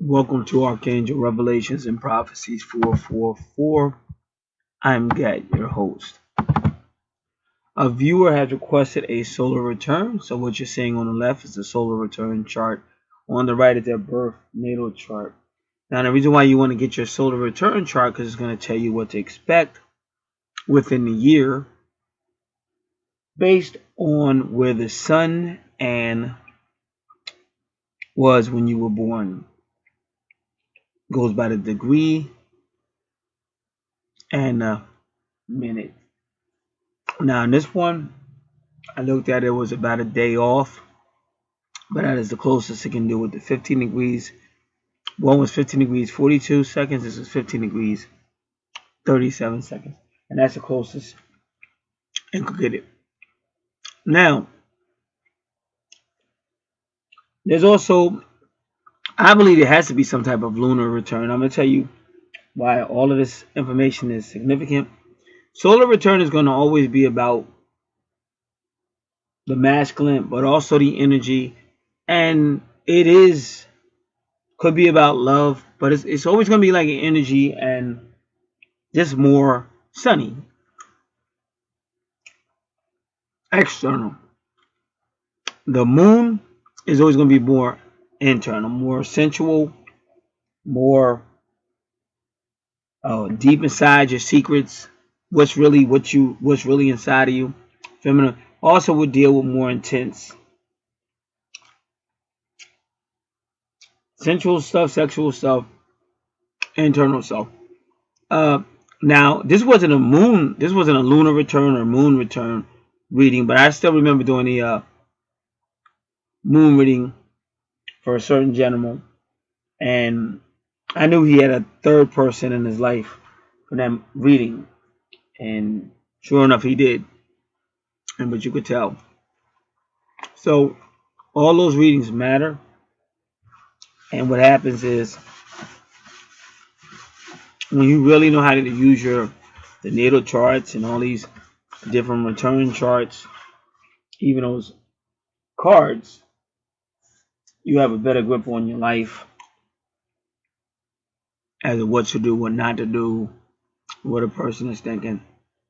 Welcome to Archangel Revelations and Prophecies 444. I'm Gad, your host. A viewer has requested a solar return. So what you're seeing on the left is the solar return chart. On the right is their birth natal chart. Now the reason why you want to get your solar return chart because it's going to tell you what to expect within the year based on where the sun and was when you were born. Goes by the degree and minute. Now in this one, I looked at it, was about a day off, but that is the closest it can do with the 15 degrees. One was 15 degrees 42 seconds, this was 15 degrees 37 seconds, and that's the closest it could get it. Now, there's also, I believe there has to be some type of lunar return. I'm going to tell you why all of this information is significant. Solar return is going to always be about the masculine, but also the energy, and it is could be about love, but it's always going to be like an energy and just more sunny, external. The moon is always going to be more internal, more sensual, more deep inside your secrets. What's really inside of you. Feminine also would deal with more intense sensual stuff, sexual stuff, internal stuff. Now this wasn't a lunar return or moon return reading, but I still remember doing the moon reading for a certain gentleman, and I knew he had a third person in his life for that reading, and sure enough, he did. But you could tell. So all those readings matter, and what happens is when you really know how to use the natal charts and all these different return charts, even those cards, you have a better grip on your life as to what to do, what not to do, what a person is thinking,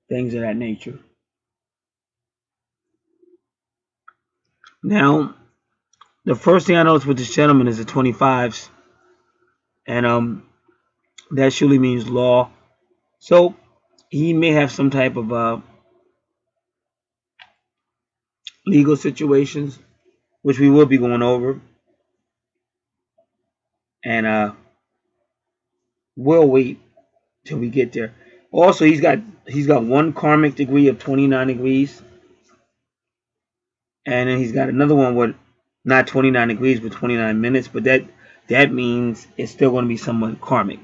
things of that nature. Now, the first thing I noticed with this gentleman is the 25s, and that surely means law. So he may have some type of legal situations, which we will be going over, and we'll wait till we get there. Also, he's got one karmic degree of 29 degrees, and then he's got another one with not 29 degrees but 29 minutes, but that means it's still going to be somewhat karmic.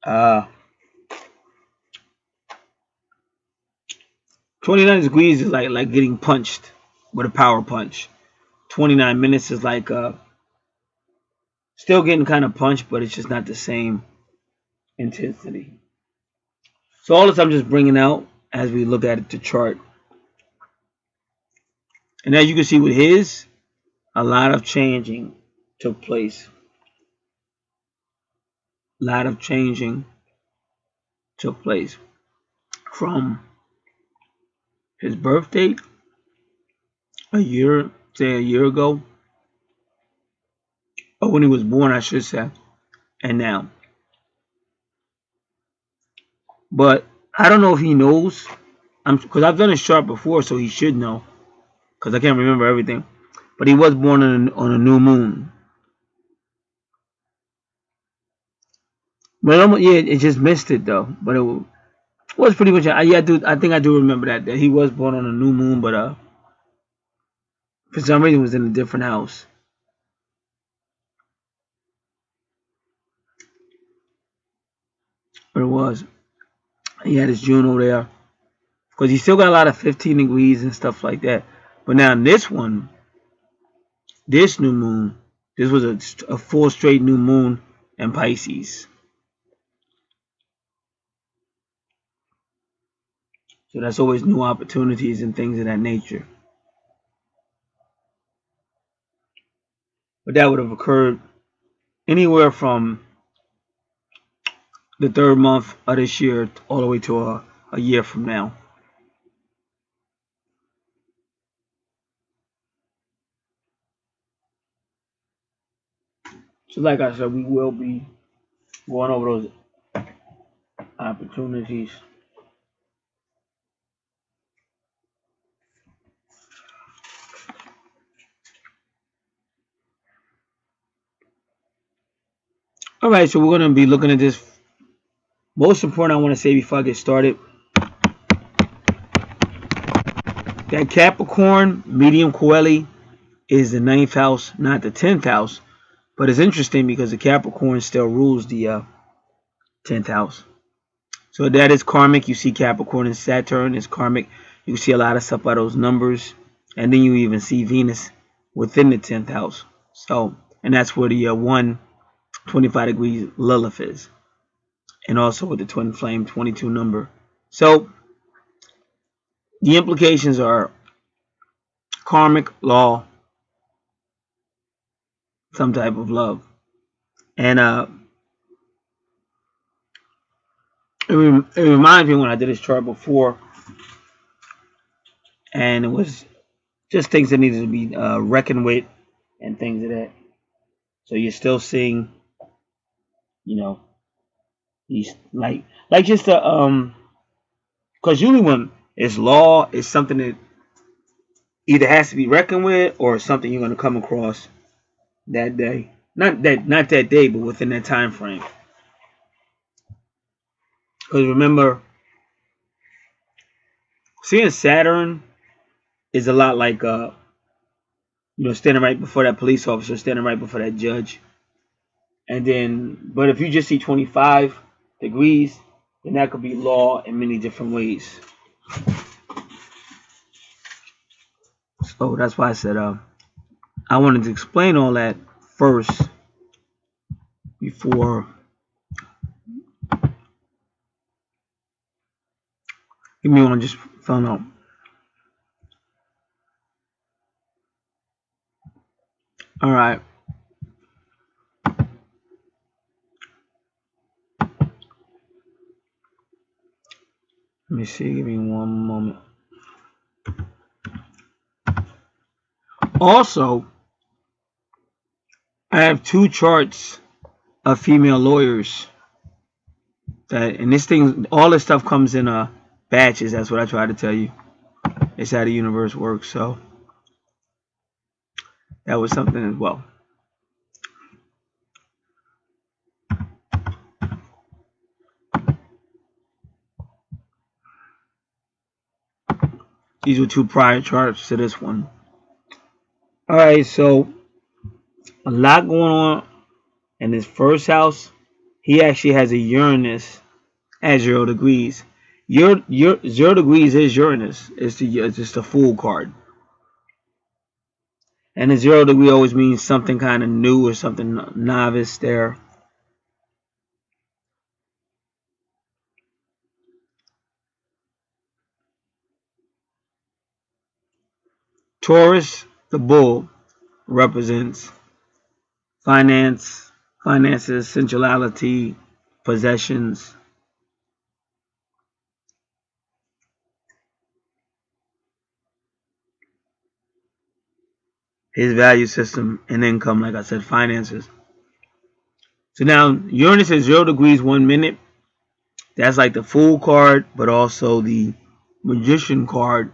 29 degrees is like getting punched with a power punch. 29 minutes is like still getting kind of punched, but it's just not the same intensity. So all this I'm just bringing out as we look at the chart. And as you can see with his, a lot of changing took place. A lot of changing took place from his birth date a year ago, or when he was born, I should say, and now. But I don't know if he knows, because I've done his chart before, so he should know, because I can't remember everything. But he was born on a new moon. But yeah, it just missed it though. But it was pretty much. Yeah, I think I do remember that he was born on a new moon, but for some reason was in a different house. But it was. He had his Juno there, because he still got a lot of 15 degrees and stuff like that. But now this one, this new moon, this was a full straight new moon in Pisces. So that's always new opportunities and things of that nature. But that would have occurred anywhere from the 3rd month of this year all the way to a year from now. So like I said, we will be going over those opportunities. All right, so we're going to be looking at this. Most important I want to say before I get started, that Capricorn medium coeli is the 9th house, not the 10th house. But it's interesting because the Capricorn still rules the 10th house. So that is karmic. You see Capricorn and Saturn is karmic. You see a lot of stuff by those numbers. And then you even see Venus within the 10th house. So, and that's where the 125 degrees Lilith is. And also with the twin flame 22 number. So the implications are karmic, law, some type of love. And it reminds me when I did this chart before. And it was just things that needed to be reckoned with and things of that. So you're still seeing, you know, these like just the because usually when it's law, it's something that either has to be reckoned with or something you're going to come across that day. Not that day, but within that time frame. Because remember, seeing Saturn is a lot like standing right before that police officer, standing right before that judge. And then, but if you just see 25 degrees, then that could be law in many different ways. So that's why I said I wanted to explain all that first before. Give me one, just found out. All right. Let me see. Give me one moment. Also, I have 2 charts of female lawyers. And this thing, all this stuff comes in batches. That's what I try to tell you. It's how the universe works. So that was something as well. These were 2 prior charts to this one. All right, so a lot going on in his first house. He actually has a Uranus at 0 degrees. Your 0 degrees is Uranus. It's just the Fool card. And the 0 degree always means something kind of new or something novice there. Taurus, the bull, represents finances, sensuality, possessions. His value system and income, like I said, finances. So now Uranus is 0 degrees 1 minute. That's like the Fool card, but also the Magician card,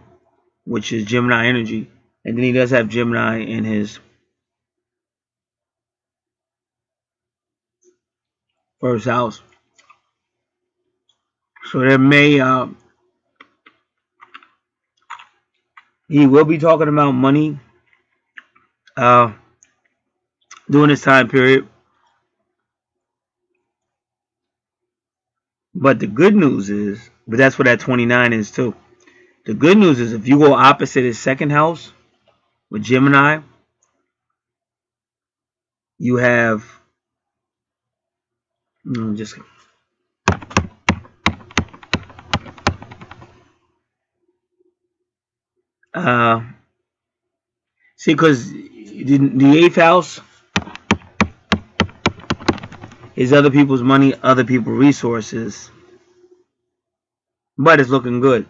which is Gemini energy. And then he does have Gemini in his first house. So there may he will be talking about money during this time period. But the good news is, but that's what that 29 is too. The good news is if you go opposite his second house with Gemini, you have just see, because the 8th house It's other people's money, other people's resources, but it's looking good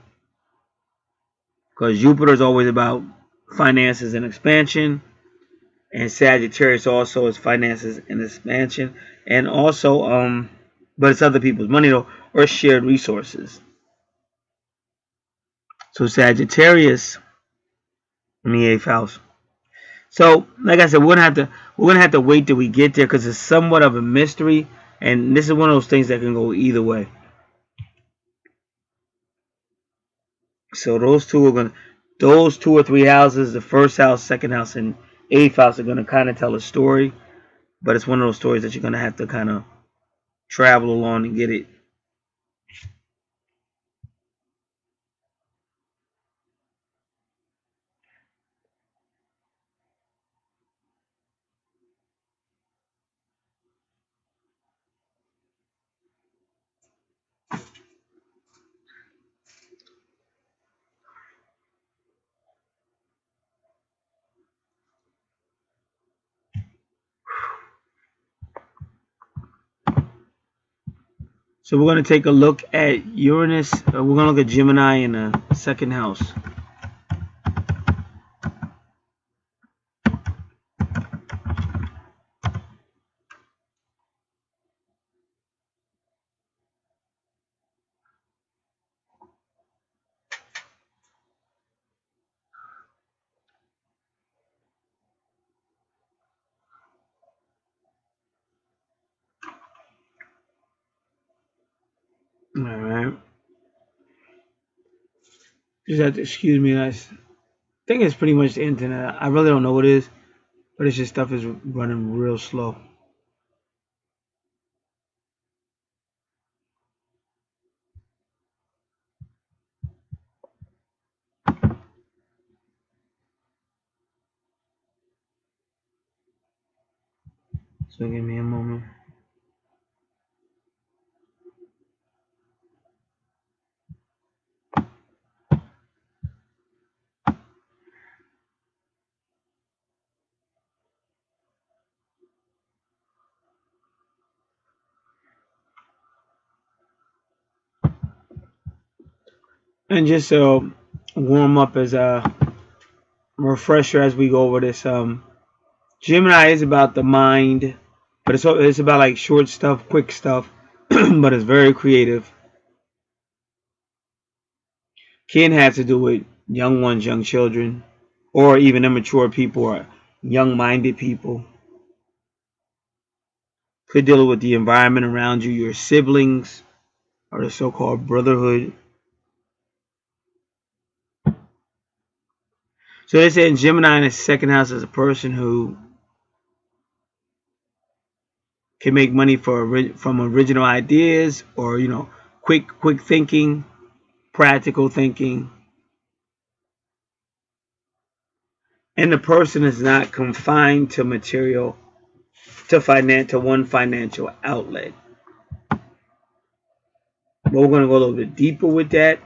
because Jupiter is always about finances and expansion, and Sagittarius also is finances and expansion, and also but it's other people's money though, or shared resources. So Sagittarius in the 8th house. So, like I said, we're gonna have to wait till we get there because it's somewhat of a mystery, and this is one of those things that can go either way. So those two or three houses, the first house, second house, and 8th house are gonna kind of tell a story, but it's one of those stories that you're gonna have to kind of travel along and get it. So we're gonna take a look at Uranus. We're gonna look at Gemini in the second house. All right. Just have to excuse me, guys. I think it's pretty much the internet. I really don't know what it is, but it's just stuff is running real slow. So give me a moment. And just warm up as a refresher as we go over this. Gemini is about the mind, but it's about like short stuff, quick stuff, but it's very creative. Can have to do with young ones, young children, or even immature people or young-minded people. Could deal with the environment around you, your siblings, or the so-called brotherhood. So they say in Gemini in the second house is a person who can make money from original ideas or quick thinking, practical thinking, and the person is not confined to material to one financial outlet. But we're going to go a little bit deeper with that.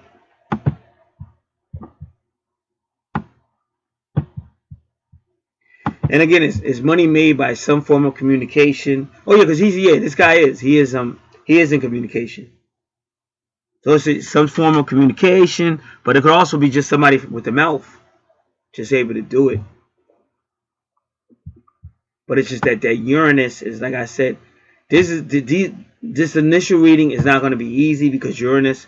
And again, it's money made by some form of communication. Oh yeah, because this guy is in communication. So it's some form of communication, but it could also be just somebody with the mouth, just able to do it. But it's just that Uranus is, like I said, this initial reading is not going to be easy because Uranus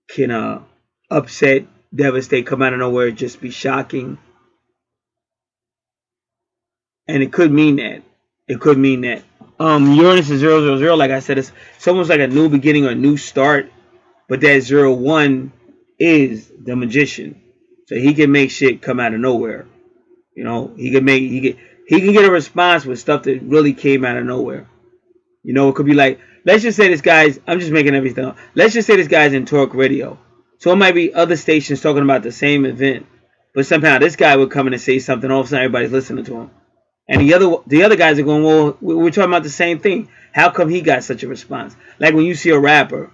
can upset, devastate, come out of nowhere, just be shocking, and it could mean that. It could mean that. Uranus is 000. Like I said, it's almost like a new beginning or a new start. But that 01 is the magician, so he can make shit come out of nowhere. He can get a response with stuff that really came out of nowhere. It could be like, let's just say this guy's. I'm just making everything up. Let's just say this guy's in talk radio, so it might be other stations talking about the same event, but somehow this guy would come in and say something. All of a sudden, everybody's listening to him. And the other guys are going, well, we're talking about the same thing. How come he got such a response? Like when you see a rapper,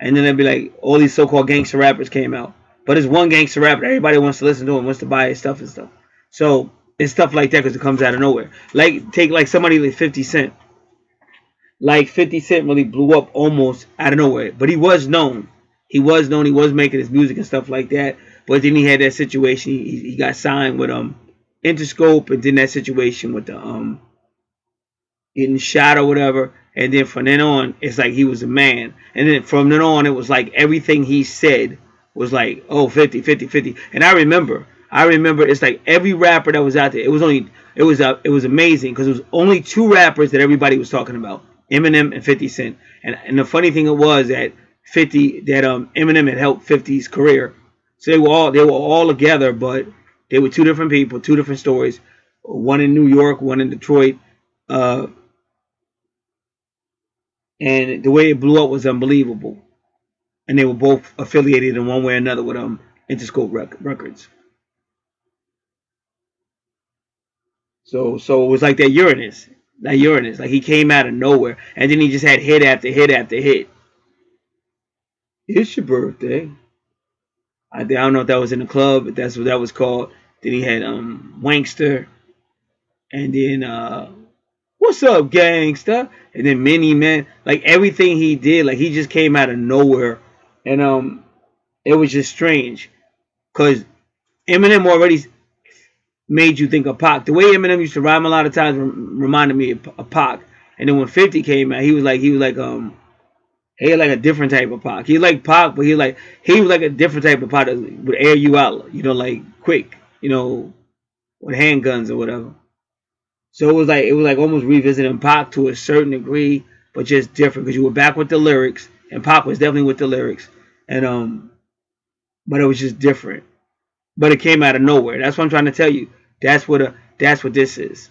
and then they'll be like, all these so-called gangster rappers came out. But it's one gangster rapper. Everybody wants to listen to him, wants to buy his stuff and stuff. So it's stuff like that because it comes out of nowhere. Take somebody like 50 Cent. like 50 Cent really blew up almost out of nowhere. But he was known. He was known. He was making his music and stuff like that. But then he had that situation. He got signed with Interscope, and then that situation with the getting shot or whatever. And then from then on, it's like he was a man. And then from then on, it was like everything he said was like, oh, 50, 50, 50. And I remember it's like every rapper that was out there, it was amazing because it was only two rappers that everybody was talking about, Eminem and 50 Cent. And the funny thing it was that Eminem had helped 50's career. So they were all together, but they were two different people, two different stories. One in New York, one in Detroit. Uh, and the way it blew up was unbelievable. And they were both affiliated in one way or another with Interscope Records. So it was like that Uranus, like he came out of nowhere, and then he just had hit after hit after hit. It's your birthday. I don't know if that was in the club, but that's what that was called. Then he had Wankster, and then what's up, gangsta, and then Mini Man. Like everything he did, like he just came out of nowhere, and it was just strange because Eminem already made you think of Pac. The way Eminem used to rhyme a lot of times reminded me of Pac. And then when 50 came out, he had like a different type of Pac. He like Pac, but he was like a different type of Pac that would air you out, like quick, with handguns or whatever. So it was like almost revisiting Pac to a certain degree, but just different because you were back with the lyrics, and Pac was definitely with the lyrics, and but it was just different. But it came out of nowhere. That's what I'm trying to tell you. That's what this is.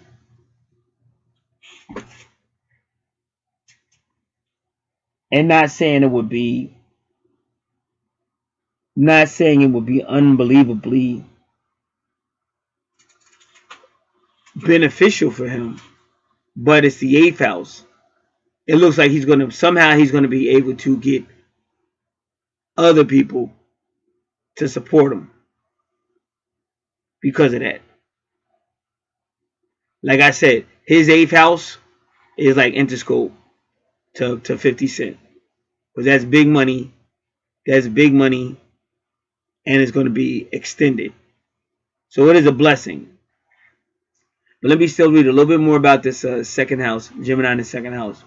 And not saying it would be unbelievably beneficial for him, but it's the eighth house. It looks like he's gonna be able to get other people to support him because of that. Like I said, his eighth house is like Interscope to 50 Cent. Because that's big money. That's big money, and it's going to be extended. So it is a blessing. But let me still read a little bit more about this second house, Gemini in the second house.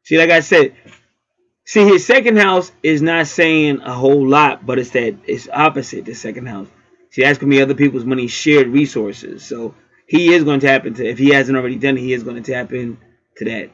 See, like I said, his second house is not saying a whole lot, but it's opposite the second house. See, that's gonna be other people's money, shared resources. So he is going to tap into, if he hasn't already done it, he is going to tap into that.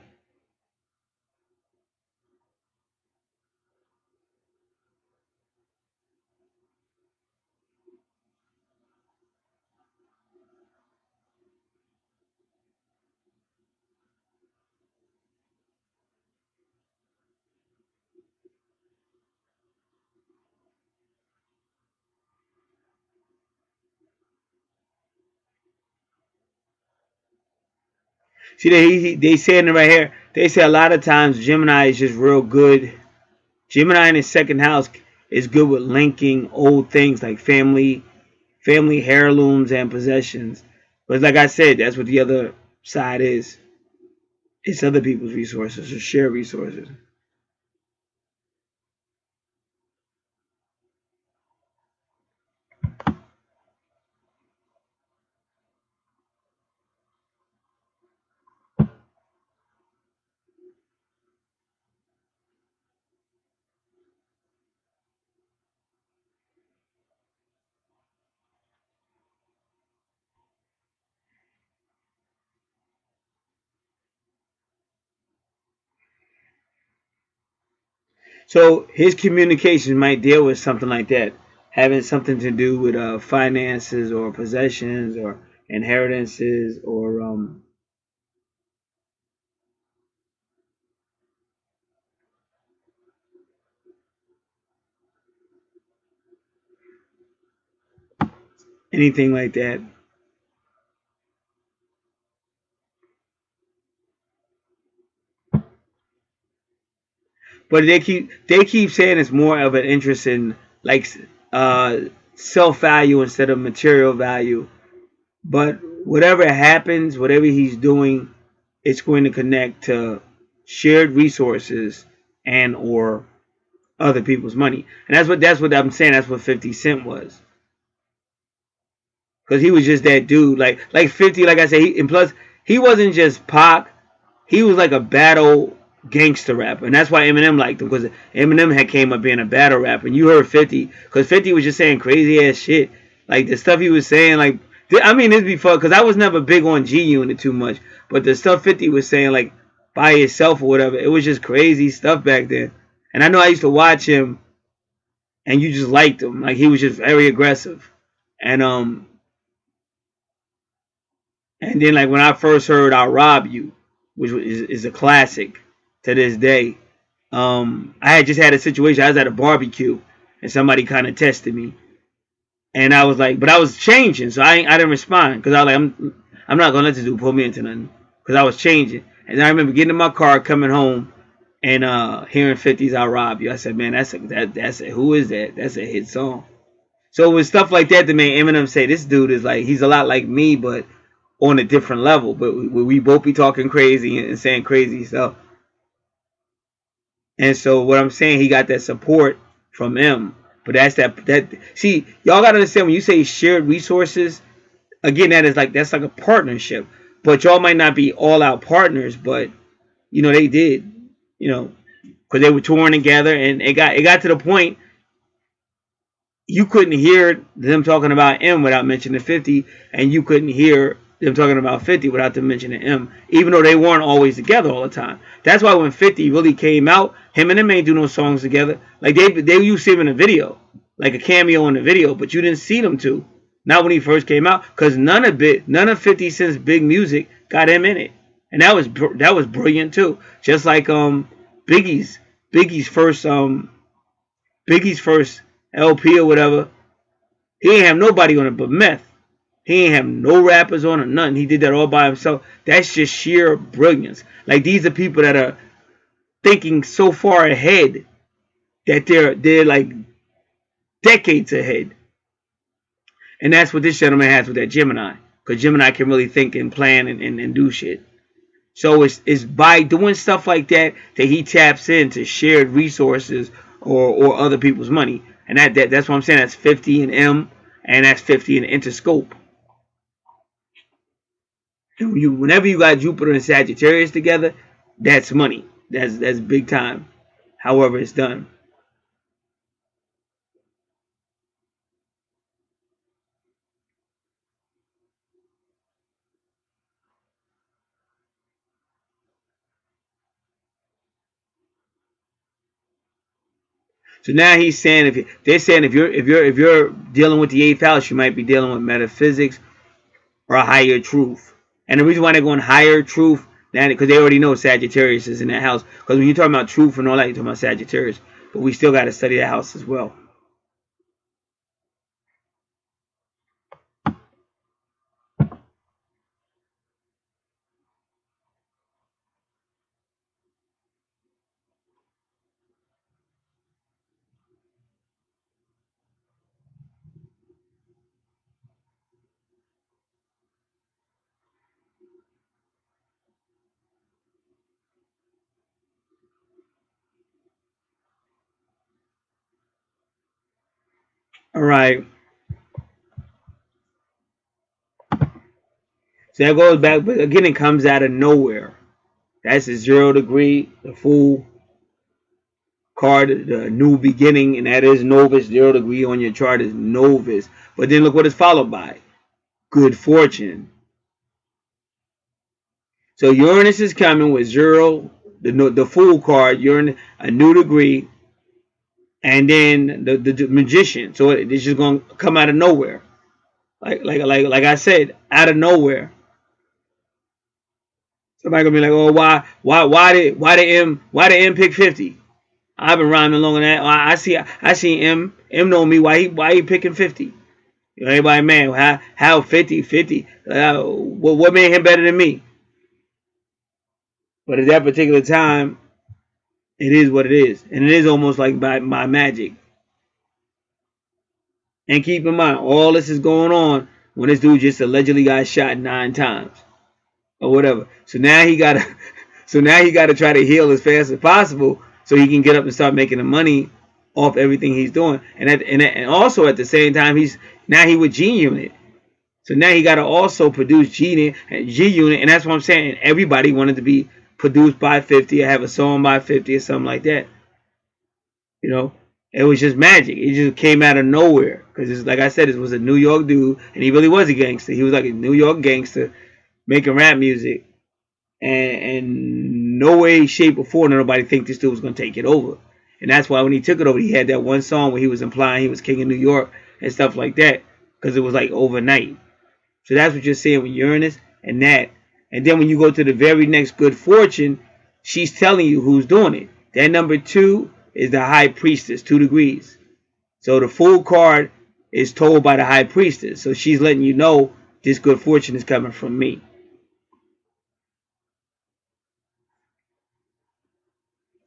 See, they saying it right here. They say a lot of times Gemini is just real good. Gemini in his second house is good with linking old things like family heirlooms and possessions. But like I said, that's what the other side is. It's other people's resources or share resources. So his communication might deal with something like that, having something to do with finances or possessions or inheritances or anything like that. But they keep saying it's more of an interest in like uh, self value instead of material value. But whatever happens, whatever he's doing, it's going to connect to shared resources and or other people's money. And that's what I'm saying. That's what 50 Cent was. Because he was just that dude. Like 50, like I said, and plus he wasn't just Pac. He was like a battle gangster rapper, and that's why Eminem liked him, because Eminem had came up being a battle rapper. And you heard 50, because 50 was just saying crazy ass shit, like the stuff he was saying. Like, I mean, this before, because I was never big on G Unit too much, but the stuff 50 was saying, like by himself or whatever, it was just crazy stuff back then. And I know I used to watch him, and you just liked him, like he was just very aggressive, and and then like when I first heard "I'll Rob You," which is a classic to this day. I had just had a situation. I was at a barbecue and somebody kind of tested me, and I was like, but I was changing, so I didn't respond because I was like, I'm not gonna let this dude pull me into nothing, because I was changing. And I remember getting in my car coming home and hearing 50's "I'll Rob You." I said, man, that's a who is that? That's a hit song. So it was stuff like that that made Eminem say this dude is like, he's a lot like me, but on a different level. But we both be talking crazy and saying crazy stuff. And so what I'm saying, he got that support from him. But that see, y'all gotta understand, when you say shared resources, again, that's like a partnership. But y'all might not be all out partners, but they did, because they were touring together, and it got to the point you couldn't hear them talking about M without mentioning 50, and you couldn't hear them talking about 50 without them mentioning M, even though they weren't always together all the time. That's why when 50 really came out, him and them ain't do no songs together. Like they used him in a video, like a cameo in the video, but you didn't see them two. Not when he first came out, because none of 50 Cent's big music got him in it, and that was brilliant too. Just like Biggie's Biggie's first Biggie's first LP or whatever, he ain't have nobody on it but Meth. He ain't have no rappers on it, nothing. He did that all by himself. That's just sheer brilliance. Like, these are people that are thinking so far ahead that they're like decades ahead. And that's what this gentleman has with that Gemini. Because Gemini can really think and plan and do shit. So it's by doing stuff like that he taps into shared resources or other people's money. And that's what I'm saying. That's 50 in M, and that's 50 in Interscope. And whenever you got Jupiter and Sagittarius together, that's money. That's big time. However it's done. So now he's saying, if you're dealing with the eighth house, you might be dealing with metaphysics or a higher truth. And the reason why they're going higher truth, because they already know Sagittarius is in that house. Because when you're talking about truth and all that, you're talking about Sagittarius. But we still got to study that house as well. All right. So that goes back, but again, it comes out of nowhere. That's a 0 degree, the Fool card, the new beginning, and that is Novus. 0 degree on your chart is Novus. But then look what it's followed by: good fortune. So Uranus is coming with 0, the Fool card, Uranus, a new degree, and then the Magician. So it's just gonna come out of nowhere, like I said, out of nowhere. Somebody gonna be like, oh, why did M pick 50? I've been rhyming longer than that. I see M know me. Why he picking 50? Everybody, man, how 50? What made him better than me? But at that particular time, it is what it is, and it is almost like by magic. And keep in mind, all this is going on when this dude just allegedly got shot 9 times or whatever. So now he gotta, so now he gotta try to heal as fast as possible so he can get up and start making the money off everything he's doing. And also at the same time, he with G Unit. So now he got to also produce G Unit, and that's what I'm saying. Everybody wanted to be produced by 50 or have a song by 50 or something like that. You know, it was just magic. It just came out of nowhere because, like I said, it was a New York dude, and he really was a gangster. He was like a New York gangster making rap music, and no way, shape, or form did nobody think this dude was gonna take it over. And that's why when he took it over, he had that one song where he was implying he was king of New York and stuff like that because it was like overnight. So that's what you're seeing with Uranus and that. And then when you go to the very next good fortune, she's telling you who's doing it. That number 2 is the high priestess, 2 degrees. So the full card is told by the high priestess. So she's letting you know this good fortune is coming from me.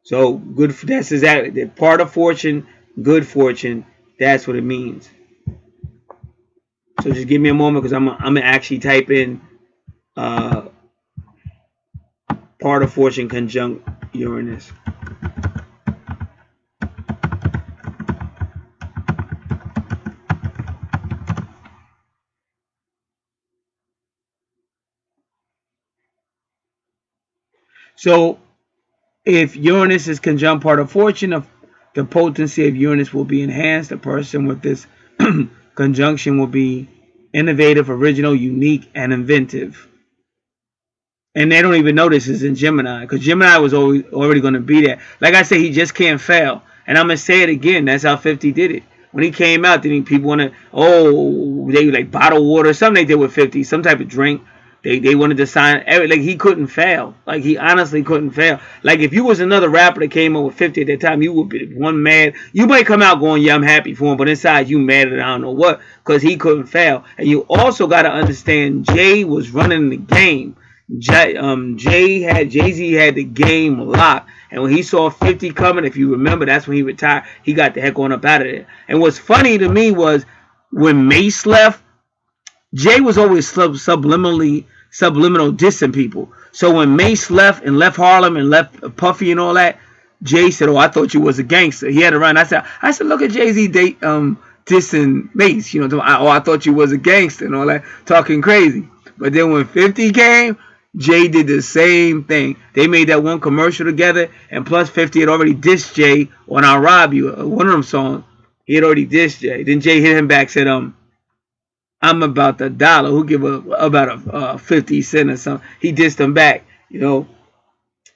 So good, that's exactly the part of fortune, good fortune. That's what it means. So just give me a moment because I'm gonna actually type in part of fortune conjunct Uranus. So if Uranus is conjunct part of fortune, the potency of Uranus will be enhanced. The person with this conjunction will be innovative, original, unique, and inventive. And they don't even know this is in Gemini because Gemini was already going to be there. Like I said, he just can't fail. And I'm going to say it again. That's how 50 did it. When he came out, then people want to, they like bottled water, something they did with 50, some type of drink. They wanted to sign, like he couldn't fail. Like he honestly couldn't fail. Like if you was another rapper that came up with 50 at that time, you would be one mad. You might come out going, yeah, I'm happy for him, but inside you mad at I don't know what because he couldn't fail. And you also got to understand Jay was running the game. Jay-Z had the game locked. And when he saw 50 coming, if you remember, that's when he retired. He got the heck on up out of there. And what's funny to me was when Mace left, Jay was always subliminal dissing people. So when Mace left and left Harlem and left Puffy and all that, Jay said, "Oh, I thought you was a gangster." He had to run. I said, look at Jay-Z dissing Mace. You know, oh, I thought you was a gangster and all that, talking crazy. But then when 50 came, Jay did the same thing. They made that one commercial together, and plus 50 had already dissed Jay on "I'll Rob You," one of them songs. He had already dissed Jay. Then Jay hit him back, said, I'm about the dollar. Who give about a 50 cent or something? He dissed him back, you know.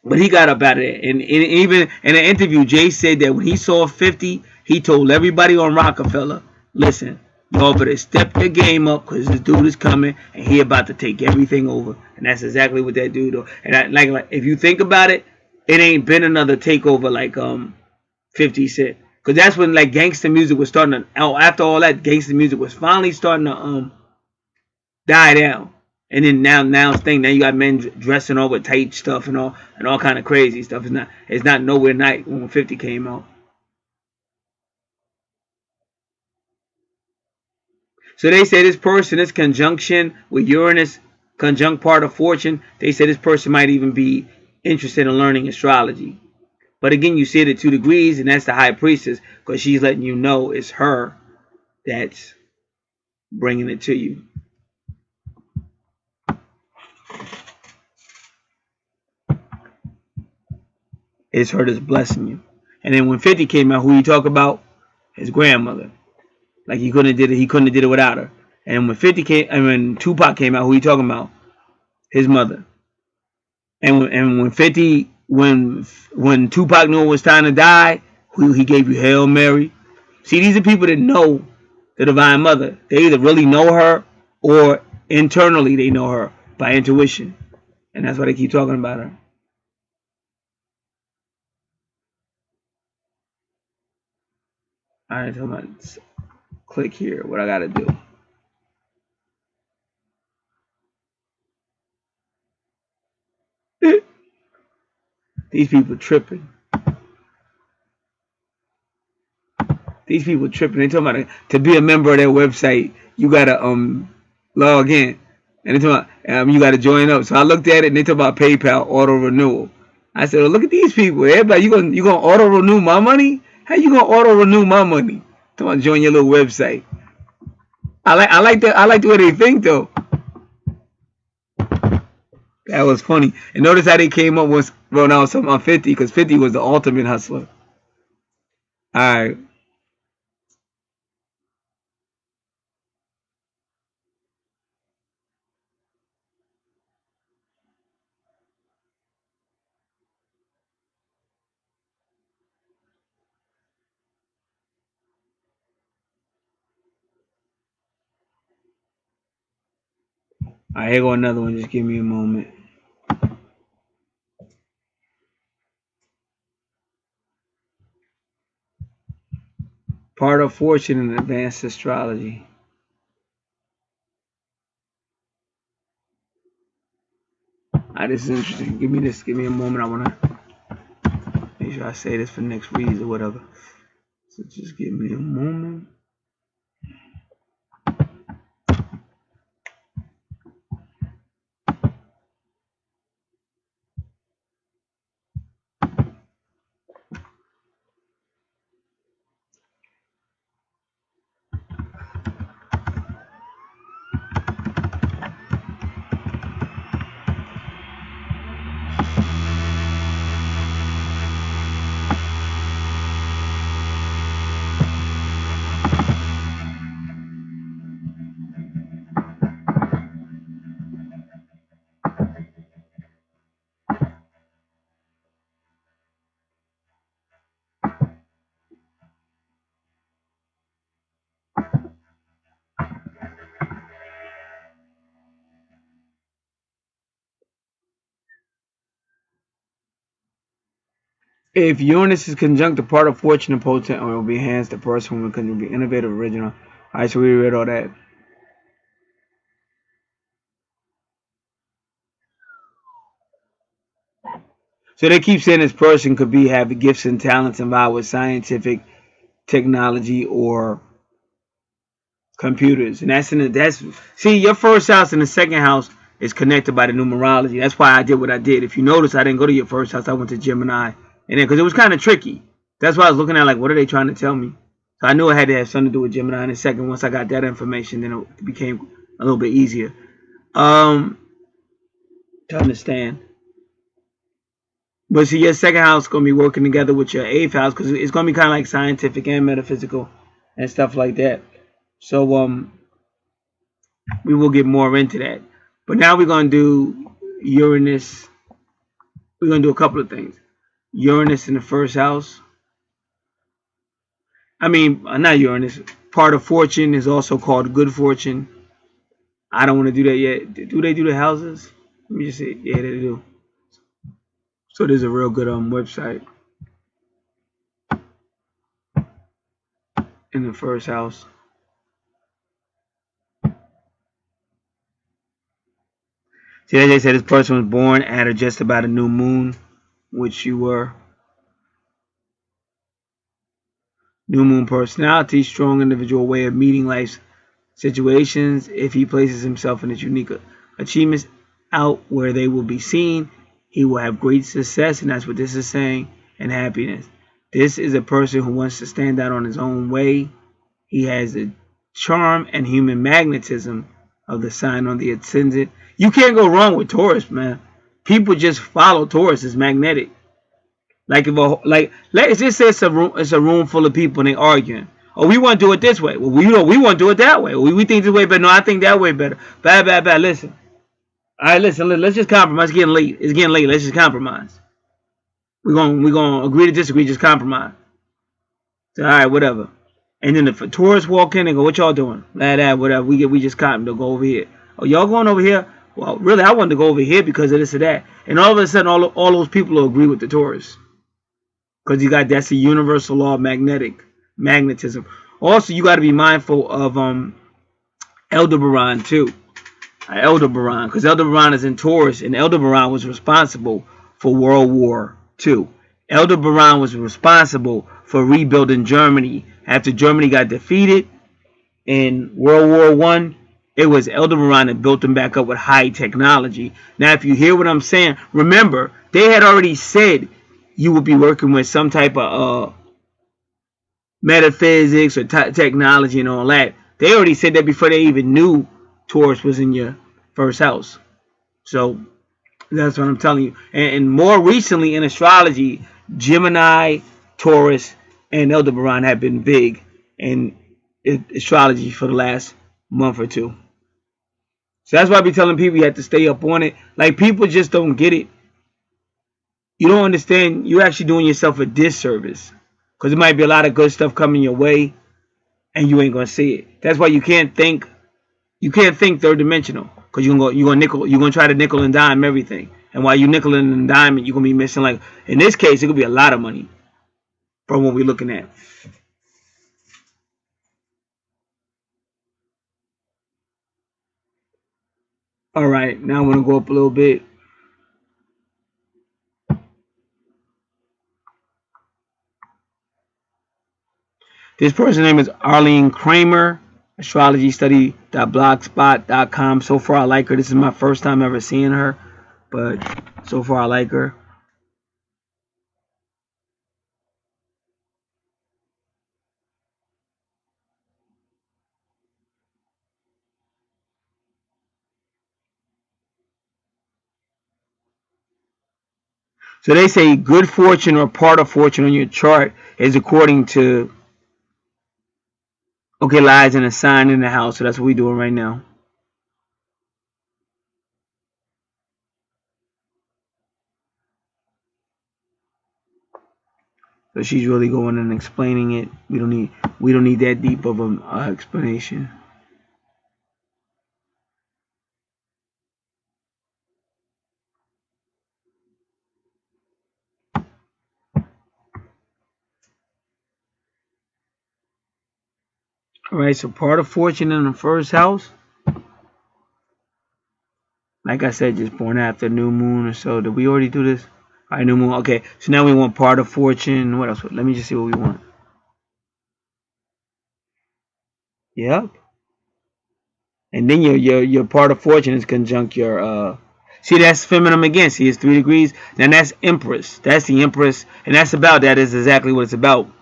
But he got up out of there. And even in an interview, Jay said that when he saw 50, he told everybody on Rockefeller, listen, y'all better step your game up because this dude is coming and he about to take everything over. And that's exactly what that dude do. And like if you think about it, it ain't been another takeover like 50 Cent. Because that's when like gangster music was starting to, after all that, gangster music was finally starting to die down. And then now you got men dressing all with tight stuff and all kind of crazy stuff. It's not nowhere night when 50 came out. So they say this person, this conjunction with Uranus, conjunct part of fortune, they say this person might even be interested in learning astrology. But again, you see it at 2 degrees, and that's the high priestess because she's letting you know it's her that's bringing it to you. It's her that's blessing you. And then when 50 came out, who you talk about? His grandmother. Like he couldn't have did it without her. And when 50 came, and when Tupac came out, who you talking about? His mother. And when 50, when Tupac knew it was time to die, he gave you Hail Mary. See, these are people that know the Divine Mother. They either really know her or internally they know her by intuition. And that's why they keep talking about her. All right, so I'm going to click here. What I got to do. These people tripping. These people tripping. They talking about to be a member of their website, you gotta log in, and they talking about you gotta join up. So I looked at it, and they talk about PayPal auto renewal. I said, well, look at these people. Everybody, you gonna auto renew my money? How you gonna auto renew my money? Talking about join your little website. I like that. I like the way they think though. That was funny. And notice how they came up with when I was talking about 50, because 50 was the ultimate hustler. All right. All right, here go another one. Just give me a moment. Part of fortune in advanced astrology. This is interesting. Give me this. Give me a moment. I want to make sure I say this for next reads or whatever. So just give me a moment. If Uranus is conjunct the part of fortune and potent, or it will be enhanced, the person will be innovative, original. All right, so we read all that. So they keep saying this person could be have gifts and talents involved with scientific technology or computers, and that's see your first house and the second house is connected by the numerology. That's why I did what I did. If you notice, I didn't go to your first house. I went to Gemini, and then because it was kind of tricky. That's why I was looking at like, what are they trying to tell me? So I knew it had to have something to do with Gemini. And the second, once I got that information, then it became a little bit easier to understand. But see, your second house is gonna be working together with your eighth house because it's gonna be kind of like scientific and metaphysical and stuff like that. So we will get more into that. But now we're gonna do Uranus. We're gonna do a couple of things. Uranus in the first house. I mean, not Uranus. Part of fortune is also called good fortune. I don't want to do that yet. Do they do the houses? Let me just see. Yeah, they do. So there's a real good website in the first house. See, as they said, this person was born at or just about a new moon, which you were. New moon personality, strong individual way of meeting life's situations. If he places himself in his unique achievements out where they will be seen, he will have great success, and that's what this is saying, and happiness. This is a person who wants to stand out on his own way. He has a charm and human magnetism of the sign on the ascendant. You can't go wrong with Taurus, man. People just follow Taurus. It's magnetic. Like if let's just say it's a room full of people and they arguing. Oh, we want to do it this way. Well, we want to do it that way. We think this way better. No, I think that way better. Bad. Listen. All right, listen. Let's just compromise. It's getting late. It's getting late. Let's just compromise. We're gonna agree to disagree. Just compromise. So, all right, whatever. And then if tourists walk in and go, "What y'all doing?" Whatever. We just cotton. They'll go over here. Oh, y'all going over here? Well, really, I wanted to go over here because of this or that. And all of a sudden, all those people will agree with the tourists. Because that's the universal law of magnetism. Also, you got to be mindful of Aldebaran too. Aldebaran, because Aldebaran is in Taurus, and Aldebaran was responsible for World War 2. Aldebaran was responsible for rebuilding Germany after Germany got defeated in World War One. It was Aldebaran that built them back up with high technology. Now, if you hear what I'm saying, remember they had already said you would be working with some type of metaphysics or technology and all that. They already said that before they even knew Taurus was in your first house. So that's what I'm telling you. And more recently in astrology, Gemini, Taurus, and Aldebaran have been big in astrology for the last month or two. So that's why I be telling people you have to stay up on it. Like, people just don't get it. You don't understand. You're actually doing yourself a disservice, because there might be a lot of good stuff coming your way, and you ain't gonna see it. That's why you can't think. You can't think third dimensional, because you're gonna try to nickel and dime everything. And while you nickel and dime, you're gonna be missing, like in this case, it could be a lot of money from what we're looking at. All right, now I want to go up a little bit. This person's name is Arlene Kramer, astrologystudy.blogspot.com. So far, I like her. This is my first time ever seeing her, but so far, I like her. So they say good fortune or part of fortune on your chart is according to, okay, lies in a sign in the house. So that's what we're doing right now. So she's really going and explaining it. We don't need that deep of an explanation. All right, so part of fortune in the first house, like I said, just born after new moon or so. Did we already do this? All right, new moon. Okay, so now we want part of fortune. What else? Let me just see what we want. Yep. And then your part of fortune is conjunct your see, that's feminine again. See, it's 3 degrees. Then that's Empress. That's the Empress, and that's about, that is exactly what it's about.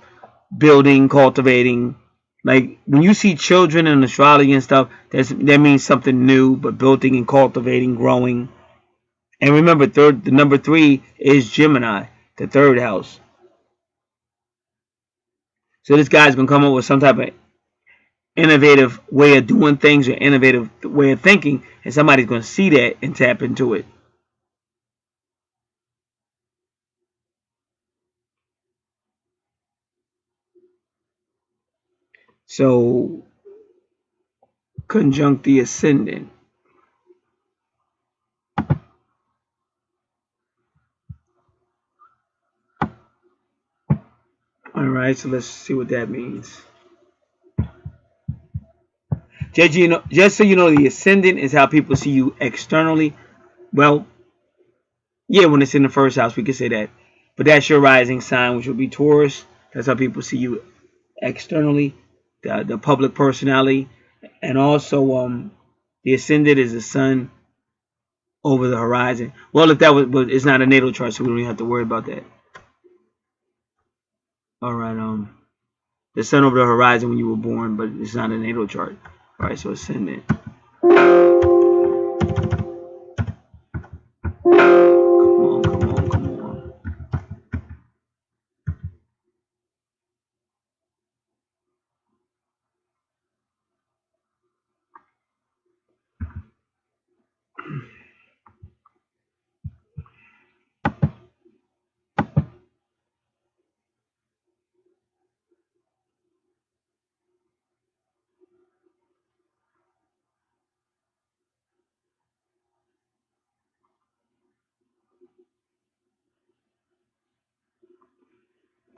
Building, cultivating. Like when you see children in astrology and stuff, that means something new, but building and cultivating, growing. And remember, the number 3 is Gemini, the 3rd house. So this guy's gonna come up with some type of innovative way of doing things or innovative way of thinking, and somebody's gonna see that and tap into it. So conjunct the ascendant. All right, so let's see what that means. Just so you know, the ascendant is how people see you externally. Well, yeah, when it's in the first house, we could say that. But that's your rising sign, which would be Taurus. That's how people see you externally, the public personality. And also, the ascendant is the sun over the horizon. Well, if that was, but it's not a natal chart, so we don't even have to worry about that. All right, the sun over the horizon when you were born, but it's not a natal chart. All right, so ascendant. Come on.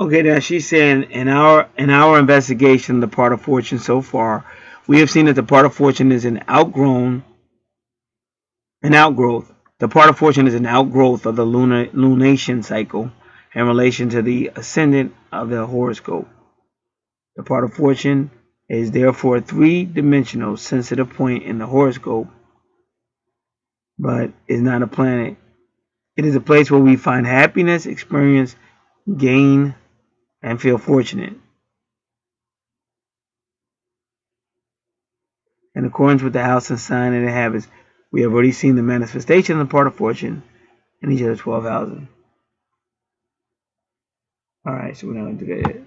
Okay, now she's saying in our investigation, the part of fortune so far, we have seen that the part of fortune is an outgrowth. The part of fortune is an outgrowth of the lunation cycle. in relation to the ascendant of the horoscope. The part of fortune is therefore a three-dimensional sensitive point in the horoscope, but is not a planet. It is a place where we find happiness, experience, gain, and feel fortunate. In accordance with the house and sign it inhabits, we have already seen the manifestation of the part of fortune in each of the 12 houses. Alright, so we're not going to do that yet.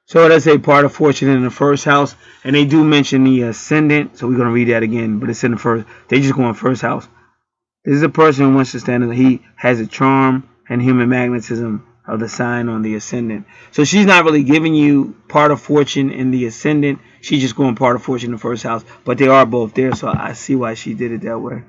So let's say part of fortune in the first house, and they do mention the ascendant, so we're going to read that again, but it's in the first, they just go in first house. This is a person who wants to stand, he has a charm and human magnetism of the sign on the ascendant. So she's not really giving you part of fortune in the ascendant, she's just going part of fortune in the first house, but they are both there, so I see why she did it that way.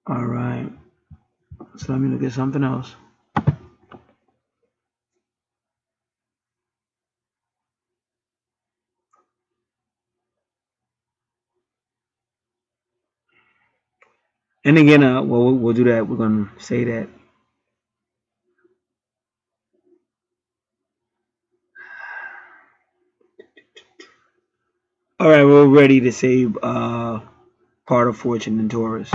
Alright, so let me look at something else. And again, we'll do that. We're going to say that. All right, we're ready to say part of fortune in Taurus.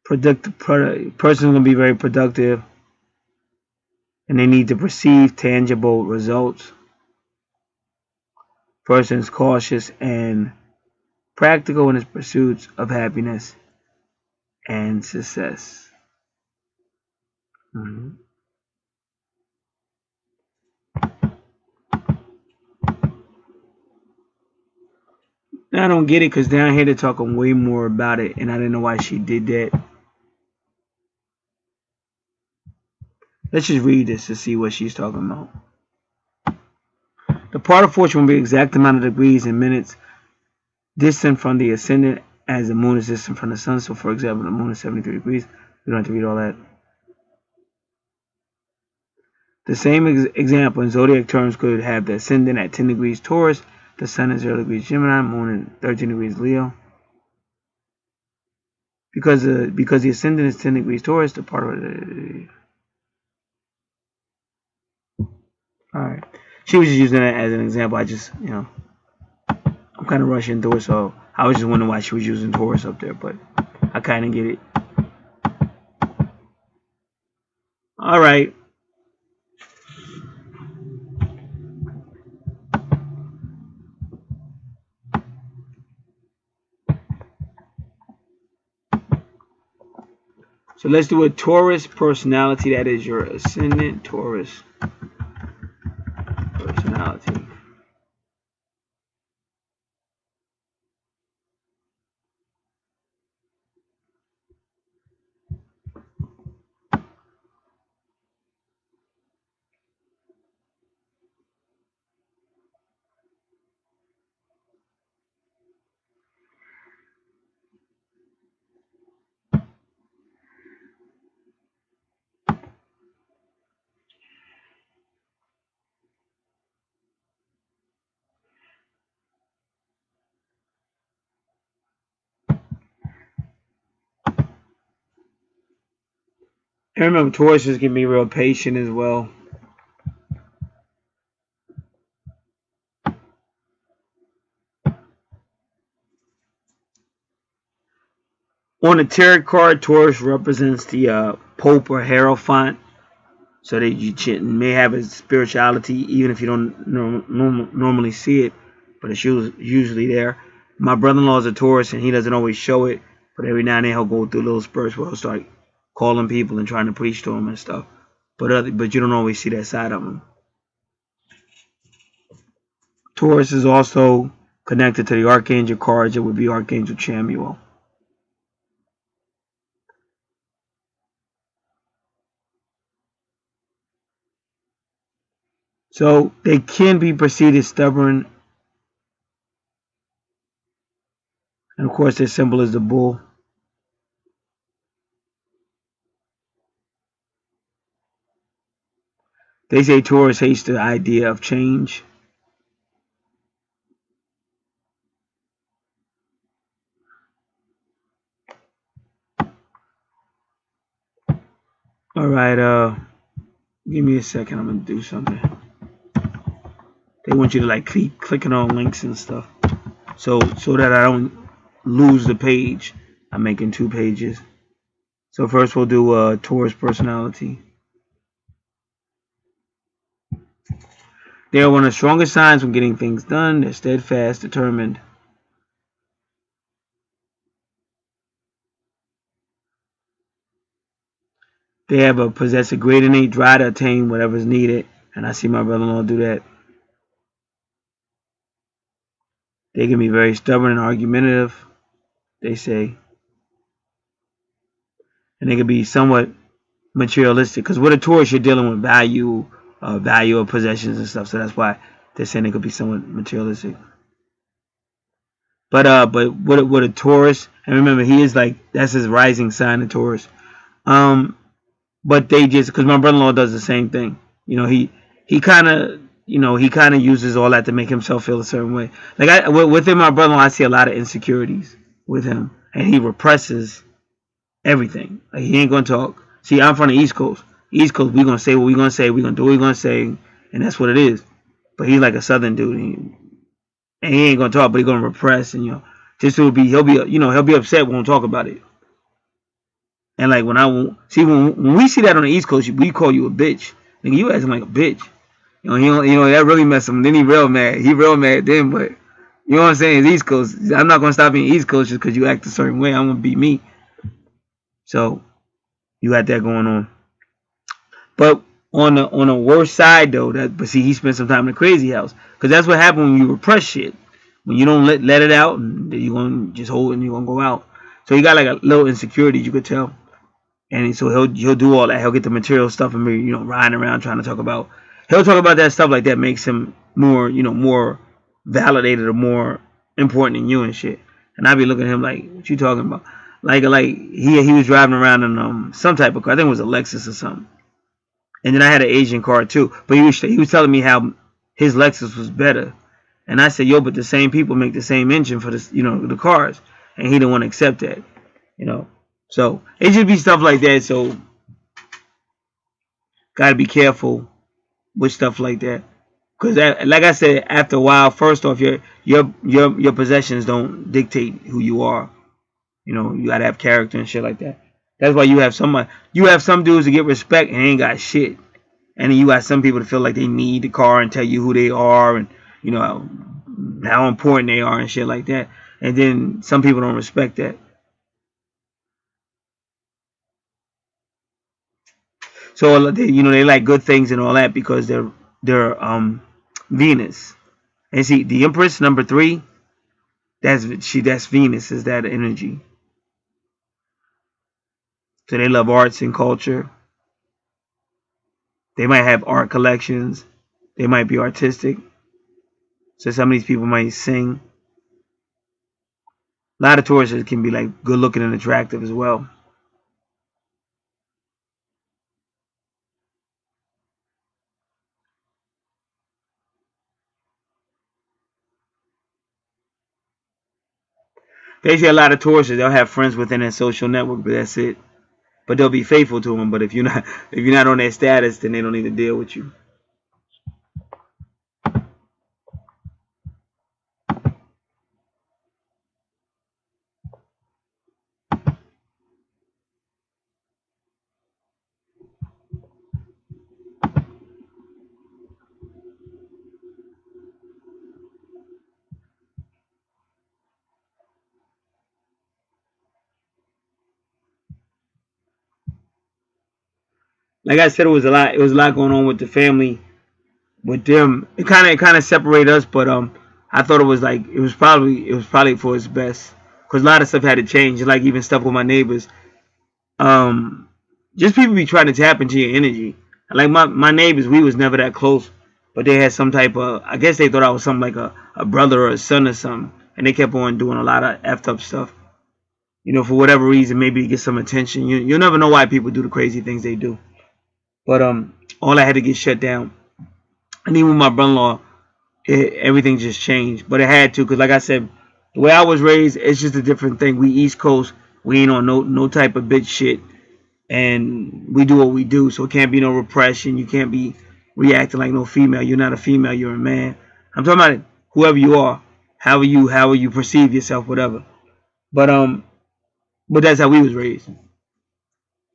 Person's going to be very productive, and they need to perceive tangible results. Person is cautious and practical in his pursuits of happiness and success. Now I don't get it because down here they're talking way more about it, and I didn't know why she did that. Let's just read this to see what she's talking about. The part of fortune will be the exact amount of degrees and minutes distant from the ascendant as the moon is distant from the sun. So, for example, the moon is 73 degrees. We don't have to read all that. The same example in zodiac terms could have the ascendant at 10 degrees Taurus, the sun is 0 degrees Gemini, moon at 13 degrees Leo. Because the ascendant is 10 degrees Taurus, the part of it. Alright. She was just using that as an example. I just, I'm kind of rushing through it, so I was just wondering why she was using Taurus up there, but I kind of get it. Alright. So let's do a Taurus personality. That is your ascendant Taurus personality. And remember, Tauruses can be real patient as well. On the tarot card, Taurus represents the Pope or Hierophant. So that you may have a spirituality, even if you don't normally see it, but it's usually there. My brother-in-law is a Taurus, and he doesn't always show it, but every now and then he'll go through little spurts where he'll start calling people and trying to preach to them and stuff. But you don't always see that side of him. Taurus is also connected to the Archangel cards. It would be Archangel Chamuel. So they can be perceived as stubborn, and of course their symbol is the bull. They say Taurus hates the idea of change. All right, give me a second. I'm gonna do something. They want you to like keep clicking on links and stuff, so that I don't lose the page. I'm making 2 pages. So first we'll do Taurus personality. They are one of the strongest signs when getting things done. They're steadfast, determined. They have a possess a great innate drive to attain whatever is needed, and I see my brother-in-law do that. They can be very stubborn and argumentative, they say, and they can be somewhat materialistic. Because with a Taurus, you're dealing with value of possessions and stuff. So that's why they're saying it could be somewhat materialistic. But with a Taurus, and remember he is like that's his rising sign, of Taurus. But they just because my brother-in-law does the same thing. You know, he kind of he kind of uses all that to make himself feel a certain way. Like within my brother-in-law, I see a lot of insecurities with him, and he represses everything. Like he ain't gonna talk. See, I'm from the East Coast. East Coast, we gonna say what we gonna say. We gonna do what we gonna say, and that's what it is. But he's like a Southern dude, and he ain't gonna talk, but he gonna repress, and just he'll be upset. Won't talk about it. And like when we see that on the East Coast, we call you a bitch. Nigga, you acting like a bitch. That really messed him. Then he real mad. He real mad then, but you know what I'm saying? It's East Coast. I'm not gonna stop being East Coast just because you act a certain way. I'm gonna be me. So you got that going on. But on the worst side though, but see he spent some time in the crazy house because that's what happened when you repress shit. When you don't let it out, and you gonna just hold it and you gonna go out. So he got like a little insecurity, you could tell. And so he'll do all that. He'll get the material stuff and be riding around trying to talk about. He'll talk about that stuff like that makes him more validated or more important than you and shit. And I'd be looking at him like, what you talking about? Like he was driving around in some type of car. I think it was a Lexus or something. And then I had an Asian car too. But he was telling me how his Lexus was better. And I said, yo, but the same people make the same engine for the cars. And he didn't want to accept that. So it just be stuff like that. So gotta be careful with stuff like that. Because like I said, after a while, first off, your possessions don't dictate who you are. You gotta have character and shit like that. That's why you have some dudes that get respect and ain't got shit. And then you got some people that feel like they need the car and tell you who they are and how important they are and shit like that. And then some people don't respect that. So they like good things and all that because they're Venus. And see the Empress number 3, that's Venus is that energy. So they love arts and culture. They might have art collections. They might be artistic. So some of these people might sing. A lot of Tauruses can be like good looking and attractive as well. They see a lot of Tauruses. They'll have friends within their social network, but that's it. but they'll be faithful to him. But if you're not on their status, then they don't need to deal with you. Like I said, it was a lot. It was a lot going on with the family, with them. It kind of separated us, but I thought it was probably for its best, because a lot of stuff had to change. Like even stuff with my neighbors. Um, just people be trying to tap into your energy. Like my neighbors, we was never that close, but they had some type of. I guess they thought I was something like a brother or a son or something, and they kept on doing a lot of effed up stuff. For whatever reason, maybe to get some attention. You'll never know why people do the crazy things they do. But all I had to get shut down. And even with my brother-in-law, everything just changed. But it had to, because like I said, the way I was raised, it's just a different thing. We East Coast, we ain't on no type of bitch shit, and we do what we do. So it can't be no repression. You can't be reacting like no female. You're not a female. You're a man. I'm talking about whoever you are, however you perceive yourself, whatever. But but that's how we was raised.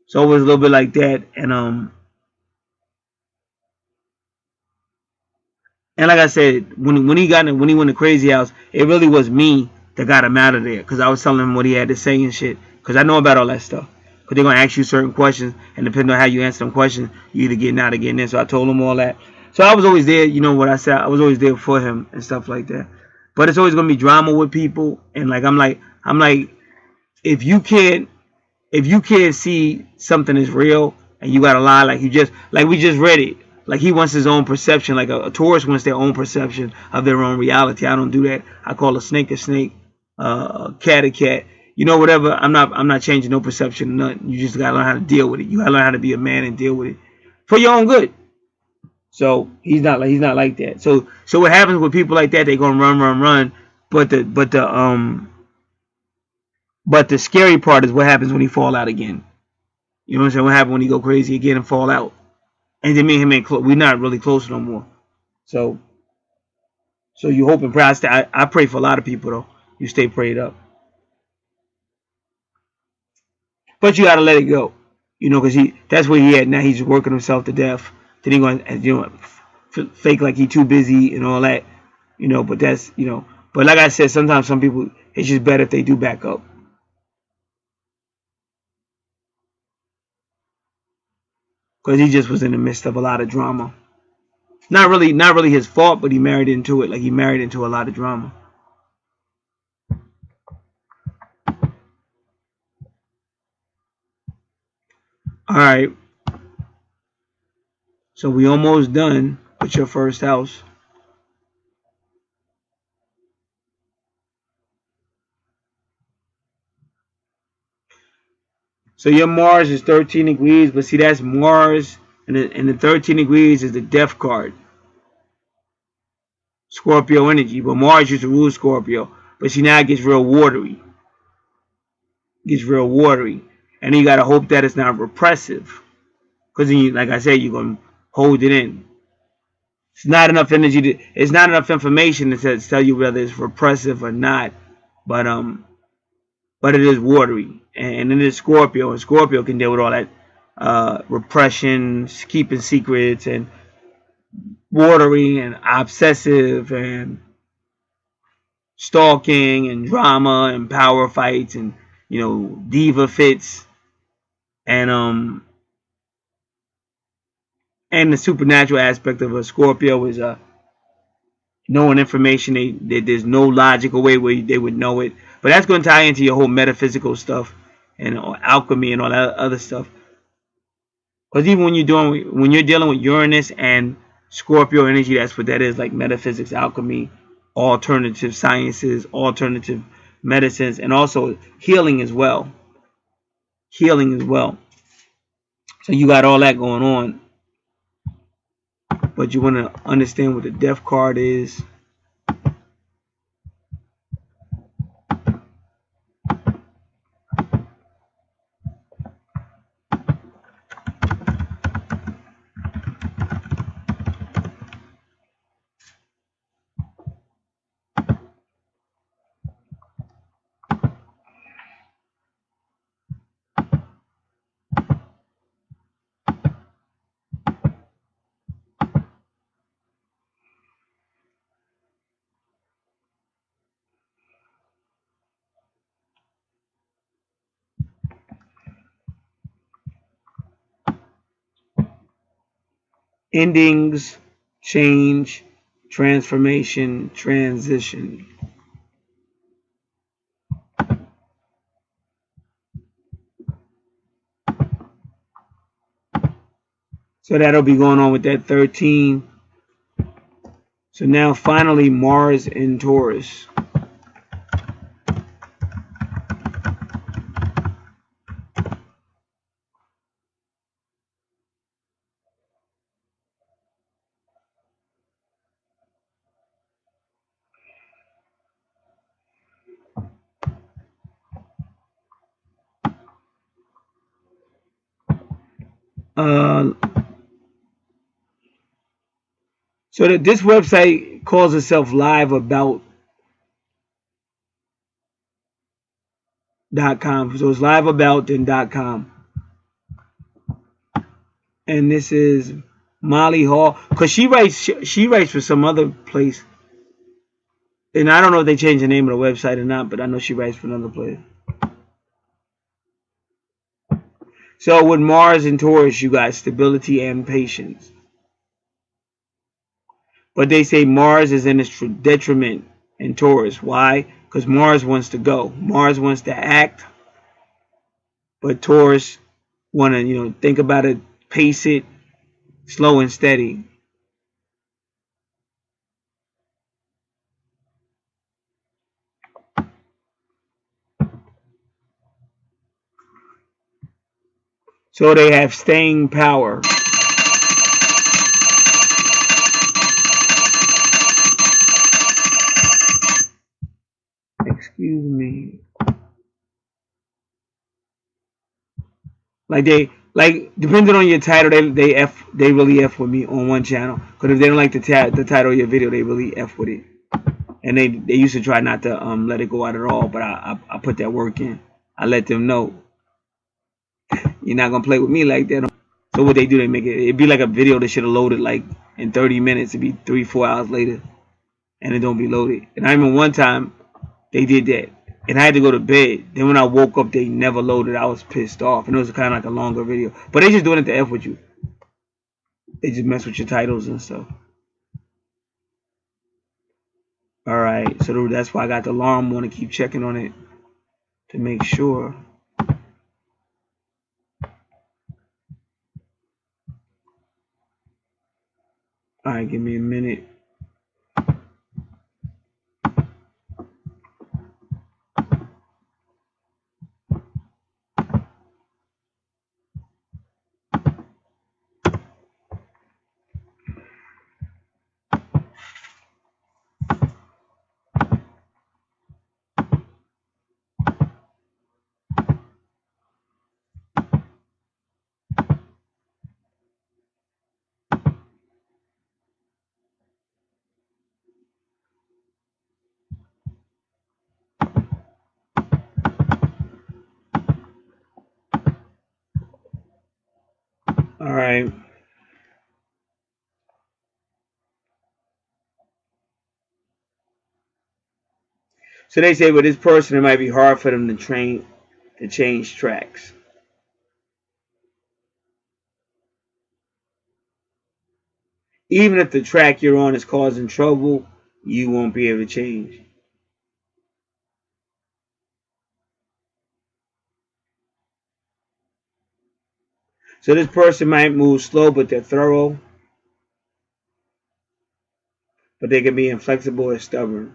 So it was a little bit like that, and like I said, when he went to Crazy House, it really was me that got him out of there, because I was telling him what he had to say and shit. Because I know about all that stuff. Because they're gonna ask you certain questions, and depending on how you answer them questions, you either getting out or getting in. So I told him all that. So I was always there. You know what I said? I was always there for him and stuff like that. But it's always gonna be drama with people, and like I'm like, if you can't see something is real and you gotta lie, like we just read it, like he wants his own perception, like a tourist wants their own perception of their own reality. I don't do that. I call a snake a snake, a cat a cat. Whatever. I'm not changing no perception or nothing. You just gotta learn how to deal with it. You gotta learn how to be a man and deal with it for your own good. So he's not like that. So what happens with people like that? They gonna run. But the scary part is what happens when he fall out again. You know what I'm saying? What happened when he go crazy again and fall out? And then me and him ain't close. We're not really close no more. So you hope and pray. I pray for a lot of people though. You stay prayed up, but you gotta let it go. Because that's where he at now. He's working himself to death. Then he going fake like he too busy and all that. But But like I said, sometimes some people, it's just better if they do back up, because he just was in the midst of a lot of drama. Not really his fault, but he married into it. Like he married into a lot of drama. All right, so we almost done with your first house. So your Mars is 13 degrees, but see that's Mars, and the 13 degrees is the death card, Scorpio energy. But Mars used to rule Scorpio, but see now it gets real watery, and you gotta hope that it's not repressive, because like I said, you're gonna hold it in. It's not enough energy. It's not enough information to tell you whether it's repressive or not. But but it is watery, and it is Scorpio, and Scorpio can deal with all that repression, keeping secrets, and watery, and obsessive, and stalking, and drama, and power fights, and diva fits, and and the supernatural aspect of a Scorpio is knowing information. There's no logical way where they would know it, but that's going to tie into your whole metaphysical stuff and alchemy and all that other stuff. Because even when you're dealing with Uranus and Scorpio energy, that's what that is, like metaphysics, alchemy, alternative sciences, alternative medicines, and also healing as well. Healing as well. So you got all that going on, but you want to understand what the death card is. endings, change, transformation, transition. So that'll be going on with that 13. So now finally Mars in Taurus. Uh, so that this website calls itself liveabout.com. So it's liveabout then .com. And this is Molly Hall, because she writes for some other place, and I don't know if they changed the name of the website or not, but I know she writes for another place. So with Mars and Taurus, you got stability and patience, but they say Mars is in its detriment in Taurus. Why? Because Mars wants to go, Mars wants to act, but Taurus want to think about it, pace it, slow and steady. So they have staying power. Excuse me. Like depending on your title, they really f with me on one channel. Because if they don't like the title of your video, they really f with it. And they used to try not to let it go out at all, but I put that work in. I let them know you're not gonna play with me like that. So what they do, they make it'd be like a video that should have loaded like in 30 minutes. It'd be 3-4 hours later, and it don't be loaded. And I remember one time they did that, and I had to go to bed. Then when I woke up, they never loaded. I was pissed off, and it was kind of like a longer video. But they just doing it to f with you. They just mess with your titles and stuff. All right, so that's why I got the alarm. Want to keep checking on it to make sure. All right, give me a minute. All right. So they say with this person, it might be hard for them to change tracks. Even if the track you're on is causing trouble, you won't be able to change. So this person might move slow, but they're thorough. But they can be inflexible or stubborn.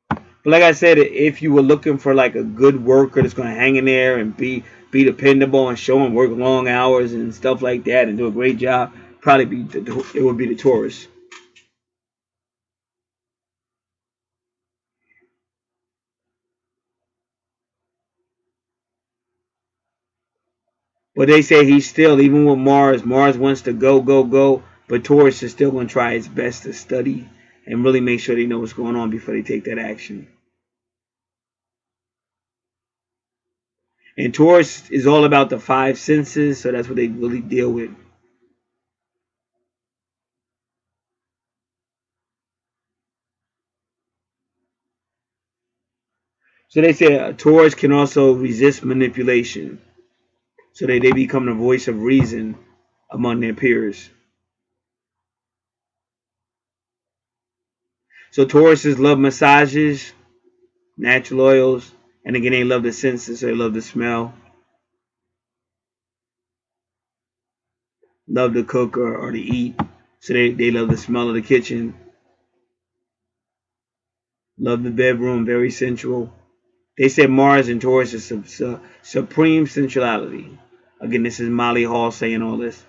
But like I said, if you were looking for like a good worker that's going to hang in there and be dependable and show and work long hours and stuff like that and do a great job, probably it would be the Taurus. But they say he's still, even with Mars wants to go, go, go, but Taurus is still going to try his best to study and really make sure they know what's going on before they take that action. And Taurus is all about the five senses, so that's what they really deal with. So they say Taurus can also resist manipulation. So they become the voice of reason among their peers. So Tauruses love massages, natural oils, and again they love the senses, so they love the smell, love to cook or to eat. So they love the smell of the kitchen, love the bedroom, very sensual. They say Mars and Taurus is supreme sensuality. Again, this is Molly Hall saying all this.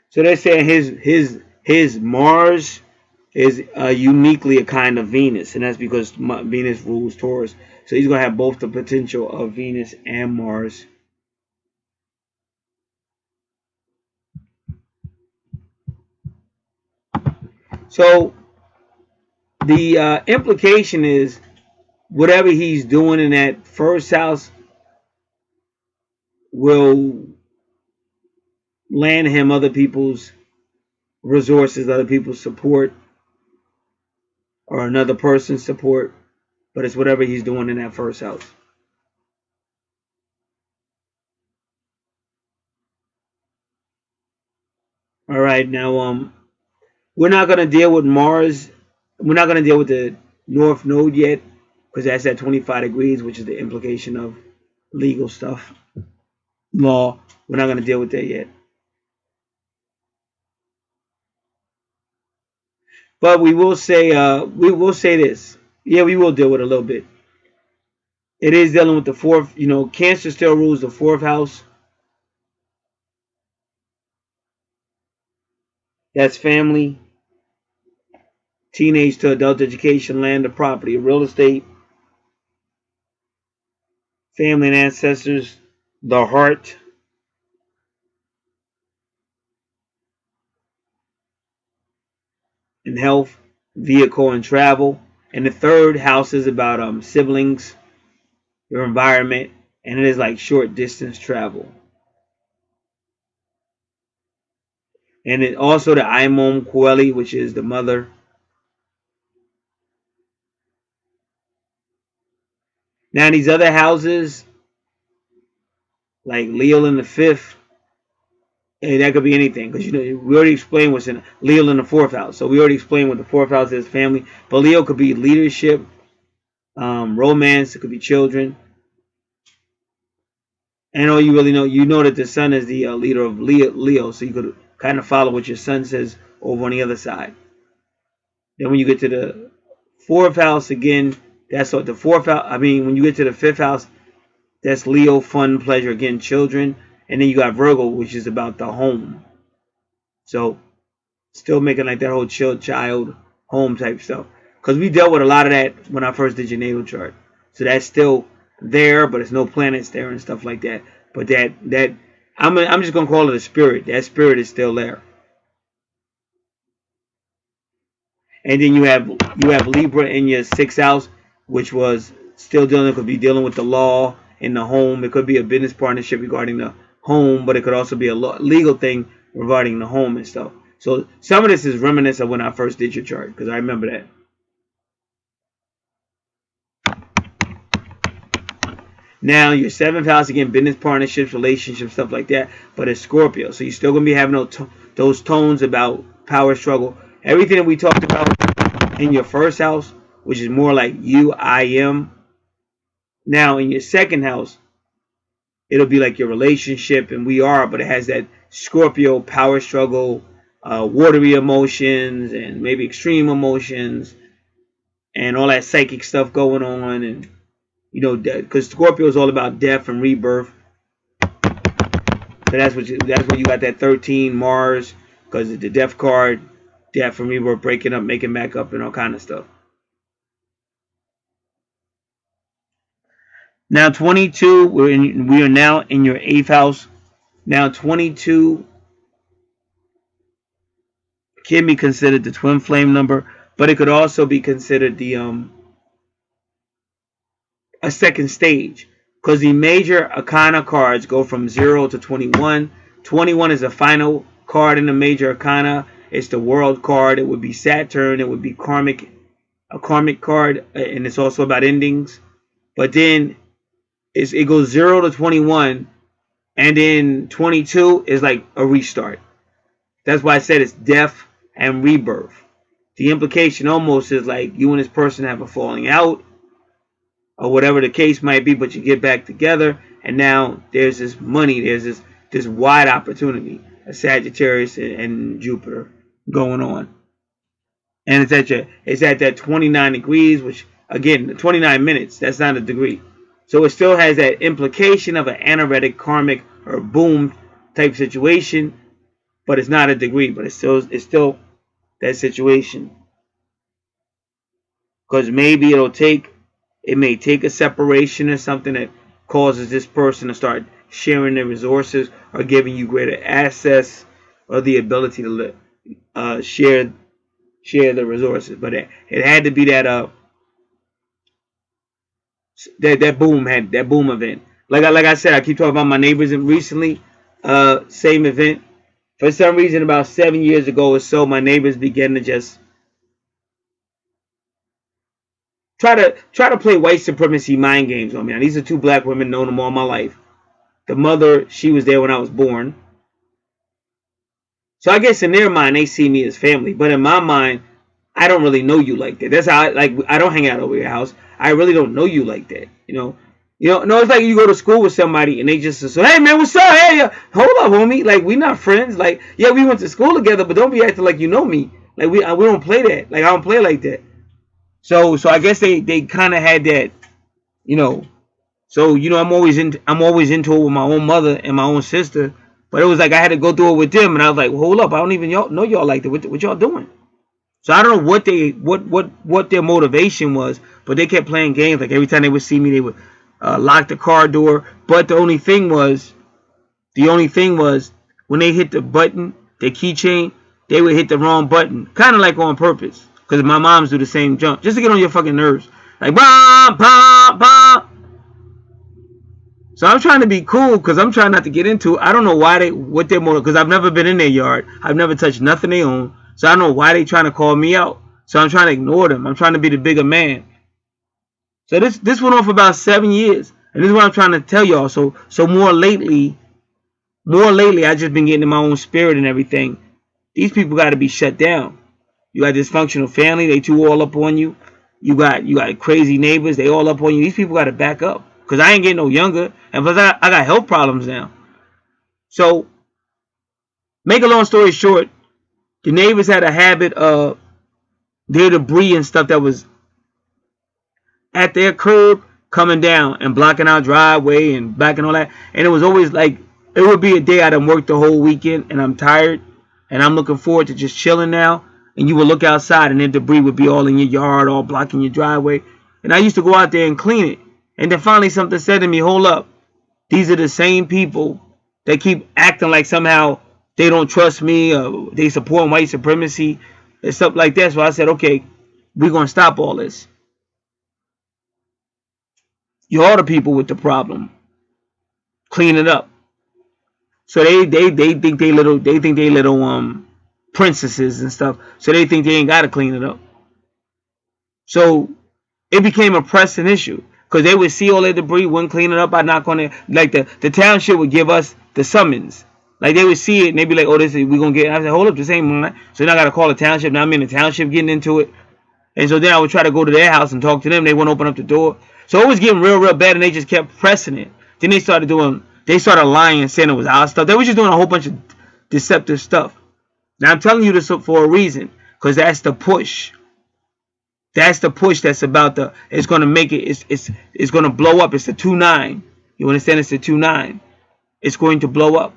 So they're saying his Mars is uniquely a kind of Venus, and that's because Venus rules Taurus. So he's gonna have both the potential of Venus and Mars. So the implication is whatever he's doing in that first house will land him other people's resources, other people's support, or another person's support. But it's whatever he's doing in that first house. All right, now we're not gonna deal with Mars. We're not gonna deal with the North Node yet because that's at 25 degrees, which is the implication of legal stuff, law. We're not gonna deal with that yet. But we will say this. Yeah, we will deal with it a little bit. It is dealing with the fourth. Cancer still rules the fourth house. That's family, teenage to adult education, land or property, real estate, family and ancestors, the heart and health, vehicle and travel. And the third house is about siblings, your environment, and it is like short distance travel. And it also the Imom Kweli, which is the mother. Now these other houses, like Leo in the fifth, and that could be anything because we already explained what's in Leo in the fourth house. So we already explained what the fourth house is, family. But Leo could be leadership, romance. It could be children. And all you really know, that the sun is the leader of Leo, so you could kind of follow what your sun says over on the other side. Then when you get to the fourth house again, that's what the fourth house. I mean, when you get to the fifth house, that's Leo, fun, pleasure, again, children. And then you got Virgo, which is about the home. So still making like that whole child home type stuff. Because we dealt with a lot of that when I first did your natal chart. So that's still there, but it's no planets there and stuff like that. But that I'm just gonna call it a spirit. That spirit is still there. And then you have Libra in your sixth house, which was still could be dealing with the law in the home. It could be a business partnership regarding the home, but it could also be a legal thing regarding the home and stuff. So some of this is reminiscent of when I first did your chart because I remember that. Now your seventh house again, business partnerships, relationships, stuff like that. But it's Scorpio, so you're still gonna be having those tones about power struggle. Everything that we talked about in your first house, which is more like you, I am. Now in your second house, it'll be like your relationship and we are, but it has that Scorpio power struggle, watery emotions, and maybe extreme emotions, and all that psychic stuff going on, and because Scorpio is all about death and rebirth. So that's when you got that 13 Mars, because it's the death card, death and rebirth, breaking up, making back up, and all kind of stuff. Now 22, we are now in your eighth house. Now 22 can be considered the twin flame number, but it could also be considered the a second stage, because the major arcana cards go from 0 to 21. 21 is the final card in the major arcana. It's the world card. It would be Saturn. It would be karmic, a karmic card, and it's also about endings. But then it goes 0 to 21, and then 22 is like a restart. That's why I said it's death and rebirth. The implication almost is like you and this person have a falling out, or whatever the case might be, but you get back together, and now there's this money, there's this wide opportunity, a Sagittarius and Jupiter going on, and it's at that 29 degrees, which again, 29 minutes, that's not a degree, so it still has that implication of an anaretic, karmic, or boom type situation, but it's not a degree, but it's still that situation, because maybe it may take a separation or something that causes this person to start sharing their resources or giving you greater access or the ability to share the resources. But it had to be that boom event. Like I said, I keep talking about my neighbors, and recently, same event. For some reason, about 7 years ago or so, my neighbors began to just try to play white supremacy mind games on me. Now, these are two black women, known them all my life. The mother, she was there when I was born. So I guess in their mind, they see me as family. But in my mind, I don't really know you like that. That's how I don't hang out over your house. I really don't know you like that. No, it's like you go to school with somebody and they just say, hey man, what's up? Hey, hold up, homie. Like, we not friends. Like, yeah, we went to school together, but don't be acting like you know me. Like, we don't play that. Like, I don't play like that. So I guess they kind of had that, So I'm always into it with my own mother and my own sister, but it was like I had to go through it with them, and I was like, well, hold up, I don't even know y'all like that. What y'all doing? So I don't know what their motivation was, but they kept playing games. Like, every time they would see me, they would lock the car door. But the only thing was when they hit the button, the keychain, they would hit the wrong button, kind of like on purpose. Because my moms do the same jump, just to get on your fucking nerves. Like, bam, bam, bam. So I'm trying to be cool, because I'm trying not to get into it. I don't know what their motive, because I've never been in their yard. I've never touched nothing they own. So I don't know why they trying to call me out. So I'm trying to ignore them. I'm trying to be the bigger man. So this went on for about 7 years. And this is what I'm trying to tell y'all. So more lately, I just been getting in my own spirit and everything. These people got to be shut down. You got dysfunctional family, they too all up on you. You got crazy neighbors, they all up on you. These people got to back up, because I ain't getting no younger, and plus I got health problems now. So, make a long story short, the neighbors had a habit of their debris and stuff that was at their curb coming down and blocking our driveway and backing all that. And it was always like, it would be a day I done worked the whole weekend and I'm tired and I'm looking forward to just chilling now. And you would look outside and then debris would be all in your yard, all blocking your driveway. And I used to go out there and clean it. And then finally something said to me, hold up. These are the same people that keep acting like somehow they don't trust me, or they support white supremacy and stuff like that. So I said, okay, we're going to stop all this. You're the people with the problem. Clean it up. So they think they little princesses and stuff. So they think they ain't got to clean it up. So it became a pressing issue, because they would see all that debris, wouldn't clean it up. I knock on it. Like the township would give us the summons. Like, they would see it and they'd be like, oh, we're going to get it. I said, hold up, this ain't mine. So then I got to call the township. Now I'm in the township getting into it. And so then I would try to go to their house and talk to them. They wouldn't open up the door. So it was getting real bad, and they just kept pressing it. Then they started lying and saying it was our stuff. They were just doing a whole bunch of deceptive stuff. Now I'm telling you this for a reason, because that's the push. That's the push that's about it's going to make it, it's going to blow up. It's the 2-9. You understand? It's the 2-9. It's going to blow up.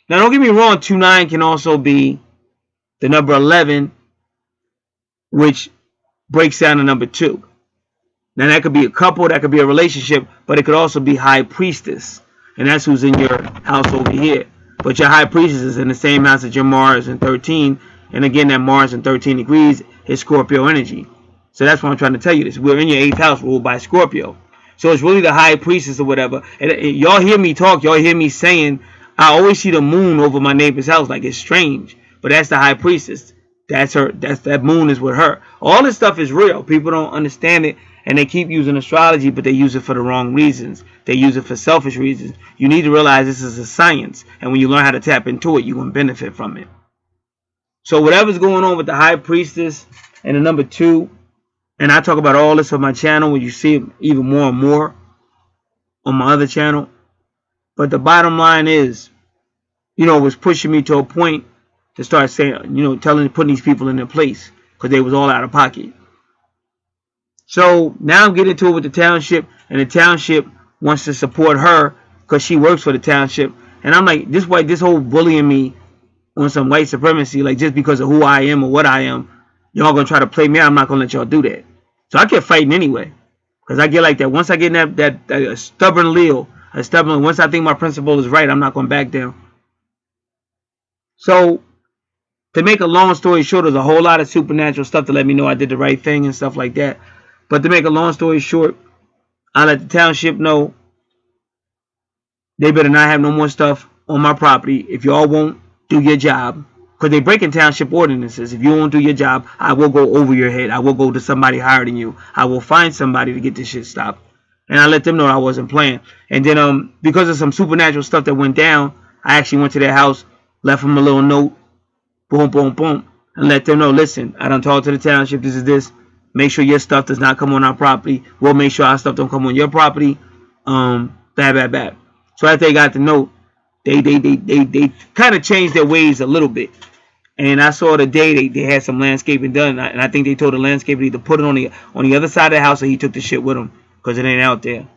Now, don't get me wrong, 2-9 can also be the number 11, which breaks down to number 2. Now, that could be a couple, that could be a relationship, but it could also be high priestess, and that's who's in your house over here. But your high priestess is in the same house as your Mars in 13, And again, that Mars in 13 degrees is Scorpio energy. So that's why I'm trying to tell you this. We're in your 8th house ruled by Scorpio. So it's really the high priestess or whatever. And y'all hear me talk. Y'all hear me saying, I always see the moon over my neighbor's house. Like, it's strange. But that's the high priestess. That's her. That moon is with her. All this stuff is real. People don't understand it. And they keep using astrology, but they use it for the wrong reasons. They use it for selfish reasons. You need to realize this is a science. And when you learn how to tap into it, you're going to benefit from it. So whatever's going on with the high priestess and the number 2, and I talk about all this on my channel, where you see it even more and more on my other channel. But the bottom line is, it was pushing me to a point to start saying, putting these people in their place because they was all out of pocket. So now I'm getting to it with the township, and the township wants to support her because she works for the township. And I'm like, this whole bullying me on some white supremacy, like just because of who I am or what I am, y'all gonna try to play me out. I'm not gonna let y'all do that. So I kept fighting anyway, because I get like that. Once I get in that stubborn Leo, once I think my principle is right, I'm not gonna back down. So to make a long story short, there's a whole lot of supernatural stuff to let me know I did the right thing and stuff like that. But to make a long story short, I let the township know they better not have no more stuff on my property if y'all won't do your job. Because they breaking township ordinances. If you won't do your job, I will go over your head. I will go to somebody higher than you. I will find somebody to get this shit stopped. And I let them know I wasn't playing. And then because of some supernatural stuff that went down, I actually went to their house, left them a little note, boom, boom, boom, and let them know, listen, I done talked to the township, this is this. Make sure your stuff does not come on our property. We'll make sure our stuff don't come on your property. Bad. So after they got the note, they kind of changed their ways a little bit. And I saw the day they had some landscaping done, and I think they told the landscaper either put it on the other side of the house, or he took the shit with him because it ain't out there.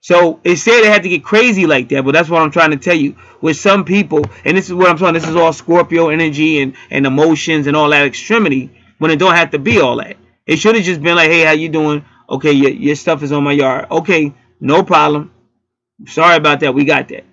So it said it had to get crazy like that, but that's what I'm trying to tell you. With some people, and this is what I'm saying, this is all Scorpio energy and emotions and all that extremity, when it don't have to be all that. It should have just been like, hey, how you doing? Okay, your stuff is on my yard. Okay, no problem. Sorry about that. We got that.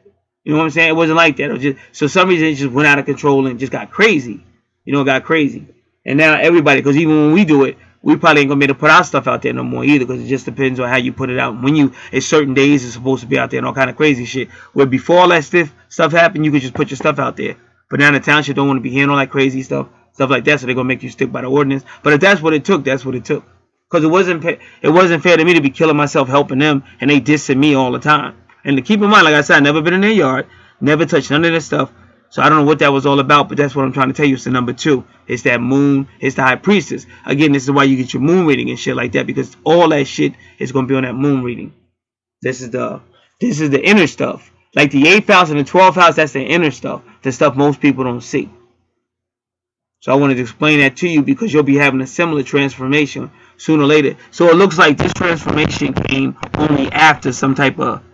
You know what I'm saying? It wasn't like that. It was just, so some reason it just went out of control and just got crazy. Got crazy. And now everybody, because even when we do it, we probably ain't gonna be able to put our stuff out there no more either, because it just depends on how you put it out. When it's certain days it's supposed to be out there and all kind of crazy shit. Where before all that stuff happened, you could just put your stuff out there. But now the township don't want to be hearing all that crazy stuff like that, so they're gonna make you stick by the ordinance. But if that's what it took, that's what it took. Because it wasn't fair to me to be killing myself helping them, and they dissing me all the time. And to keep in mind, like I said, I never been in their yard, never touched none of this stuff. So I don't know what that was all about, but that's what I'm trying to tell you. It's the number 2. It's that moon. It's the high priestess. Again, this is why you get your moon reading and shit like that, because all that shit is going to be on that moon reading. This is the inner stuff. Like the 8th house and the 12th house, that's the inner stuff. The stuff most people don't see. So I wanted to explain that to you, because you'll be having a similar transformation sooner or later. So it looks like this transformation came only after some type of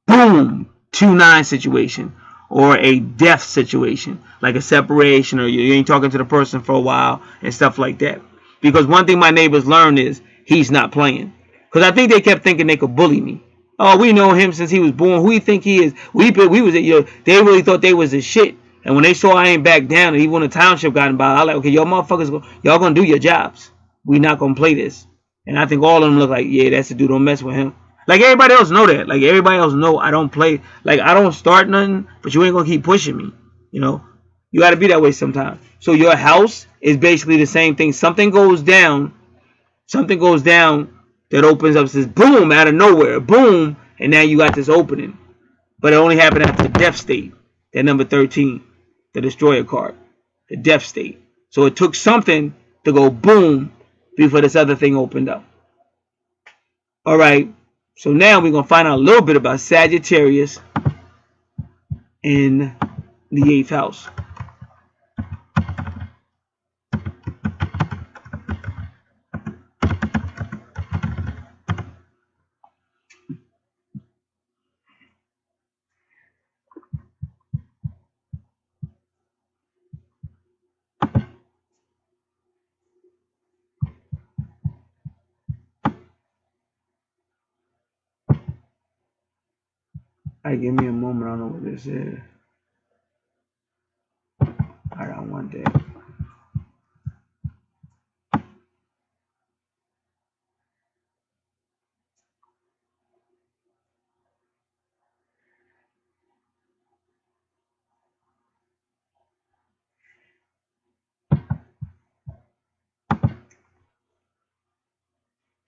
boom 2-9 situation, or a death situation, like a separation, or you ain't talking to the person for a while and stuff like that. Because one thing my neighbors learned is he's not playing. Because I think they kept thinking they could bully me. Oh, we know him since he was born. Who do you think he is? We was, they really thought they was the shit. And when they saw I ain't back down, and even when the township got involved, I like, okay, y'all motherfuckers, y'all gonna do your jobs. We not gonna play this. And I think all of them look like, yeah, that's the dude. Don't mess with him. Like everybody else know that. Like everybody else know I don't play. Like I don't start nothing, but you ain't gonna keep pushing me. You got to be that way sometimes. So your house is basically the same thing. Something goes down that opens up, says boom out of nowhere, boom, and now you got this opening. But it only happened after the death state. That number 13, the destroyer card, the death state. So it took something to go boom before this other thing opened up. All right. So now we're going to find out a little bit about Sagittarius in the 8th house. All right, give me a moment. I don't know what this is. I don't want that.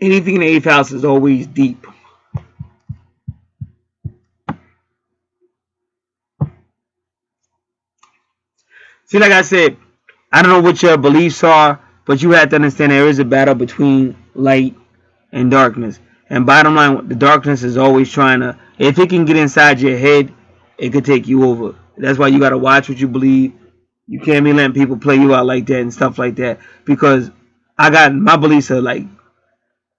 Anything in the 8th house is always deep. See, like I said, I don't know what your beliefs are, but you have to understand there is a battle between light and darkness. And bottom line, the darkness is always trying to, if it can get inside your head, it could take you over. That's why you got to watch what you believe. You can't be letting people play you out like that and stuff like that. Because I got, my beliefs are like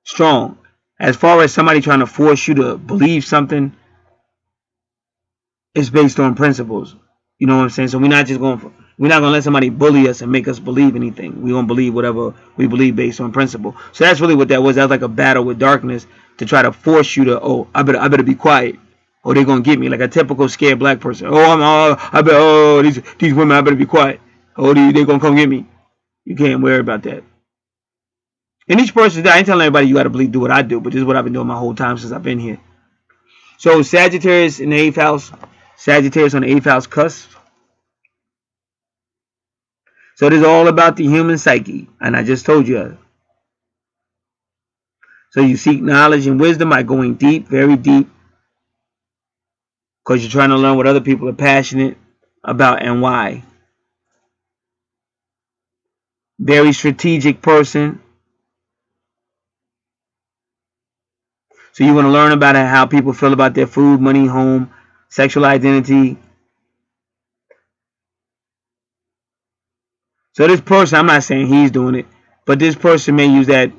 strong. As far as somebody trying to force you to believe something, it's based on principles. You know what I'm saying? So we're not gonna let somebody bully us and make us believe anything. We're gonna believe whatever we believe based on principle. So that's really what that was. That was like a battle with darkness to try to force you to, oh, I better be quiet, or they're gonna get me, like a typical scared black person. These women, I better be quiet. Oh, they gonna come get me. You can't worry about that. And each person, I ain't telling everybody you gotta believe, do what I do, but this is what I've been doing my whole time since I've been here. So Sagittarius in the 8th house, Sagittarius on the 8th house cusp. So it is all about the human psyche, and I just told you. So you seek knowledge and wisdom by going deep, very deep, because you're trying to learn what other people are passionate about and why. Very strategic person. So you want to learn about how people feel about their food, money, home, sexual identity. So this person, I'm not saying he's doing it, but this person may use that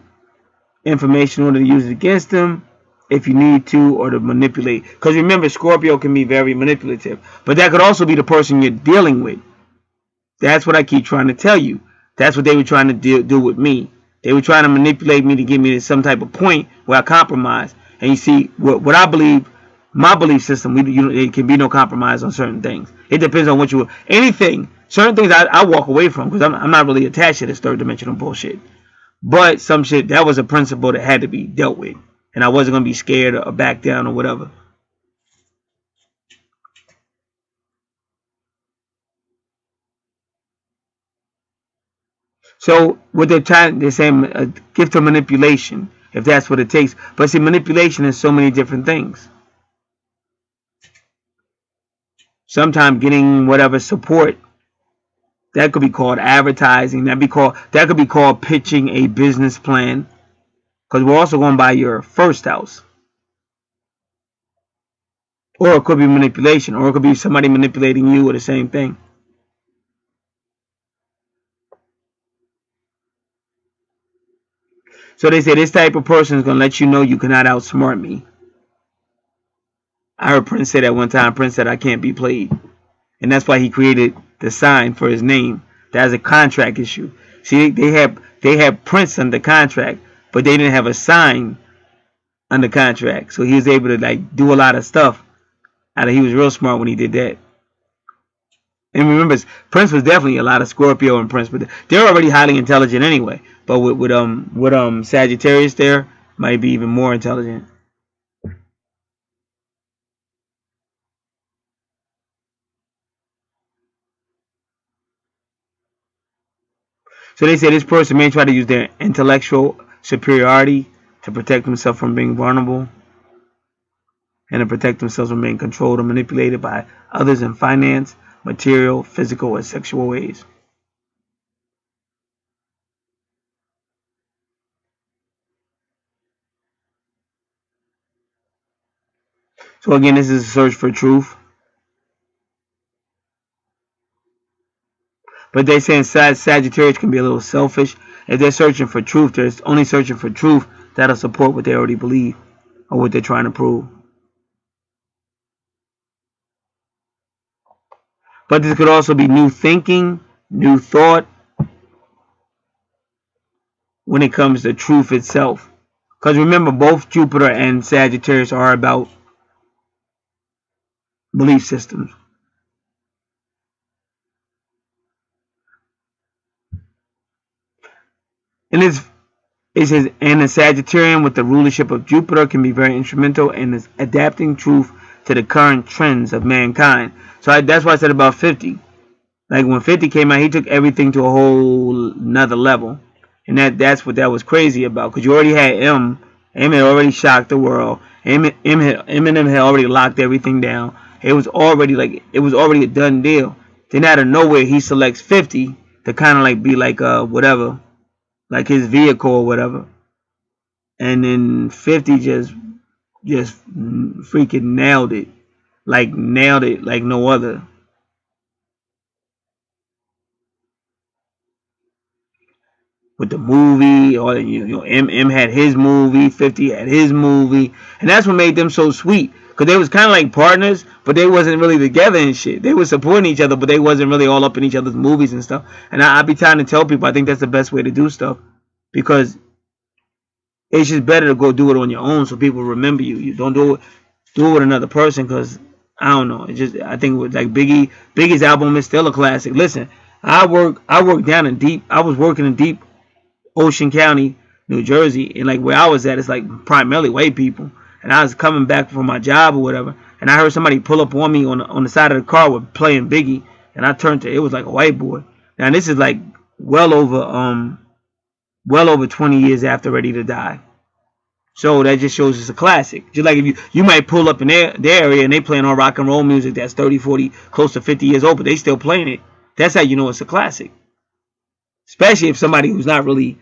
information in order to use it against them if you need to, or to manipulate. Because remember, Scorpio can be very manipulative, but that could also be the person you're dealing with. That's what I keep trying to tell you. That's what they were trying to do with me. They were trying to manipulate me to get me to some type of point where I compromise. And you see, what I believe, my belief system, it can be no compromise on certain things. It depends on what you, anything, certain things I walk away from, because I'm not really attached to this third dimensional bullshit. But some shit, that was a principle that had to be dealt with. And I wasn't going to be scared or back down or whatever. So what they're saying, a gift of manipulation, if that's what it takes. But see, manipulation is so many different things. Sometimes getting whatever support, that could be called advertising. That could be called pitching a business plan. Because we're also going by your first house. Or it could be manipulation, or it could be somebody manipulating you, or the same thing. So they say this type of person is going to let you know you cannot outsmart me. I heard Prince say that one time. Prince said, I can't be played. And that's why he created the sign for his name. That's a contract issue. See, they had Prince under contract, but they didn't have a sign under contract. So he was able to like do a lot of stuff. He was real smart when he did that. And remember, Prince was definitely a lot of Scorpio and Prince, but they're already highly intelligent anyway. But with Sagittarius there, might be even more intelligent. So they say this person may try to use their intellectual superiority to protect themselves from being vulnerable, and to protect themselves from being controlled or manipulated by others in finance, material, physical, or sexual ways. So again, this is a search for truth. But they saying Sagittarius can be a little selfish. If they're searching for truth, they're only searching for truth that'll support what they already believe or what they're trying to prove. But this could also be new thinking, new thought when it comes to truth itself. Because remember, both Jupiter and Sagittarius are about belief systems. And it says, and the Sagittarian with the rulership of Jupiter can be very instrumental in adapting truth to the current trends of mankind. So that's why I said about 50. Like when 50 came out, he took everything to a whole another level. And that's what that was crazy about, because you already had M. M had already shocked the world. Eminem had already locked everything down. It was already a done deal. Then out of nowhere, he selects 50 to kind of like be like whatever, like his vehicle or whatever. And then 50 just freaking nailed it like no other. With the movie, or M had his movie, 50 had his movie, and that's what made them so sweet. Cause they was kind of like partners, but they wasn't really together and shit. They was supporting each other, but they wasn't really all up in each other's movies and stuff. And I be trying to tell people, I think that's the best way to do stuff, because it's just better to go do it on your own, so people remember you. You don't do it with another person, because I don't know. It just, I think with like Biggie's album is still a classic. Listen, I work down in deep. I was working in deep Ocean County, New Jersey, and like where I was at, it's like primarily white people. And I was coming back from my job or whatever, and I heard somebody pull up on me on the side of the car with playing Biggie, and I turned to, it was like a white boy. Now this is like well over well over 20 years after Ready to Die. So that just shows it's a classic. Just like if you might pull up in their area and they playing on rock and roll music that's 30, 40, close to 50 years old, but they still playing it. That's how you know it's a classic. Especially if somebody who's not really,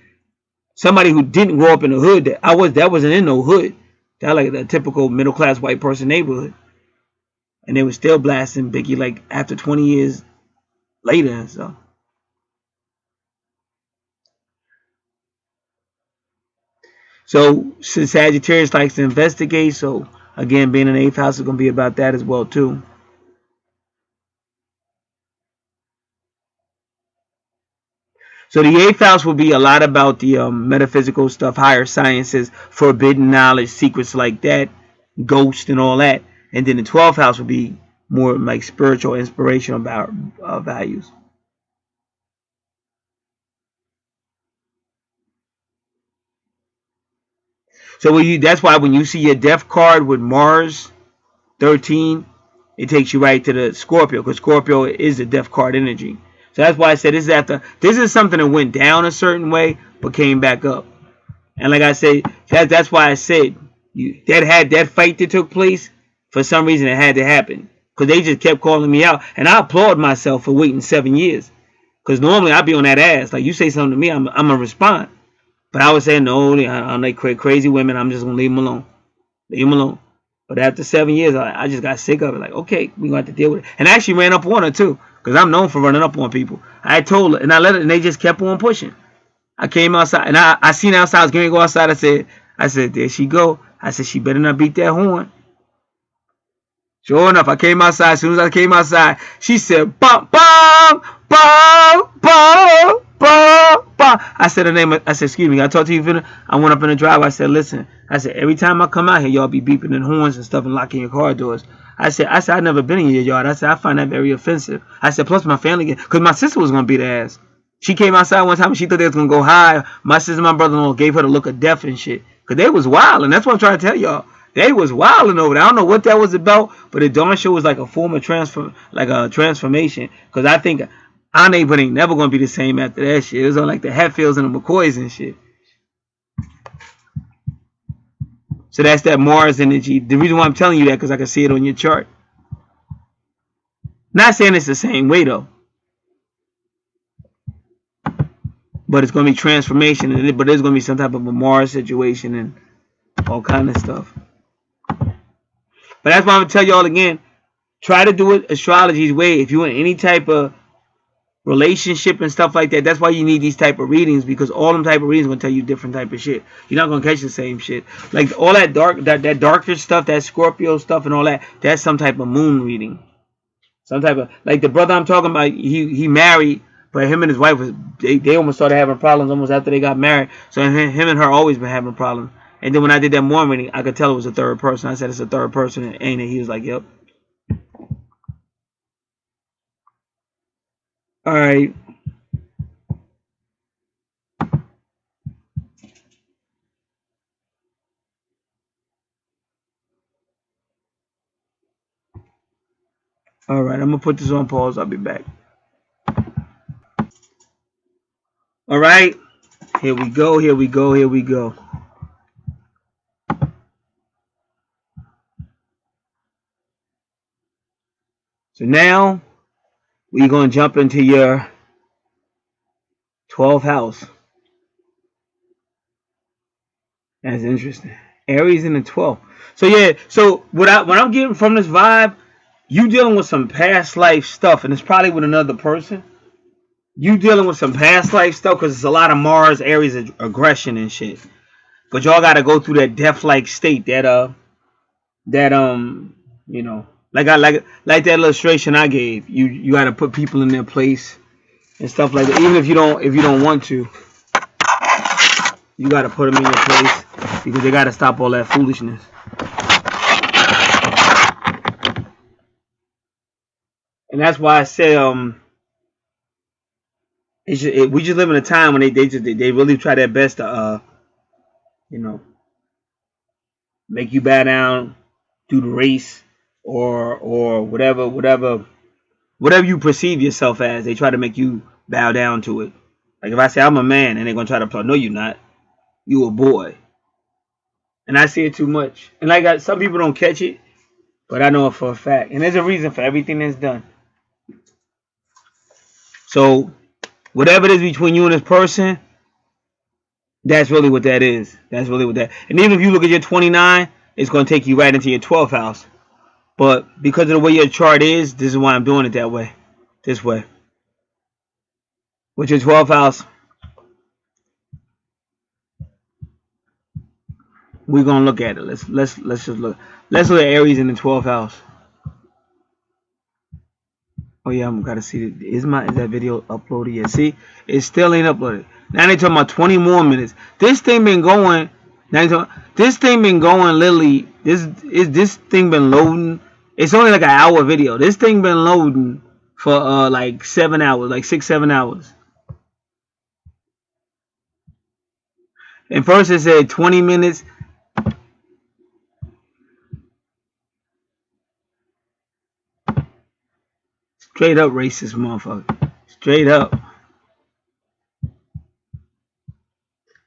somebody who didn't grow up in the hood. That wasn't in no hood. That like the typical middle class white person neighborhood, and they were still blasting Biggie like after 20 years later. So Sagittarius likes to investigate. So again, being in the 8th house is going to be about that as well too. So the 8th house will be a lot about the metaphysical stuff, higher sciences, forbidden knowledge, secrets like that, ghosts and all that. And then the 12th house will be more like spiritual, inspirational about values. So that's why when you see your death card with Mars 13, it takes you right to the Scorpio, because Scorpio is the death card energy. So that's why I said this is something that went down a certain way but came back up. And like I said, that's why I said that fight that took place, for some reason it had to happen, because they just kept calling me out, and I applaud myself for waiting 7 years. Because normally I'd be on that ass. Like, you say something to me, I'm gonna respond. But I was saying no, I'm like crazy women. I'm just gonna leave them alone. Leave them alone. But after 7 years, I just got sick of it. Like, okay, we gonna have to deal with it. And I actually ran up on her too, because I'm known for running up on people. I told her, and I let it, and they just kept on pushing. I came outside, and I seen outside. I was going to go outside. I said, there she go. I said, she better not beat that horn. Sure enough, I came outside. As soon as I came outside, she said, bum, bum, bum, bum, bum, bum. I said her name. I said, excuse me, I talked to you. I went up in the driveway. I said, listen. I said, every time I come out here, y'all be beeping in horns and stuff and locking your car doors. I said, I've never been in your yard. I said, I find that very offensive. I said, plus my family, because my sister was going to beat her ass. She came outside one time and she thought they was going to go high. My sister and my brother-in-law gave her the look of death and shit. Because they was wild, and that's what I'm trying to tell y'all. They was wilding over there. I don't know what that was about, but the darn show was like a form of transformation. Because I think our neighborhood ain't never going to be the same after that shit. It was on like the Hatfields and the McCoys and shit. So that's that Mars energy. The reason why I'm telling you that, because I can see it on your chart. Not saying it's the same way though, but it's going to be transformation. But there's going to be some type of a Mars situation and all kind of stuff. But that's why I'm going to tell y'all again. Try to do it astrology's way. If you in any type of relationship and stuff like that, that's why you need these type of readings, because all them type of readings going to tell you different type of shit. You're not going to catch the same shit. Like all that that darker stuff, that Scorpio stuff and all that, that's some type of moon reading. Some type of, like the brother I'm talking about, he married, but him and his wife they almost started having problems almost after they got married. So him and her always been having problems. And then when I did that morning reading, I could tell it was a third person. I said it's a third person, ain't it? He was like, yep. All right. All right. I'm gonna put this on pause. I'll be back. All right. Here we go, here we go, here we go. So now we're going to jump into your 12th house. That's interesting. Aries in the 12th. So yeah, so what I'm getting from this vibe, you dealing with some past life stuff, and it's probably with another person. You dealing with some past life stuff because it's a lot of Mars, Aries aggression and shit. But y'all got to go through that death-like state that you know, like that illustration I gave. You got to put people in their place and stuff like that. Even if you don't want to, you got to put them in your place because they got to stop all that foolishness. And that's why I say we just live in a time when they really try their best to you know, make you bow down, do the race or whatever you perceive yourself as. They try to make you bow down to it. Like if I say I'm a man, and they're gonna try to play, no, you're not. You a boy. And I see it too much. And like some people don't catch it, but I know it for a fact. And there's a reason for everything that's done. So whatever it is between you and this person, that's really what that is. That's really what that. And even if you look at your 29, it's gonna take you right into your 12th house. But because of the way your chart is, this is why I'm doing it that way. This way. With your 12th house, we're gonna look at it. Let's just look. Let's look at Aries in the 12th house. Oh yeah, I'm gotta see it. Is that video uploaded yet? See, it still ain't uploaded. Now they talking about 20 more minutes. This thing been going. This thing been going literally. This thing been loading. It's only like an hour video. This thing been loading for like 7 hours, like 6-7 hours. And first it said 20 minutes. Straight up racist motherfucker. Straight up.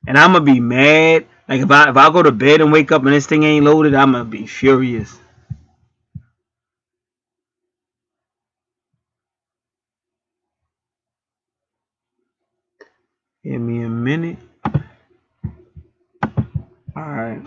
And I'm gonna be mad. Like if I go to bed and wake up and this thing ain't loaded, I'm gonna be furious. Give me a minute. Alright.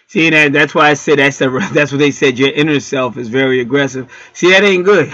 See that's why I said that's what they said. Your inner self is very aggressive. See, that ain't good.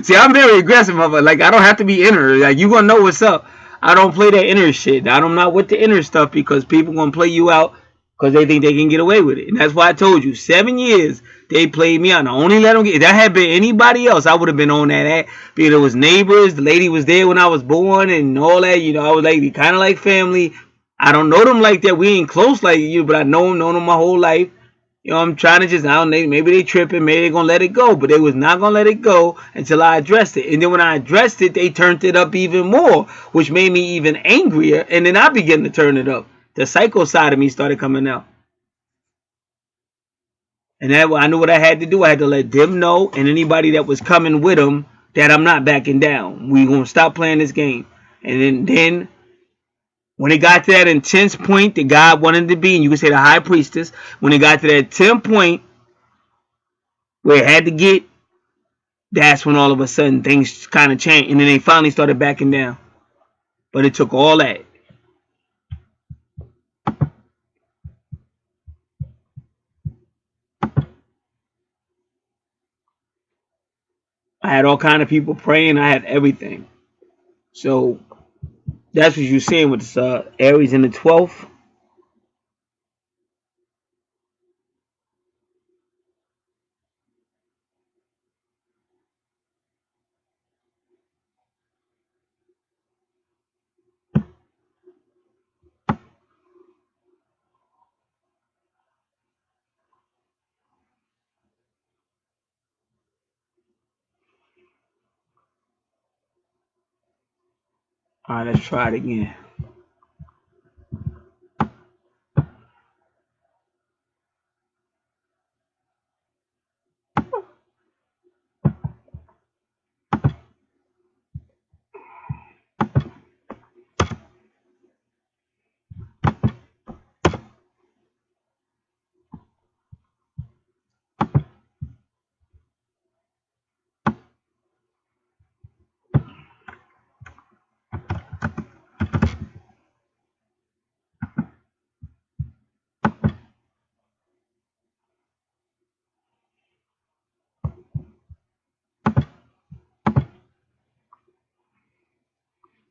See, I'm very aggressive, mother. Like I don't have to be inner. Like you gonna know what's up. I don't play that inner shit. I'm not with the inner stuff because people gonna play you out because they think they can get away with it. And that's why I told you 7 years they played me out. And I only let them get. If that had been anybody else, I would have been on that. Because it was neighbors. The lady was there when I was born and all that. You know, I was like kind of like family. I don't know them like that. We ain't close like you, but I known them my whole life. You know, I'm trying to just, I don't know, maybe they tripping, maybe they gonna let it go, but they was not gonna let it go until I addressed it. And then when I addressed it, they turned it up even more, which made me even angrier. And then I began to turn it up. The psycho side of me started coming out. And that I knew what I had to do. I had to let them know and anybody that was coming with them that I'm not backing down. We gonna stop playing this game. And then when it got to that intense point that God wanted to be, and you could say the high priestess, when it got to that 10 point where it had to get, that's when all of a sudden things kind of changed. And then they finally started backing down. But it took all that. I had all kind of people praying. I had everything. So that's what you're seeing with this Aries in the 12th. Alright, let's try it again.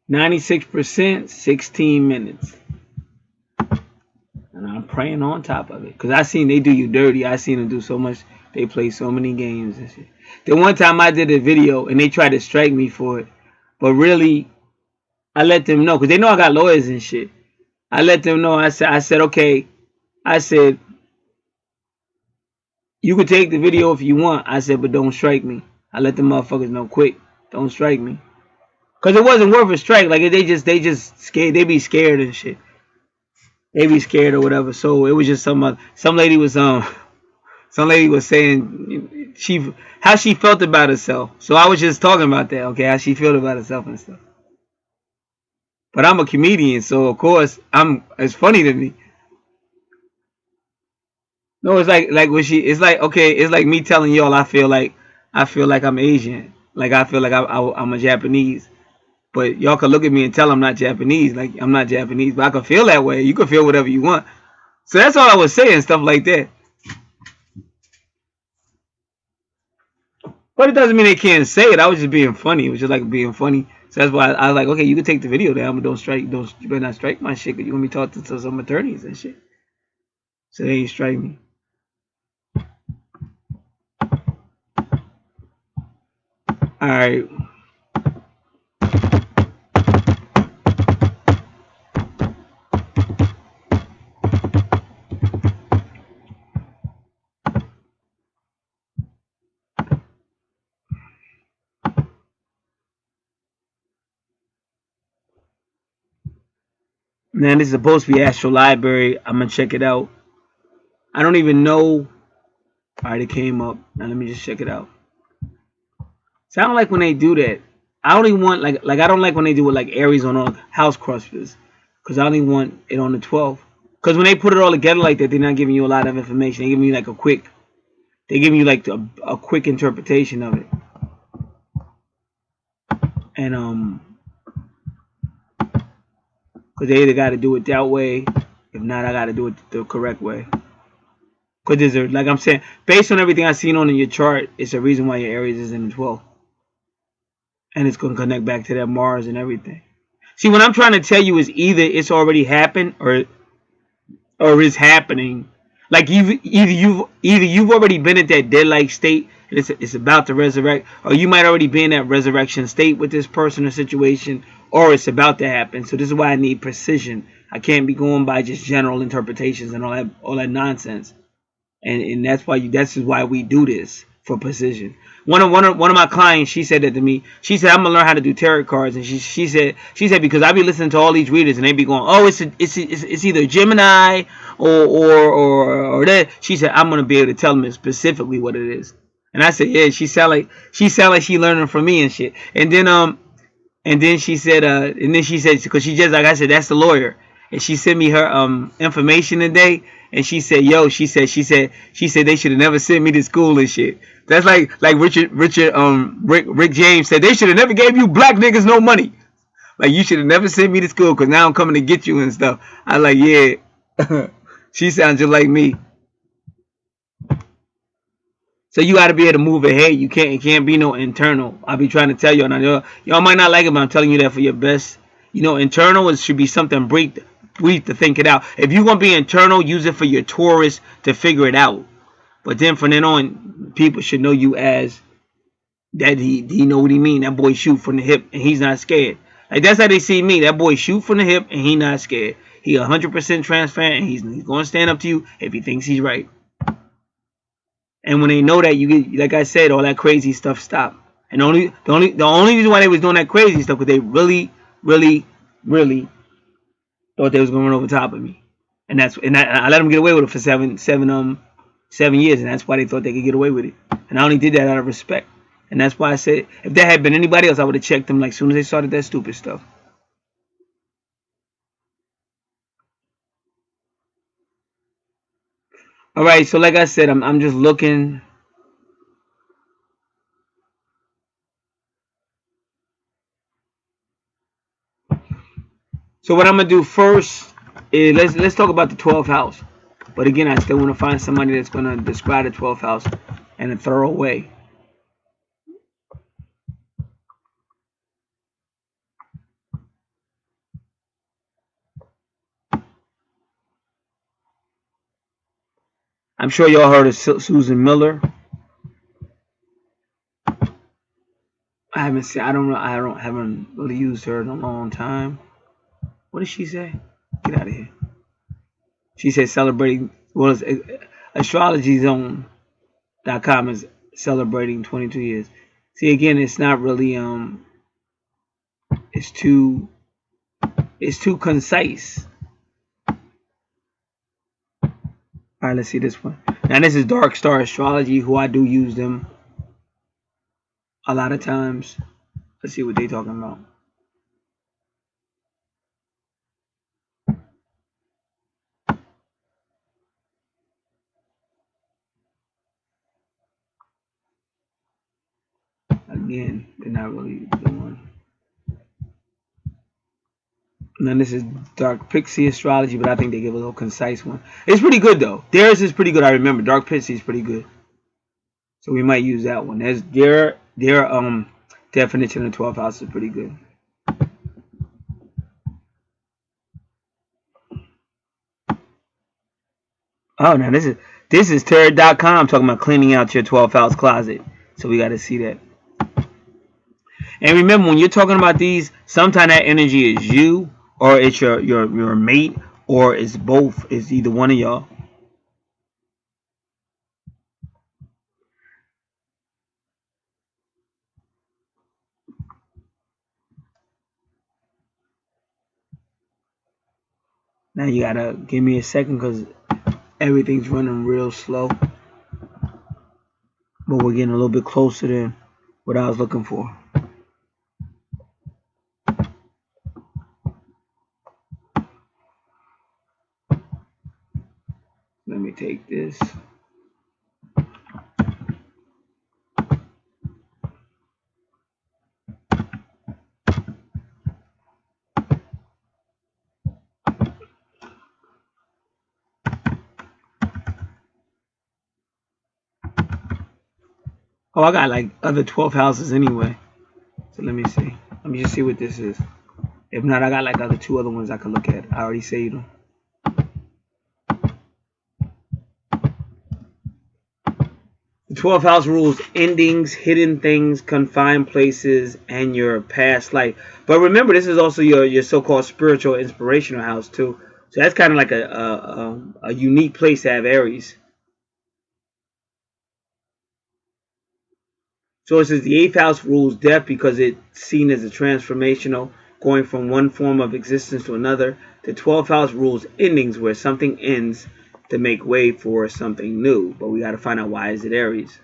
%, 16 minutes. And I'm praying on top of it. Because I seen they do you dirty. I seen them do so much. They play so many games and shit. The one time I did a video and they tried to strike me for it. But really, I let them know. Because they know I got lawyers and shit. I let them know. I said, okay. I said, you can take the video if you want. I said, but don't strike me. I let the motherfuckers know quick. Don't strike me. Because it wasn't worth a strike. Like, they just scared. They be scared and shit. They be scared or whatever. So it was just some lady was saying how she felt about herself. So I was just talking about that, okay, how she felt about herself and stuff. But I'm a comedian, so of course it's funny to me. No, it's like when it's like, okay, it's like me telling y'all I feel like I'm Asian, like I feel like I'm a Japanese. But y'all can look at me and tell I'm not Japanese, like I'm not Japanese, but I can feel that way. You can feel whatever you want. So that's all I was saying, stuff like that. But it doesn't mean they can't say it. I was just being funny. It was just like being funny. So that's why I was like, okay, you can take the video down, but you better not strike my shit, because you're gonna be talking to some attorneys and shit. So they ain't strike me. All right. Now this is supposed to be Astro Library. I'm gonna check it out. I don't even know. All right, it came up. Now let me just check it out. So I don't like when they do that. I only want like I don't like when they do it like Aries on all house clusters, because I only want it on the 12th. Because when they put it all together like that, they're not giving you a lot of information. They give you like a quick. They give you like a quick interpretation of it. And because they either got to do it that way, if not, I got to do it the correct way. Because there's like I'm saying, based on everything I've seen on in your chart, it's a reason why your Aries is in the 12th. And it's going to connect back to that Mars and everything. See, what I'm trying to tell you is either it's already happened or is happening. Like either you've already been at that dead-like state and it's about to resurrect, or you might already be in that resurrection state with this person or situation, or it's about to happen. So this is why I need precision. I can't be going by just general interpretations and all that nonsense. And that's why we do this, for precision. One of my clients, she said that to me. She said, I'm gonna learn how to do tarot cards, and she said because I be listening to all these readers and they be going, oh, it's either Gemini or that. She said, I'm gonna be able to tell them specifically what it is. And I said, yeah. She sound like she learning from me and shit. And then she said, because she just, like I said, that's the lawyer. And she sent me her information today. And she said, yo, she said they should have never sent me to school and shit. That's like Rick James said, they should have never gave you black niggas no money. Like, you should have never sent me to school, because now I'm coming to get you and stuff. I like, yeah. She sounds just like me. So you got to be able to move ahead. It can't be no internal. I'll be trying to tell you, and y'all might not like it, but I'm telling you that for your best. Internal, it should be something brief to think it out. If you're gonna be internal, use it for your Taurus to figure it out. But then from then on, people should know you as that. He know what he mean. That boy shoot from the hip and he's not scared. Like, that's how they see me. That boy shoot from the hip and he not scared. He 100% transparent, and he's gonna stand up to you if he thinks he's right. And when they know that, you get, like I said, all that crazy stuff stop. And the only reason why they was doing that crazy stuff, because they really really thought they was going over top of me, and I let them get away with it for 7 years, and that's why they thought they could get away with it. And I only did that out of respect, and that's why I said if that had been anybody else, I would have checked them like as soon as they started that stupid stuff. All right, so like I said, I'm just looking. So what I'm gonna do first is let's talk about the 12th house. But again, I still want to find somebody that's gonna describe the 12th house in a thorough way. I'm sure y'all heard of Susan Miller. I haven't seen. Haven't really used her in a long time. What did she say? Get out of here. She said celebrating. Well, astrologyzone.com is celebrating 22 years. See, again, it's not really it's too concise. All right, let's see this one. Now this is Dark Star Astrology, who I do use them a lot of times. Let's see what they talking about. Again, they're not really doing. Now this is Dark Pixie Astrology, but I think they give a little concise one. It's pretty good though. Theirs is pretty good. I remember Dark Pixie is pretty good, so we might use that one. Their definition of 12th house is pretty good. Oh, now this is tarot.com talking about cleaning out your 12th house closet. So we got to see that. And remember, when you're talking about these, sometimes that energy is you, or it's your mate, or it's both. It's either one of y'all. Now you gotta give me a second because everything's running real slow. But we're getting a little bit closer than what I was looking for. Let me take this. Oh, I got like other 12 houses anyway. So let me see. Let me just see what this is. If not, I got like two other ones I could look at. I already saved them. The 12th house rules endings, hidden things, confined places, and your past life. But remember, this is also your so-called spiritual inspirational house too. So that's kind of like a unique place to have Aries. So it says the 8th house rules death because it's seen as a transformational, going from one form of existence to another. The 12th house rules endings, where something ends to make way for something new. But we got to find out, why is it Aries?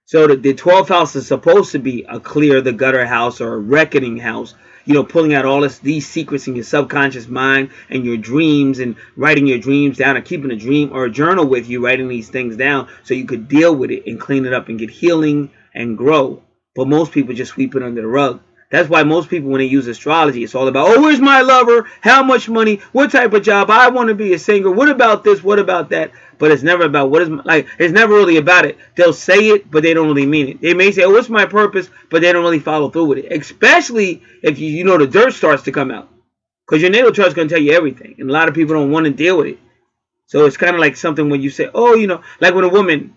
So the 12th house is supposed to be a clear the gutter house, or a reckoning house. You know, pulling out all these secrets in your subconscious mind and your dreams, and writing your dreams down, and keeping a dream or a journal with you, writing these things down so you could deal with it and clean it up and get healing and grow. But most people just sweep it under the rug. That's why most people, when they use astrology, it's all about, oh, where's my lover? How much money? What type of job? I want to be a singer. What about this? What about that? But it's never about it's never really about it. They'll say it, but they don't really mean it. They may say, oh, what's my purpose? But they don't really follow through with it. Especially if you know the dirt starts to come out. Because your natal chart is going to tell you everything. And a lot of people don't want to deal with it. So it's kind of like something when you say, oh, you know, like when a woman,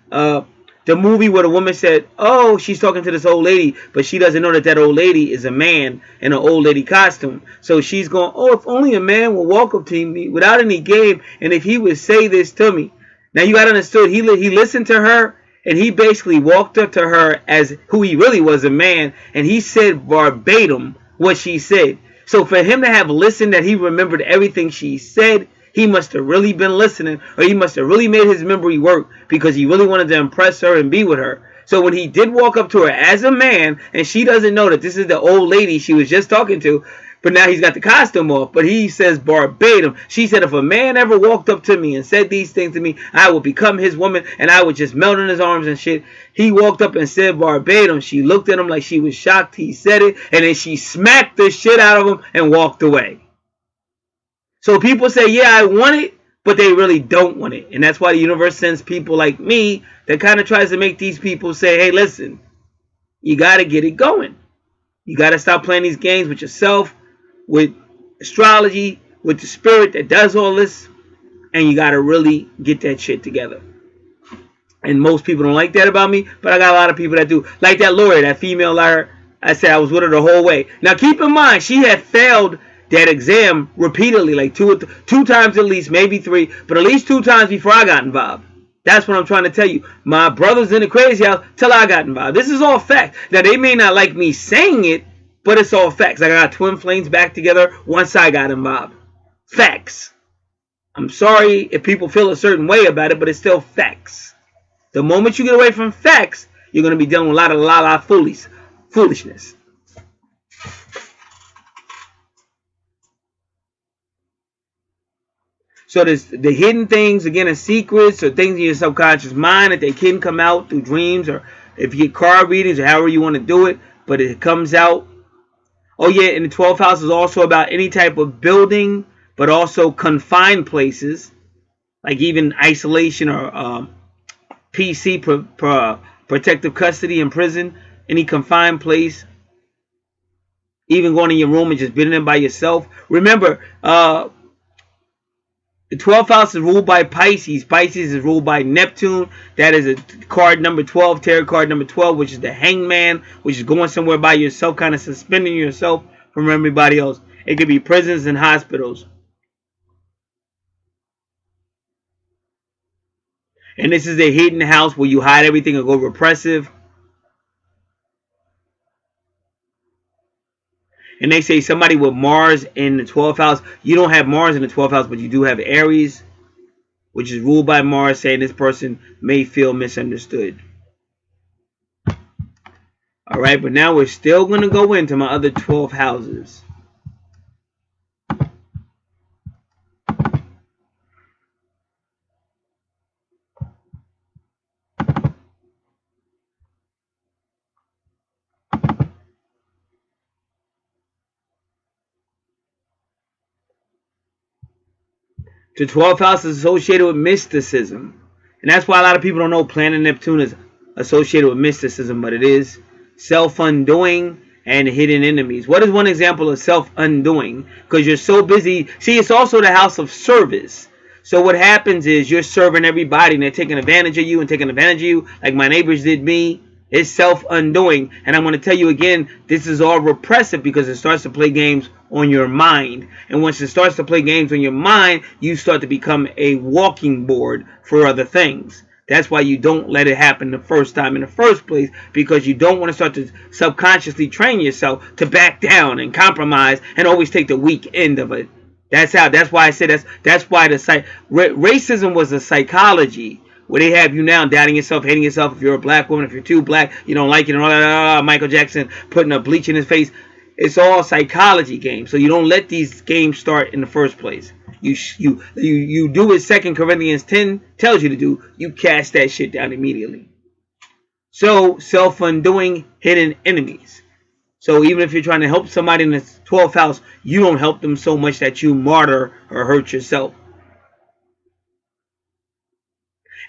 the movie where the woman said, oh, she's talking to this old lady, but she doesn't know that old lady is a man in an old lady costume. So she's going, oh, if only a man would walk up to me without any game, and if he would say this to me. Now you got to understand, he listened to her, And he basically walked up to her as who he really was, a man, and he said verbatim what she said. So for him to have listened, that he remembered everything she said, he must have really been listening, or he must have really made his memory work, because he really wanted to impress her and be with her. So when he did walk up to her as a man, and she doesn't know that this is the old lady she was just talking to, but now he's got the costume off. But he says verbatim, she said, if a man ever walked up to me and said these things to me, I would become his woman, and I would just melt in his arms and shit. He walked up and said verbatim. She looked at him like she was shocked he said it, and then she smacked the shit out of him and walked away. So people say, yeah, I want it, but they really don't want it. And that's why the universe sends people like me that kind of tries to make these people say, hey, listen, you got to get it going. You got to stop playing these games with yourself, with astrology, with the spirit that does all this, and you got to really get that shit together. And most people don't like that about me, but I got a lot of people that do. Like that lawyer, that female lawyer, I said I was with her the whole way. Now keep in mind, she had failed that exam repeatedly, like two times at least, maybe three, but at least 2 times before I got involved. That's what I'm trying to tell you. My brother's in the crazy house till I got involved. This is all fact. Now, they may not like me saying it, but it's all facts. I got twin flames back together once I got involved. Facts. I'm sorry if people feel a certain way about it, but it's still facts. The moment you get away from facts, you're going to be dealing with a lot of foolishness. So there's the hidden things, again, are secrets or things in your subconscious mind that they can come out through dreams, or if you get card readings, or however you want to do it, but it comes out. Oh yeah, and the 12th house is also about any type of building, but also confined places, like even isolation or PC, protective custody in prison, any confined place, even going in your room and just being in by yourself. Remember, the 12th house is ruled by Pisces. Pisces is ruled by Neptune. That is a card number 12, tarot card number 12, which is the hangman, which is going somewhere by yourself, kind of suspending yourself from everybody else. It could be prisons and hospitals. And this is a hidden house where you hide everything and go repressive. And they say somebody with Mars in the 12th house. You don't have Mars in the 12th house, but you do have Aries, which is ruled by Mars, saying this person may feel misunderstood. Alright, but now we're still going to go into my other 12 houses. The 12th house is associated with mysticism. And that's why a lot of people don't know planet Neptune is associated with mysticism, but it is. Self-undoing and hidden enemies. What is one example of self-undoing? Because you're so busy. See, it's also the house of service. So what happens is you're serving everybody and they're taking advantage of you and taking advantage of you, like my neighbors did me. It's self-undoing. And I'm going to tell you again, this is all repressive because it starts to play games on your mind. And once it starts to play games on your mind, you start to become a walking board for other things. That's why you don't let it happen the first time in the first place, because you don't want to start to subconsciously train yourself to back down and compromise and always take the weak end of it. That's why I said that's why racism was a psychology where they have you now doubting yourself, hating yourself. If you're a black woman, if you're too black, you don't like it, and all that. Michael Jackson putting a bleach in his face. It's all psychology games. So you don't let these games start in the first place. You do what 2 Corinthians 10 tells you to do. You cast that shit down immediately. So self-undoing, hidden enemies. So even if you're trying to help somebody in the 12th house, you don't help them so much that you martyr or hurt yourself.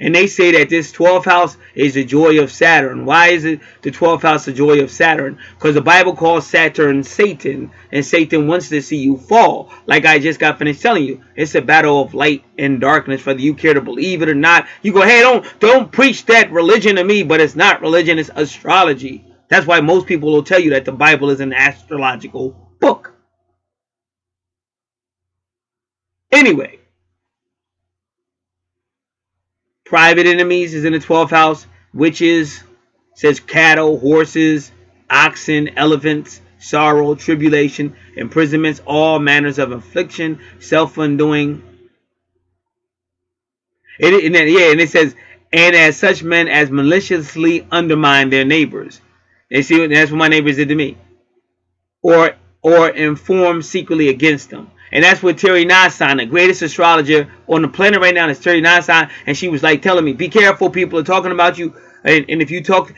And they say that this 12th house is the joy of Saturn. Why is it the 12th house the joy of Saturn? Because the Bible calls Saturn Satan, and Satan wants to see you fall. Like I just got finished telling you, it's a battle of light and darkness, whether you care to believe it or not. You go, hey, don't preach that religion to me, but it's not religion, it's astrology. That's why most people will tell you that the Bible is an astrological book. Anyway. Private enemies is in the 12th house. witches, says cattle, horses, oxen, elephants, sorrow, tribulation, imprisonments, all manners of affliction, self-undoing. And it says, and as such men as maliciously undermine their neighbors. They see, that's what my neighbors did to me, or inform secretly against them. And that's what Terry Nasan, the greatest astrologer on the planet right now, is Terry Nasan, and she was like telling me, be careful, people are talking about you. And if you talk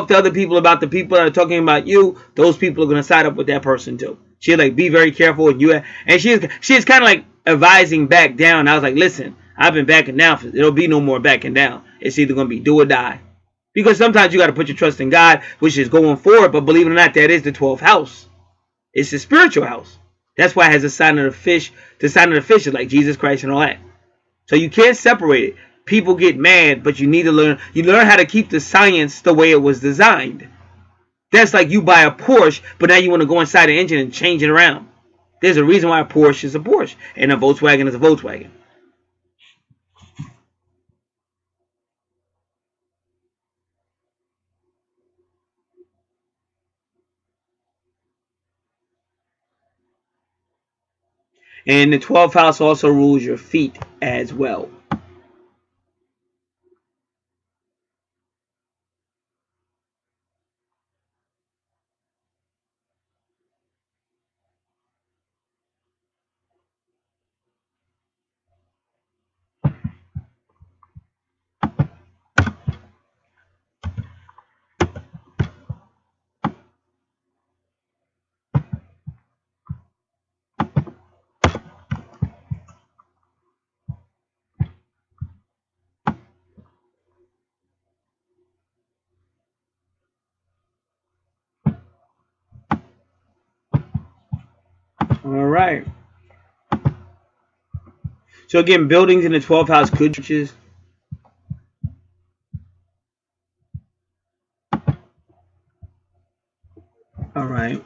to other people about the people that are talking about you, those people are gonna side up with that person too. She's like, be very careful. And she's kind of like advising back down. I was like, listen, I've been backing down. There'll be no more backing down. It's either gonna be do or die. Because sometimes you got to put your trust in God, which is going forward. But believe it or not, that is the 12th house. It's the spiritual house. That's why it has a sign of the fish. The sign of the fish is like Jesus Christ and all that. So you can't separate it. People get mad, but you need to learn. You learn how to keep the science the way it was designed. That's like you buy a Porsche, but now you want to go inside the engine and change it around. There's a reason why a Porsche is a Porsche and a Volkswagen is a Volkswagen. And the 12th house also rules your feet as well. All right. So again, buildings in the 12th house could churches. All right.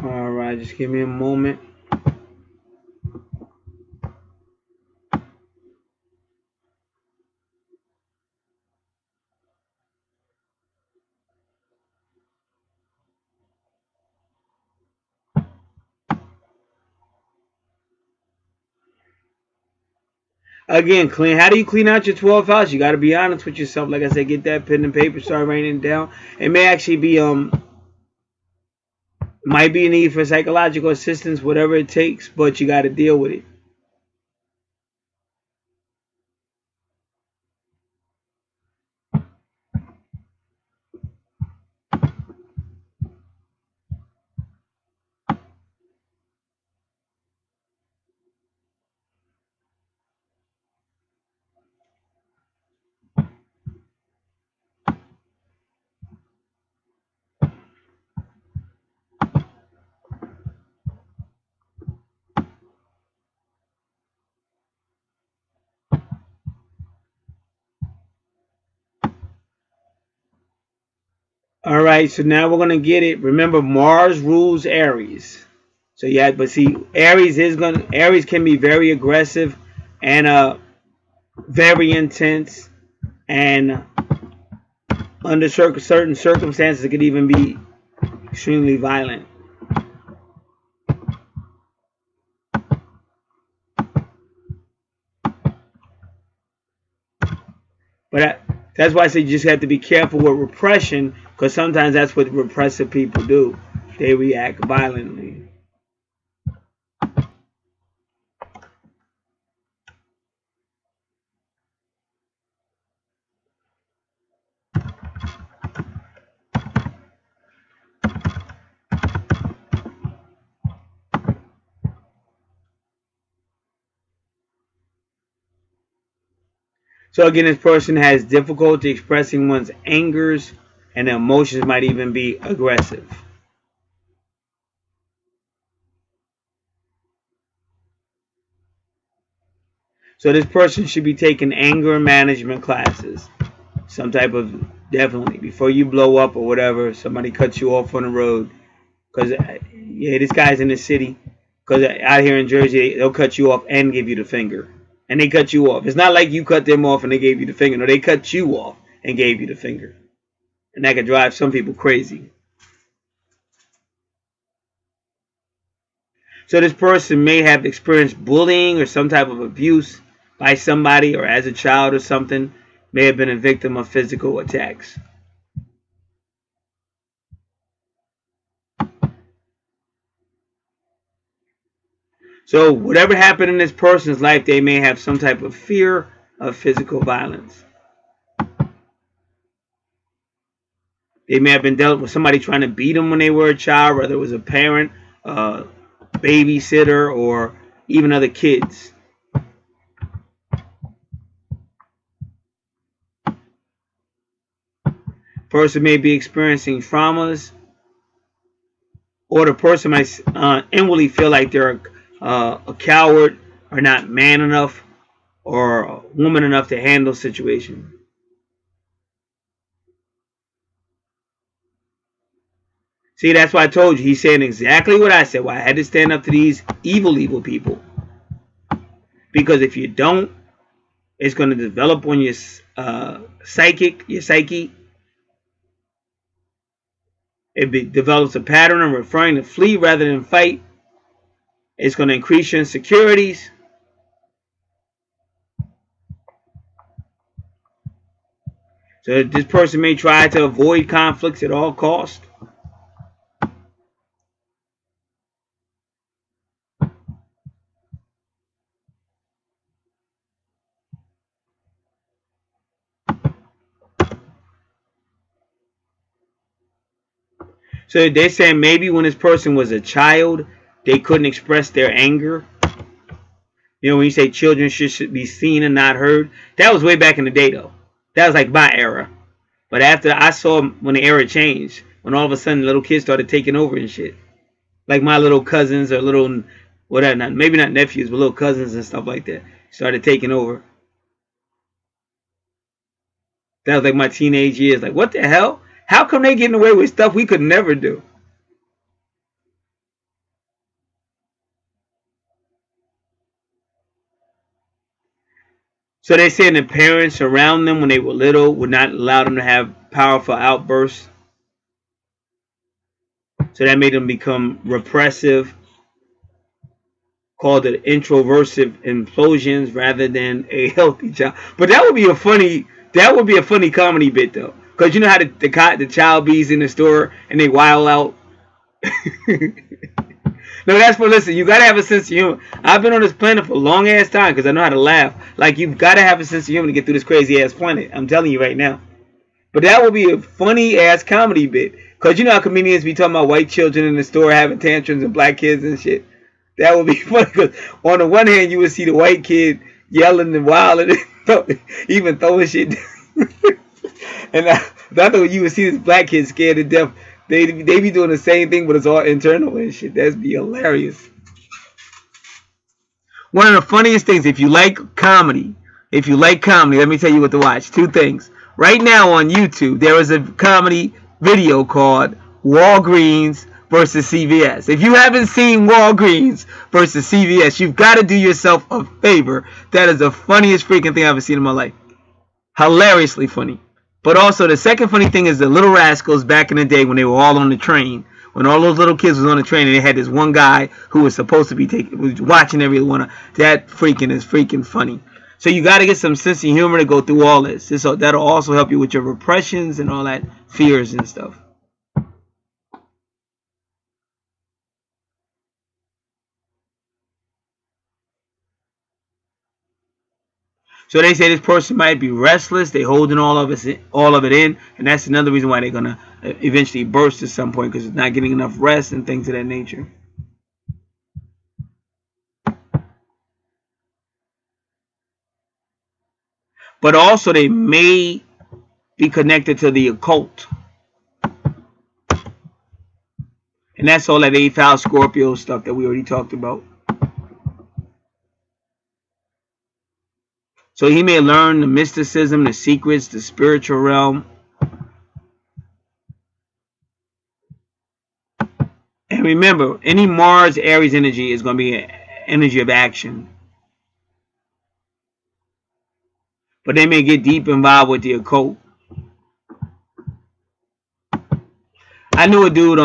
All right. Just give me a moment. Again, clean. How do you clean out your 12th house? You got to be honest with yourself. Like I said, get that pen and paper, start writing it down. It may actually be might be a need for psychological assistance, whatever it takes, but you got to deal with it. All right, so now we're gonna get it. Remember, Mars rules Aries. So yeah, but see, Aries can be very aggressive and very intense, and under certain circumstances, it could even be extremely violent. But that's why I say you just have to be careful with repression, because sometimes that's what repressive people do. They react violently. So again, this person has difficulty expressing one's angers, and the emotions might even be aggressive. So this person should be taking anger management classes. Some type of, definitely, before you blow up or whatever, somebody cuts you off on the road. Because, yeah, this guy's in the city. Because out here in Jersey, they'll cut you off and give you the finger. And they cut you off. It's not like you cut them off and they gave you the finger. No, they cut you off and gave you the finger. And that could drive some people crazy. So this person may have experienced bullying or some type of abuse by somebody, or as a child or something, may have been a victim of physical attacks. So whatever happened in this person's life, they may have some type of fear of physical violence. They may have been dealt with somebody trying to beat them when they were a child, whether it was a parent, a babysitter, or even other kids. Person may be experiencing traumas, or the person might inwardly feel like they're a coward, or not man enough or woman enough to handle situation. See, that's why I told you. He's saying exactly what I said. Why I had to stand up to these evil people. Because if you don't, it's going to develop on your psyche. Develops a pattern of referring to flee rather than fight. It's going to increase your insecurities. So this person may try to avoid conflicts at all costs. So they're saying maybe when this person was a child, they couldn't express their anger. You know, when you say children should be seen and not heard, that was way back in the day, though. That was like my era. But after I saw when the era changed, when all of a sudden little kids started taking over and shit, like my little cousins or little whatever, maybe not nephews, but little cousins and stuff like that, started taking over. That was like my teenage years. Like, what the hell? How come they getting away with stuff we could never do? So they saying the parents around them when they were little would not allow them to have powerful outbursts. So that made them become repressive, called it introversive implosions rather than a healthy child. But that would be a funny comedy bit though, because you know how the child bees in the store and they wild out. No, that's for, listen, you gotta have a sense of humor. I've been on this planet for a long ass time because I know how to laugh. Like, you've gotta have a sense of humor to get through this crazy ass planet. I'm telling you right now. But that would be a funny ass comedy bit. Because you know how comedians be talking about white children in the store having tantrums and black kids and shit. That would be funny because on the one hand you would see the white kid yelling and wilding and even throwing shit. And the other one you would see this black kid scared to death. They be doing the same thing, but it's all internal and shit. That'd be hilarious. One of the funniest things, if you like comedy, let me tell you what to watch. Two things. Right now on YouTube, there is a comedy video called Walgreens versus CVS. If you haven't seen Walgreens versus CVS, you've got to do yourself a favor. That is the funniest freaking thing I've ever seen in my life. Hilariously funny. But also, the second funny thing is the Little Rascals back in the day when they were all on the train. When all those little kids was on the train and they had this one guy who was supposed to be was watching everyone. That freaking is freaking funny. So you got to get some sense of humor to go through all this. That'll also help you with your repressions and all that fears and stuff. So they say this person might be restless. They holding all of it in, and that's another reason why they're gonna eventually burst at some point because it's not getting enough rest and things of that nature. but also they may be connected to the occult. And that's all that 8th house Scorpio stuff that we already talked about. So he may learn the mysticism, the secrets, the spiritual realm. And remember, any Mars Aries energy is going to be an energy of action. But they may get deep involved with the occult. I knew a dude,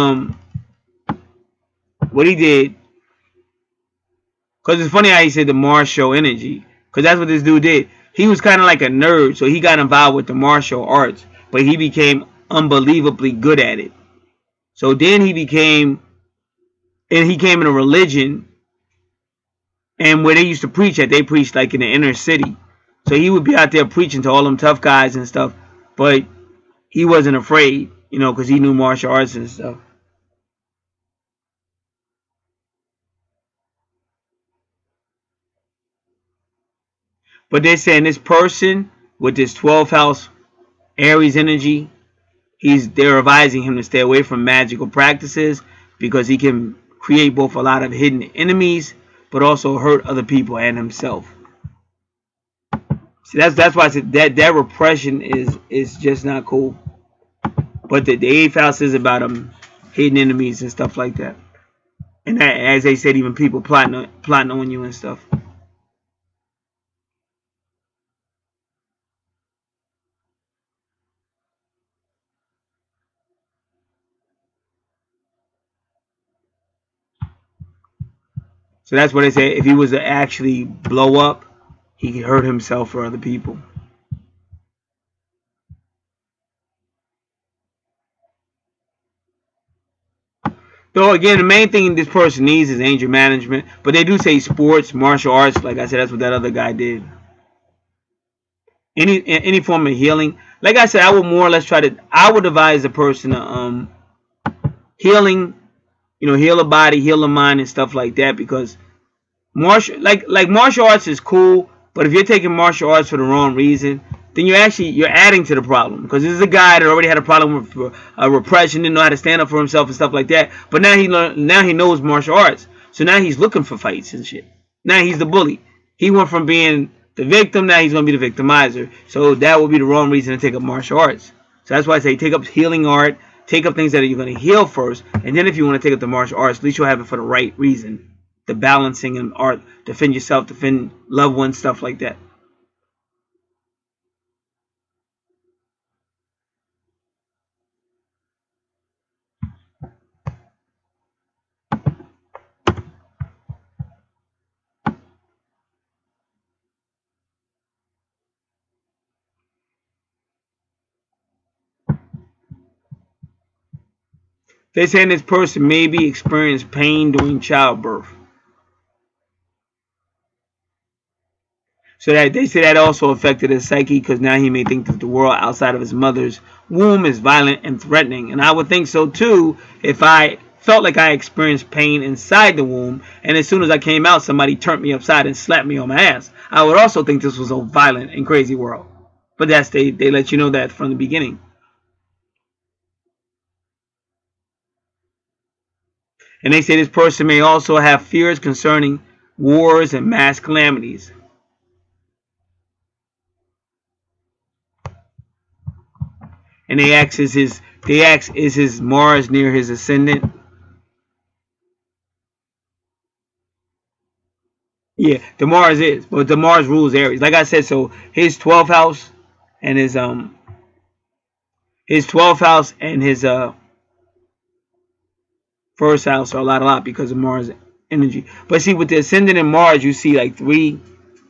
what he did, because it's funny how he said the martial energy, because that's what this dude did. He was kind of like a nerd, so he got involved with the martial arts, but he became unbelievably good at it. So then he came in a religion, and where they used to preach at, they preached like in the inner city. So he would be out there preaching to all them tough guys and stuff, but he wasn't afraid, because he knew martial arts and stuff. But they're saying this person with this 12th house Aries energy, they're advising him to stay away from magical practices because he can create both a lot of hidden enemies, but also hurt other people and himself. See, that's why I said that repression is just not cool. But the 8th house is about hidden enemies and stuff like that. And that, as they said, even people plotting on you and stuff. So that's what they say. If he was to actually blow up, he could hurt himself or other people. So again, the main thing this person needs is angel management. But they do say sports, martial arts. Like I said, that's what that other guy did. Any form of healing. Like I said, I would more or less I would advise a person to healing, heal the body, heal the mind, and stuff like that. Because martial arts is cool, but if you're taking martial arts for the wrong reason, then you're adding to the problem. Because this is a guy that already had a problem with repression, didn't know how to stand up for himself and stuff like that. But now he knows martial arts, so now he's looking for fights and shit. Now he's the bully. He went from being the victim, now he's gonna be the victimizer. So that would be the wrong reason to take up martial arts. So that's why I say take up healing art, take up things that you're gonna heal first, and then if you want to take up the martial arts, at least you'll have it for the right reason. The balancing and art, defend yourself, defend loved ones, stuff like that. They're saying this person maybe experienced pain during childbirth. So that they say that also affected his psyche because now he may think that the world outside of his mother's womb is violent and threatening. And I would think so too if I felt like I experienced pain inside the womb and as soon as I came out somebody turned me upside and slapped me on my ass. I would also think this was a violent and crazy world. But they let you know that from the beginning. And they say this person may also have fears concerning wars and mass calamities. And they ask is his Mars near his ascendant? Yeah, the Mars is, but the Mars rules Aries. Like I said, so his 12th house and his 12th house and his first house are a lot because of Mars energy. But see, with the ascendant in Mars, you see like 3,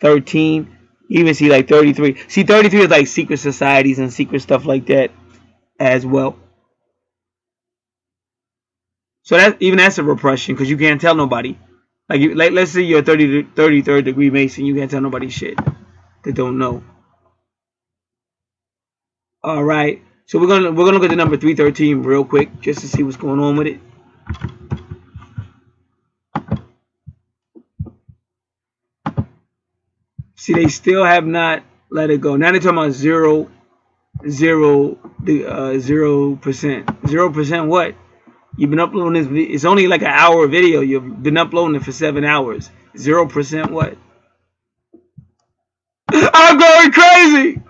13, you even see like 33. See, 33 is like secret societies and secret stuff like that as well. So that's a repression because you can't tell nobody. Like let's say you're a 33rd degree Mason, you can't tell nobody shit. They don't know. All right. So we're gonna look at the number 313 real quick just to see what's going on with it. See, they still have not Let it go. Now they're talking about 0%. 0% what? You've been uploading this. It's only like an hour video. You've been uploading it for 7 hours. 0% what? I'm going crazy.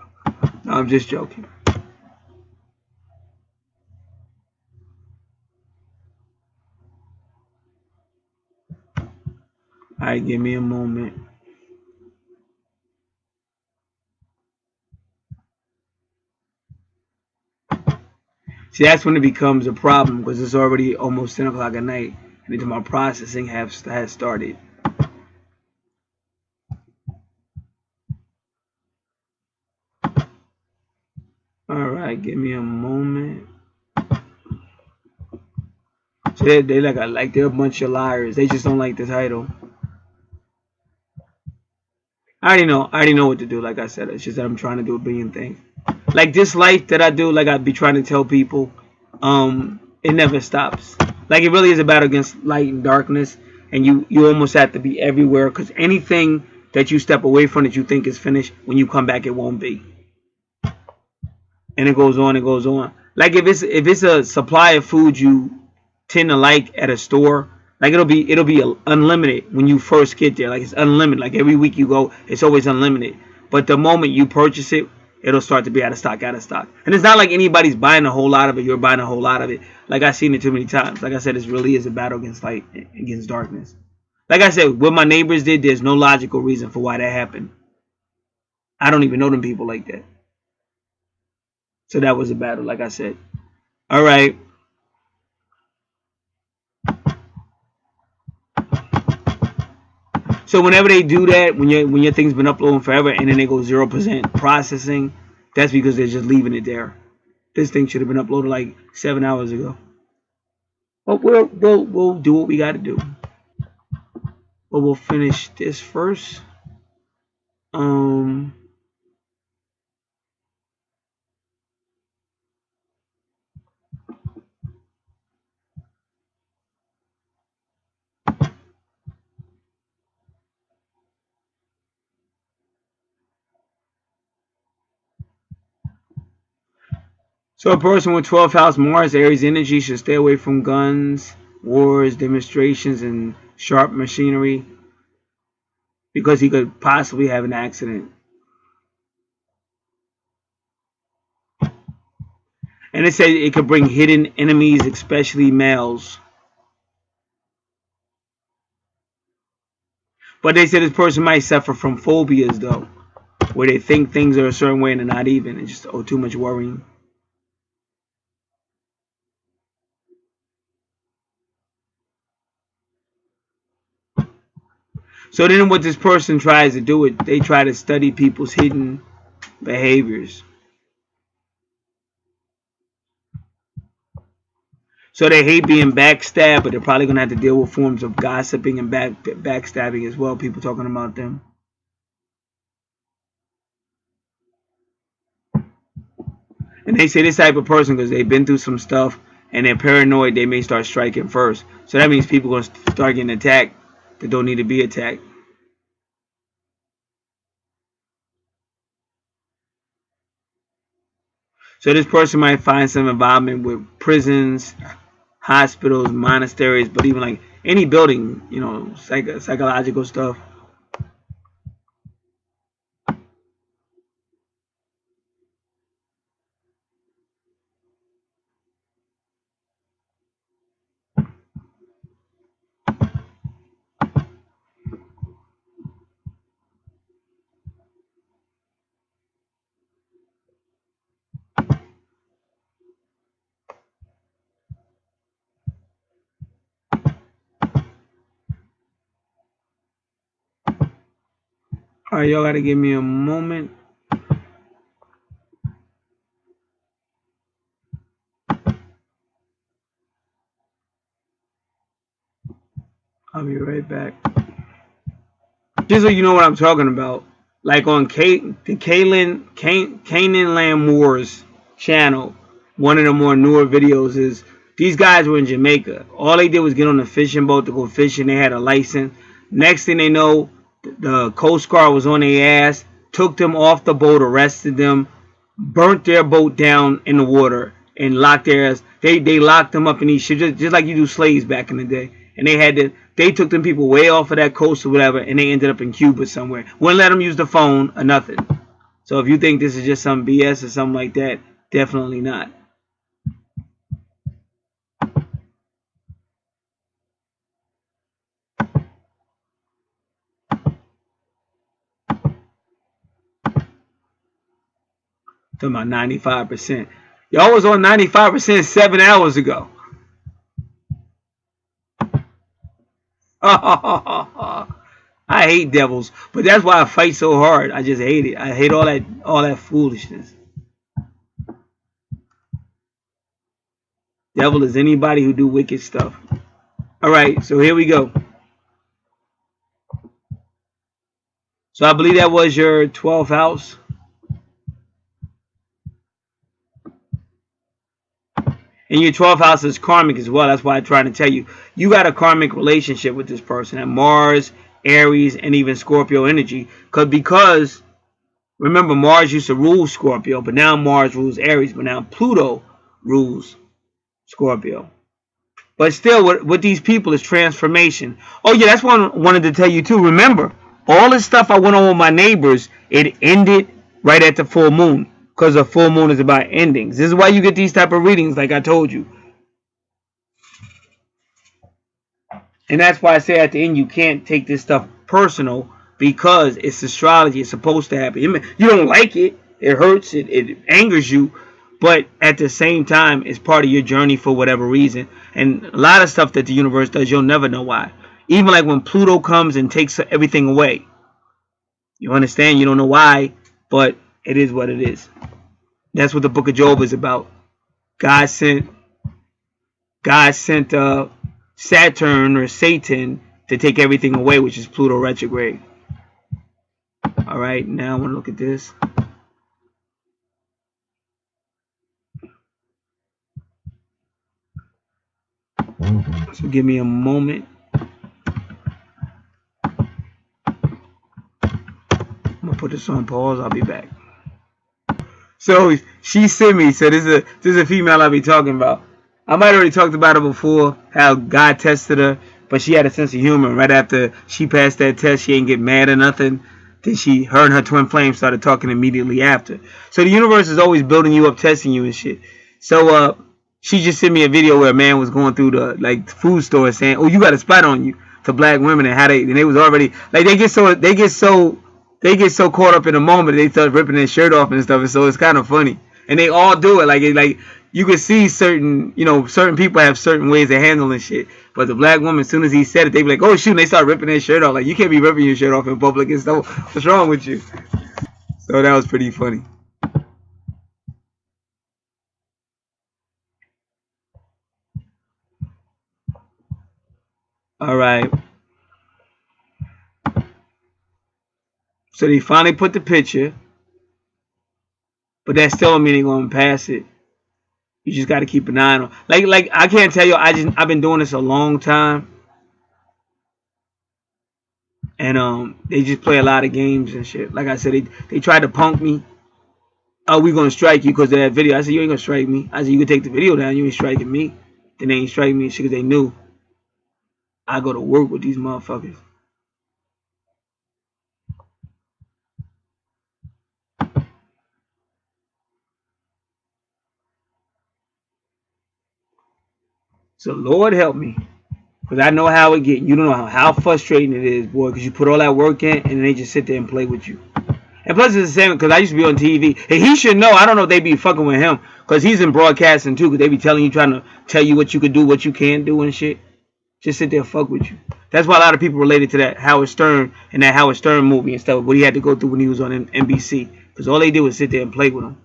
No, I'm just joking. All right, give me a moment. See, that's when it becomes a problem because it's already almost 10 o'clock at night, and into my processing has started. All right, give me a moment. So they like they're a bunch of liars. They just don't like the title. I already know what to do. Like I said, it's just that I'm trying to do a billion things. Like this life that I do, like I be trying to tell people, it never stops. Like it really is a battle against light and darkness, and you almost have to be everywhere because anything that you step away from that you think is finished, when you come back, it won't be. And it goes on and goes on. Like if it's a supply of food you tend to like at a store, like it'll be unlimited when you first get there. Like it's unlimited. Like every week you go, it's always unlimited. But the moment you purchase it, it'll start to be out of stock. And it's not like anybody's buying a whole lot of it. You're buying a whole lot of it. Like I've seen it too many times. Like I said, it really is a battle against light, against darkness. Like I said, what my neighbors did, there's no logical reason for why that happened. I don't even know them people like that. So that was a battle, like I said. All right. So whenever they do that, when your thing's been uploading forever and then they go 0% processing, that's because they're just leaving it there. This thing should have been uploaded like 7 hours ago. But we'll do what we got to do. But we'll finish this first. So a person with 12th house Mars, Aries energy should stay away from guns, wars, demonstrations, and sharp machinery because he could possibly have an accident. And it says it could bring hidden enemies, especially males. But they said this person might suffer from phobias, though, where they think things are a certain way and they're not even. It's just too much worrying. So then what this person tries to do, they try to study people's hidden behaviors. So they hate being backstabbed, but they're probably going to have to deal with forms of gossiping and backstabbing as well, people talking about them. And they say this type of person, because they've been through some stuff and they're paranoid, they may start striking first. So that means people are going to start getting attacked that don't need to be attacked. So this person might find some involvement with prisons, hospitals, monasteries, but even like any building, psychological stuff. All right, y'all got to give me a moment. I'll be right back. Just so you know what I'm talking about, like on the Canaan Land Wars channel, one of the more newer videos is these guys were in Jamaica. All they did was get on a fishing boat to go fishing. They had a license. Next thing they know, the Coast Guard was on their ass. took them off the boat, arrested them, burnt their boat down in the water, and locked their ass. They locked them up in these ships, just like you do slaves back in the day. And they took them people way off of that coast or whatever, and they ended up in Cuba somewhere. Wouldn't let them use the phone or nothing. So if you think this is just some BS or something like that, definitely not. Talking about 95%. Y'all was on 95% 7 hours ago. I hate devils, but that's why I fight so hard. I just hate it. I hate all that foolishness. Devil is anybody who do wicked stuff. All right, so here we go. So I believe that was your 12th house. And your 12th house is karmic as well. That's why I'm trying to tell you. You got a karmic relationship with this person at Mars, Aries, and even Scorpio energy. Because remember, Mars used to rule Scorpio, but now Mars rules Aries, but now Pluto rules Scorpio. But still, with these people is transformation. Oh yeah, that's what I wanted to tell you too. Remember, all this stuff I went on with my neighbors, it ended right at the full moon. Because the full moon is about endings. This is why you get these type of readings, like I told you. And that's why I say at the end, you can't take this stuff personal, because it's astrology. It's supposed to happen. You don't like it. It hurts. It angers you. But at the same time, it's part of your journey for whatever reason. And a lot of stuff that the universe does, you'll never know why. Even like when Pluto comes and takes everything away. You understand? You don't know why, but it is what it is. That's what the book of Job is about. God sent Saturn or Satan to take everything away, which is Pluto retrograde. All right, now I want to look at this. So give me a moment. I'm gonna put this on pause. I'll be back. So she sent me. So this is a female I'll be talking about. I might have already talked about it before, how God tested her, but she had a sense of humor. Right after she passed that test, she ain't get mad or nothing. Then her and her twin flame started talking immediately after. So the universe is always building you up, testing you and shit. So she just sent me a video where a man was going through the food store saying, "Oh, you got a spot on you," to black women, and how they was already like they get so caught up in the moment they start ripping their shirt off and stuff. And so it's kind of funny, and they all do it. Like you can see certain people have certain ways of handling shit. But the black woman, as soon as he said it, they be like, "Oh shoot!" And they start ripping their shirt off. Like, you can't be ripping your shirt off in public and stuff. What's wrong with you? So that was pretty funny. All right. So they finally put the picture, but that still don't mean they're gonna pass it. You just got to keep an eye on. Like I can't tell you. I've been doing this a long time, and they just play a lot of games and shit. Like I said, they tried to punk me. Oh, we gonna strike you because of that video. I said, you ain't gonna strike me. I said, you can take the video down. You ain't striking me. Then they ain't striking me shit because they knew I go to work with these motherfuckers. So Lord help me, because I know how it get. You don't know how frustrating it is, boy, because you put all that work in and then they just sit there and play with you. And plus it's the same, because I used to be on TV. And he should know. I don't know if they be fucking with him, because he's in broadcasting too, because they be trying to tell you what you could do, what you can't do and shit. Just sit there and fuck with you. That's why a lot of people related to that Howard Stern and that Howard Stern movie and stuff, what he had to go through when he was on NBC. Because all they did was sit there and play with him.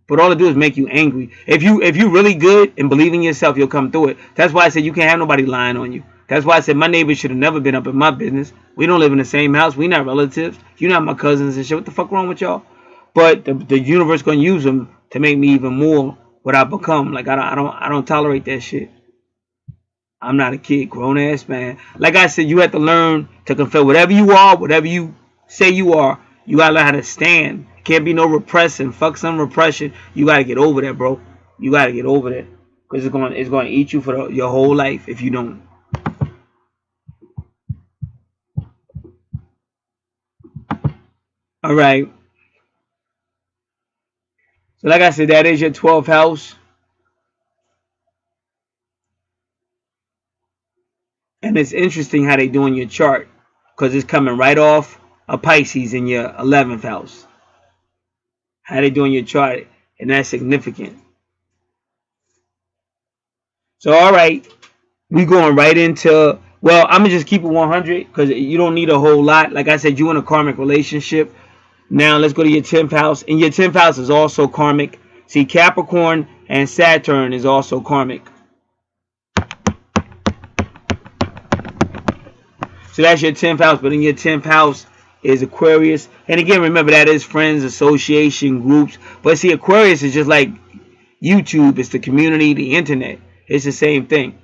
But all it do is make you angry. If you really good and believe in yourself, you'll come through it. That's why I said you can't have nobody lying on you. That's why I said my neighbors should have never been up in my business. We don't live in the same house. We not relatives. You're not my cousins and shit. What the fuck wrong with y'all? But the universe gonna use them to make me even more what I become. Like I don't tolerate that shit. I'm not a kid, grown ass man. Like I said, you have to learn to confess whatever you are, whatever you say you are, you gotta learn how to stand. Can't be no repressing. Fuck some repression. You gotta get over that, bro. You gotta get over that, because it's gonna eat you for your whole life if you don't. All right. So like I said, that is your 12th house, and it's interesting how they doing your chart, because it's coming right off a Pisces in your 11th house. How they doing your chart, and that's significant. So all right, we going right into, well, I'm gonna just keep it 100 because you don't need a whole lot. Like I said, you in a karmic relationship. Now let's go to your 10th house, and your 10th house is also karmic. See, Capricorn and Saturn is also karmic. So that's your 10th house, but in your 10th house is Aquarius. And again, remember that is friends, association, groups. But see, Aquarius is just like YouTube. It's the community, the internet. It's the same thing.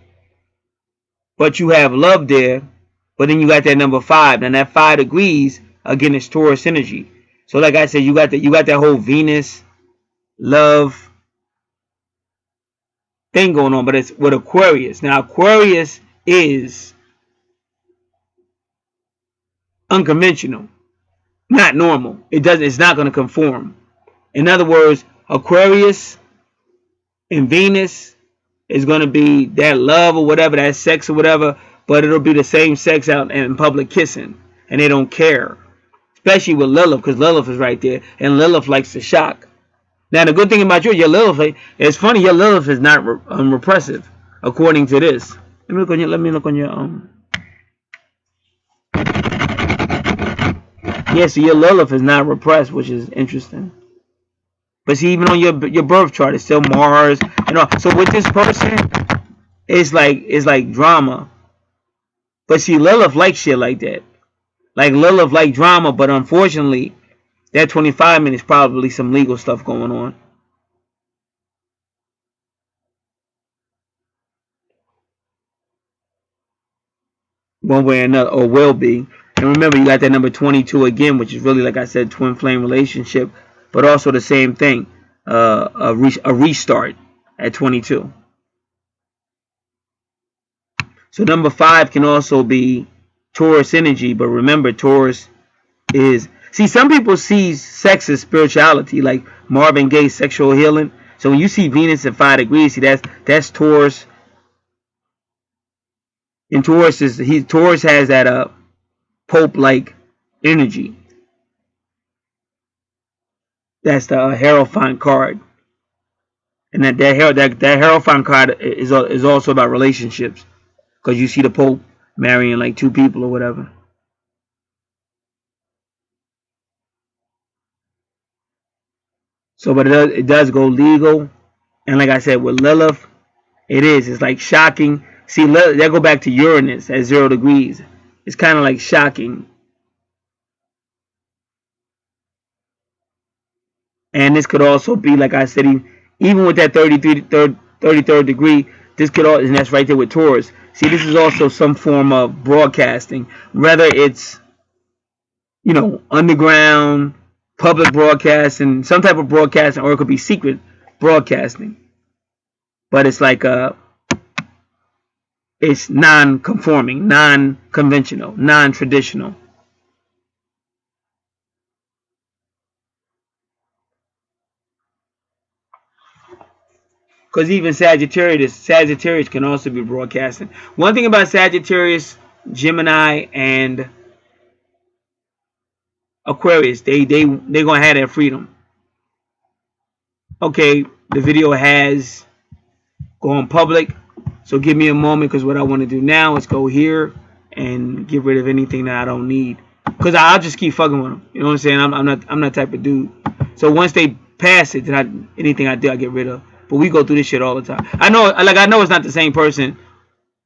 But you have love there, but then you got that number 5. And that 5 degrees, again, is Taurus energy. So like I said, you got that whole Venus, love thing going on, but it's with Aquarius. Now Aquarius is unconventional, not normal. It's not going to conform. In other words, Aquarius and Venus is going to be that love or whatever, that sex or whatever, but it'll be the same sex out in public kissing, and they don't care. Especially with Lilith, because Lilith is right there, and Lilith likes to shock. Now, the good thing about your Lilith, it's funny, your Lilith is not repressive, according to this. Let me look on your yeah, so your Lilith is not repressed, which is interesting. But see, even on your birth chart, it's still Mars, and all. So with this person, it's like drama. But see, Lilith likes shit like that. Like Lilith like drama, but unfortunately, that 25 minutes probably some legal stuff going on. One way or another, or will be. And remember, you got that number 22 again, which is really, like I said, twin flame relationship, but also the same thing, a restart at 22. So number 5 can also be Taurus energy, but remember, Taurus is, see, some people see sex as spirituality, like Marvin Gaye's sexual healing. So when you see Venus at 5 degrees, see that's Taurus, and Taurus has that Pope like energy. That's the Hierophant card, and that Hierophant card is also about relationships, because you see the Pope marrying like 2 people or whatever. So, but it does go legal, and like I said, with Lilith, it's like shocking. See, that go back to Uranus at 0 degrees. It's kind of like shocking, and this could also be, like I said, even with that 33rd degree, this could all, and that's right there with Taurus. See, this is also some form of broadcasting, whether it's underground, public broadcasting, some type of broadcasting, or it could be secret broadcasting. But it's like it's non-conforming, non-conventional, non-traditional. Because even Sagittarius can also be broadcasting. One thing about Sagittarius, Gemini, and Aquarius, they gonna have that freedom. Okay, the video has gone public, so give me a moment, because what I want to do now is go here and get rid of anything that I don't need, because I'll just keep fucking with them. You know what I'm saying? I'm not type of dude. So once they pass it, then anything I do, I get rid of. But we go through this shit all the time. I know it's not the same person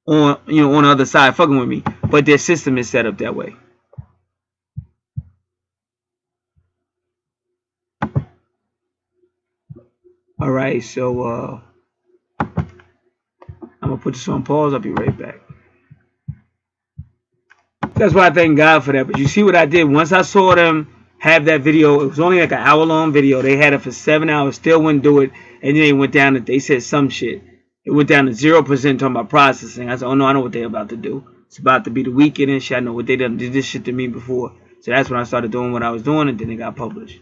on on the other side fucking with me, but their system is set up that way. All right, so I'm gonna put this on pause. I'll be right back. That's why I thank God for that. But you see what I did? Once I saw them have that video, it was only like an hour-long video. They had it for 7 hours, still wouldn't do it. And then they went down to, they said some shit. It went down to 0% talking about processing. I said, oh no, I know what they're about to do. It's about to be the weekend and shit. I know what they done did this shit to me before. So that's when I started doing what I was doing, and then it got published.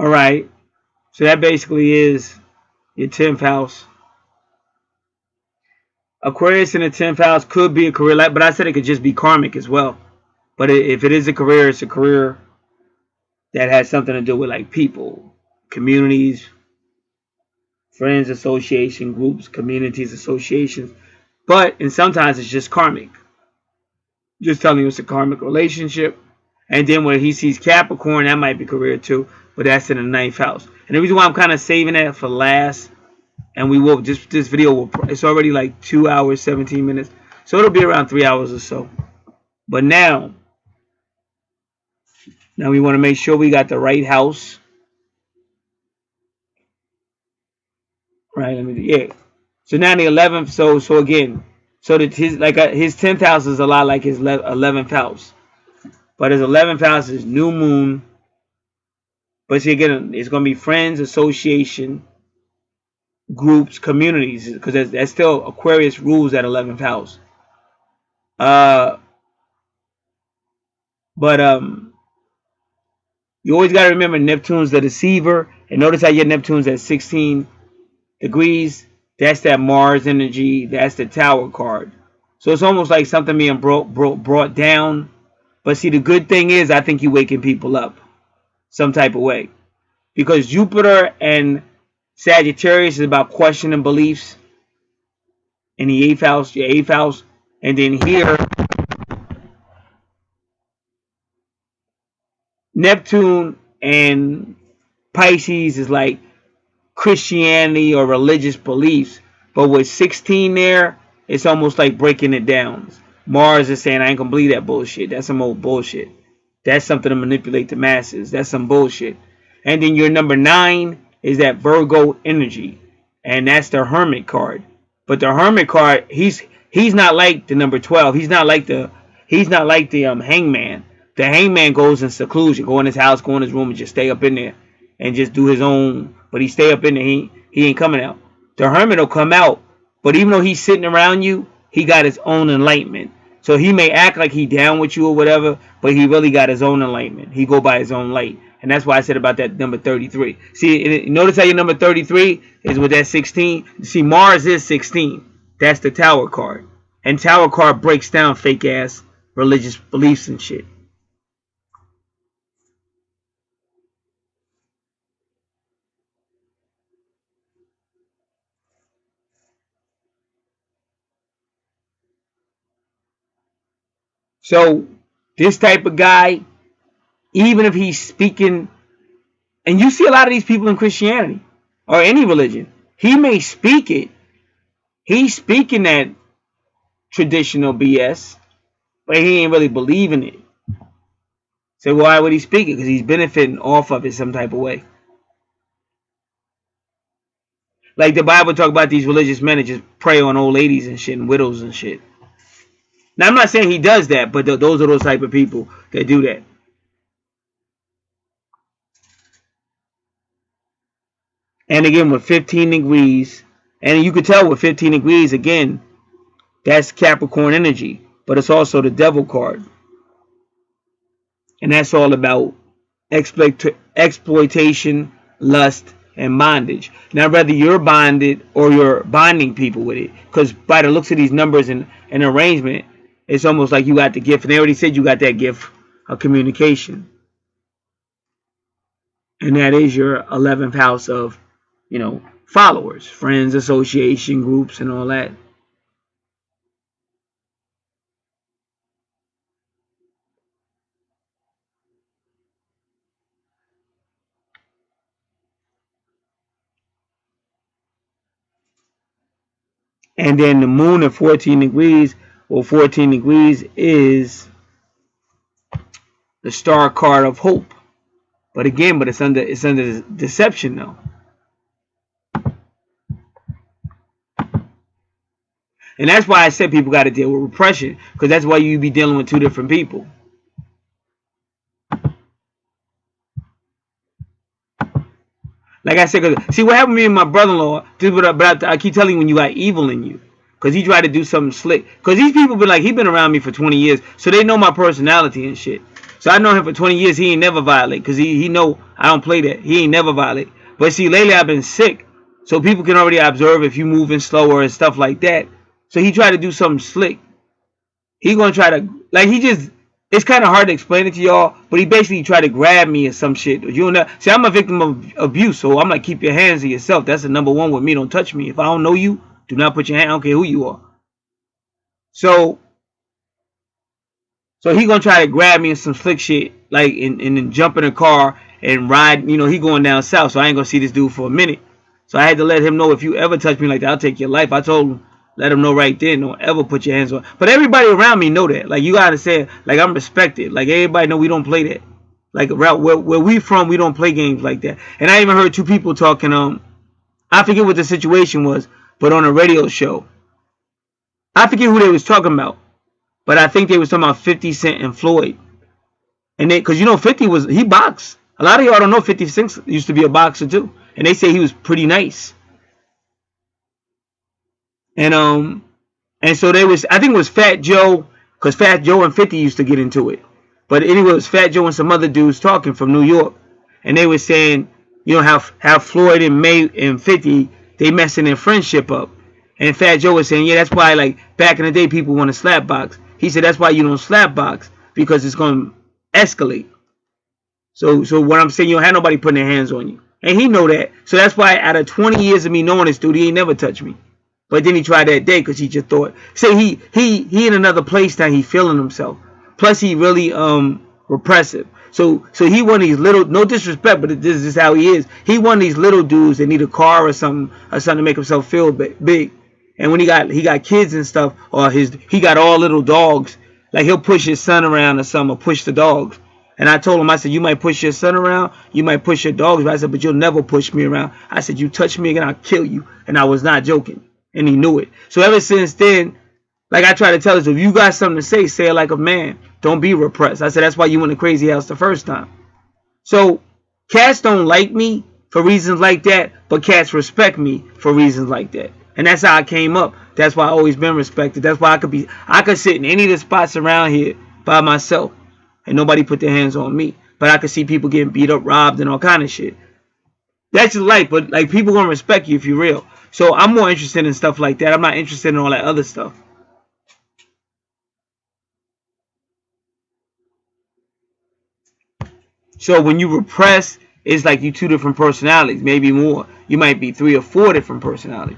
All right. So that basically is your 10th house. Aquarius in the 10th house could be a career, but I said it could just be karmic as well. But if it is a career, it's a career that has something to do with like people, communities, friends, association, groups, communities, associations. And sometimes it's just karmic. Just telling you it's a karmic relationship. And then where he sees Capricorn, that might be career too. But that's in the 9th house. And the reason why I'm kind of saving that for last, and we will just this video will, it's already like 2 hours 17 minutes, so it'll be around 3 hours or so. But now we want to make sure we got the right house, right? Yeah. So now the 11th. So again, so that his 10th house is a lot like his 11th house, but his 11th house is new moon. But see again, it's gonna be friends, association, groups, communities, because that's still Aquarius rules that 11th house. Uh, but you always gotta remember Neptune's the deceiver, and notice how your Neptune's at 16 degrees. That's that Mars energy. That's the Tower card. So it's almost like something being brought down. But see, the good thing is, I think you're waking people up some type of way, because Jupiter and Sagittarius is about questioning beliefs in the 8th house, your 8th house, and then here Neptune and Pisces is like Christianity or religious beliefs. But with 16 there, it's almost like breaking it down. Mars is saying, I ain't gonna believe that bullshit. That's some old bullshit. That's something to manipulate the masses. That's some bullshit. And then your number 9 is that Virgo energy. And that's the Hermit card. But the Hermit card, he's not like the number 12. He's not like the Hangman. The Hangman goes in seclusion, go in his house, go in his room, and just stay up in there and just do his own. But he stay up in there. He ain't coming out. The Hermit will come out, but even though he's sitting around you, he got his own enlightenment. So he may act like he down with you or whatever, but he really got his own enlightenment. He go by his own light. And that's why I said about that number 33. See, notice how your number 33 is with that 16. See, Mars is 16. That's the Tower card. And Tower card breaks down fake ass religious beliefs and shit. So this type of guy, even if he's speaking, and you see a lot of these people in Christianity or any religion, he may speak it. He's speaking that traditional BS, but he ain't really believing it. So why would he speak it? Because he's benefiting off of it some type of way. Like the Bible talk about these religious men that just prey on old ladies and shit and widows and shit. Now I'm not saying he does that, but those are those type of people that do that. And again, with 15 degrees, and you could tell with 15 degrees, again, that's Capricorn energy, but it's also the devil card. And that's all about exploitation, lust, and bondage. Now, whether you're bonded or you're bonding people with it, because by the looks of these numbers and arrangement, it's almost like you got the gift, and they already said you got that gift of communication. And that is your 11th house of, followers, friends, association, groups, and all that. And then the moon at 14 degrees, or 14 degrees, is the star card of hope. But again, it's under deception though. And that's why I said people got to deal with repression, because that's why you be dealing with two different people. Like I said, cause see what happened to me and my brother-in-law. But I keep telling you, when you got evil in you, because he tried to do something slick. Because these people been like, he been around me for 20 years, so they know my personality and shit. So I know him for 20 years. He ain't never violate, because he know I don't play that. He ain't never violate. But see, lately I've been sick, so people can already observe if you moving slower and stuff like that. So he tried to do something slick. He gonna try to, like, he just, it's kind of hard to explain it to y'all, but he basically tried to grab me or some shit. You know, see, I'm a victim of abuse, so I'm like, keep your hands to yourself. That's the number one with me. Don't touch me. If I don't know you, do not put your hand. I don't care who you are. So he gonna try to grab me in some slick shit, like, and then jump in a car and ride. You know, he going down south, so I ain't gonna see this dude for a minute. So I had to let him know, if you ever touch me like that, I'll take your life. I told him, let him know right then, don't ever put your hands on. But everybody around me know that. Like, you gotta say, like, I'm respected. Like, everybody know we don't play that. Like, where we from, we don't play games like that. And I even heard two people talking. I forget what the situation was, but on a radio show, I forget who they was talking about, but I think they was talking about 50 Cent and Floyd. And they, cause you know 50 he boxed. A lot of y'all don't know 50 Cent used to be a boxer too, and they say he was pretty nice. And so they was, I think it was Fat Joe, because Fat Joe and 50 used to get into it. But anyway, it was Fat Joe and some other dudes talking from New York. And they were saying, you know, how Floyd and May and 50, they messing their friendship up. And Fat Joe was saying, yeah, that's why, like, back in the day, people want to slap box. He said, that's why you don't slap box, because it's going to escalate. So what I'm saying, you don't have nobody putting their hands on you. And he know that. So that's why out of 20 years of me knowing this dude, he ain't never touched me. But then he tried that day because he just thought. Say he in another place now. He feeling himself. Plus he really repressive. So he one of these little, no disrespect, but this is how he is. He one of these little dudes that need a car or something to make himself feel big. And when he got kids and stuff, or he got all little dogs. Like, he'll push his son around or something, or push the dogs. And I told him, I said, you might push your son around, you might push your dogs, but I said, but you'll never push me around. I said, you touch me again, I'll kill you. And I was not joking. And he knew it. So ever since then, like I try to tell us, if you got something to say it like a man. Don't be repressed. I said, that's why you went to crazy house the first time. So cats don't like me for reasons like that, but cats respect me for reasons like that. And that's how I came up. That's why I always been respected. That's why I could sit in any of the spots around here by myself and nobody put their hands on me. But I could see people getting beat up, robbed, and all kind of shit. That's just life, but like, people gonna respect you if you're real. So I'm more interested in stuff like that. I'm not interested in all that other stuff. So when you repress, it's like you two different personalities, maybe more. You might be 3 or 4 different personalities.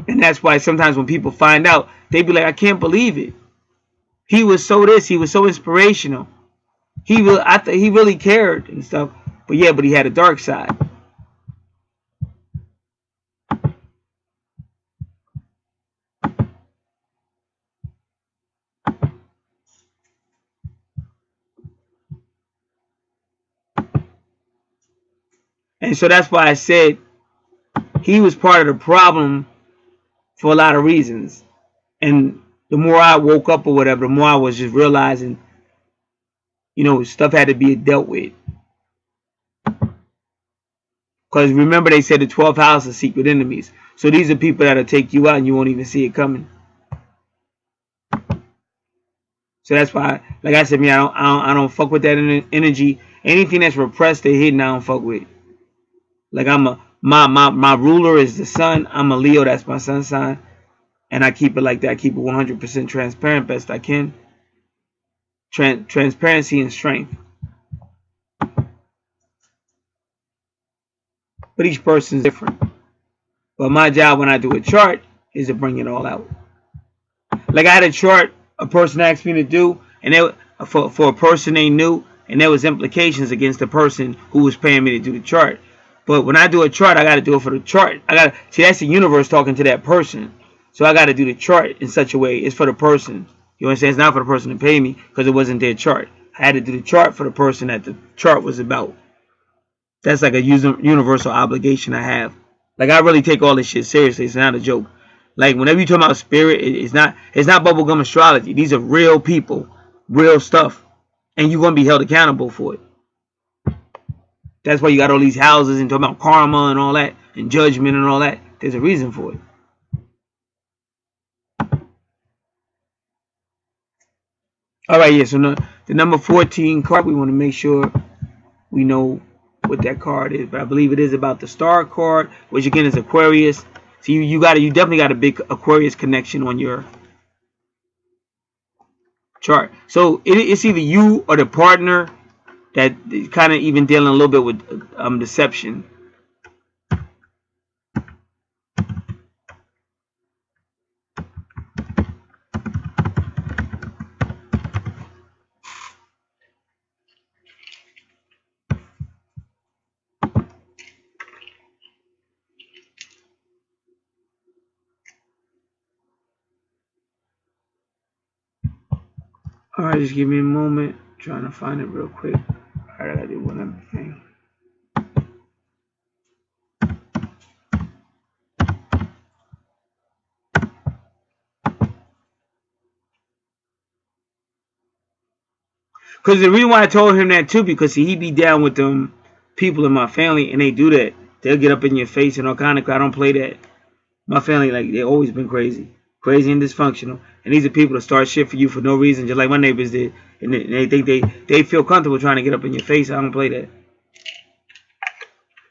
And that's why sometimes when people find out, they be like, I can't believe it. He was so this, he was so inspirational. He really cared and stuff. But yeah, but he had a dark side. And so that's why I said he was part of the problem for a lot of reasons. And the more I woke up or whatever, the more I was just realizing, you know, stuff had to be dealt with. Because remember, they said the 12th house is secret enemies. So these are people that'll take you out and you won't even see it coming. So that's why, like I said, man, I don't fuck with that energy. Anything that's repressed or hidden, I don't fuck with. Like, my ruler is the sun. I'm a Leo. That's my sun sign. And I keep it like that. I keep it 100% transparent best I can. Transparency and strength. But each person's different. But my job when I do a chart is to bring it all out. Like, I had a chart a person asked me to do, and for a person they knew, and there was implications against the person who was paying me to do the chart. But when I do a chart, I got to do it for the chart. I got to see, that's the universe talking to that person. So I got to do the chart in such a way it's for the person. You understand? It's not for the person to pay me because it wasn't their chart. I had to do the chart for the person that the chart was about. That's like a universal obligation I have. Like, I really take all this shit seriously. It's not a joke. Like, whenever you talk about spirit, it's not bubblegum astrology. These are real people, real stuff, and you're gonna be held accountable for it. That's why you got all these houses and talking about karma and all that, and judgment and all that. There's a reason for it. All right, yeah. So the number 14 card, we want to make sure we know what that card is. But I believe it is about the star card, which again is Aquarius. So you definitely got a big Aquarius connection on your chart. So it's either you or the partner that kind of even dealing a little bit with deception. All right, just give me a moment. I'm trying to find it real quick. All right, I gotta do one other thing. Because the reason why I told him that too, because he be down with them people in my family, and they do that. They'll get up in your face and all kind of. I don't play that. My family, like, they always been crazy and dysfunctional. And these are people that start shit for you for no reason, just like my neighbors did. And they think they feel comfortable trying to get up in your face. I don't play that.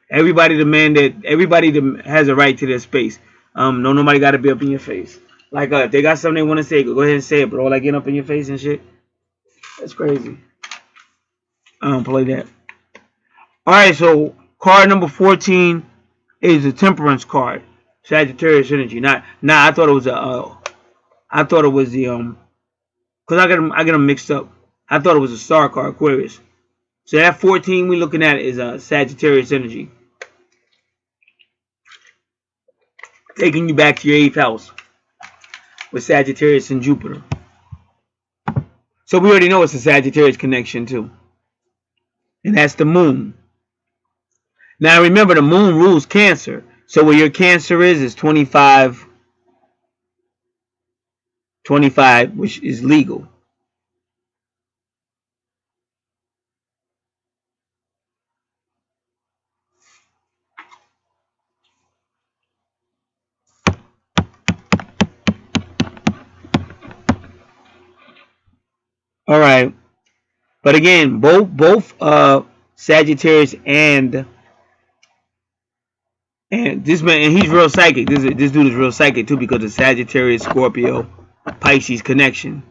Everybody that has a right to their space. Nobody got to be up in your face. Like, if they got something they want to say, go ahead and say it. But all like getting up in your face and shit, that's crazy. I don't play that. All right, so card number 14 is the Temperance card, Sagittarius energy. I thought it was I thought it was the because I get them mixed up. I thought it was a star card, Aquarius. So that 14 we looking at is Sagittarius energy, taking you back to your 8th house with Sagittarius and Jupiter. So we already know it's a Sagittarius connection too, and that's the moon. Now remember, the moon rules Cancer. So where your Cancer is 25, which is legal. All right, but again, both Sagittarius and this man, and he's real psychic. This dude is real psychic too, because of Sagittarius, Scorpio, Pisces connection.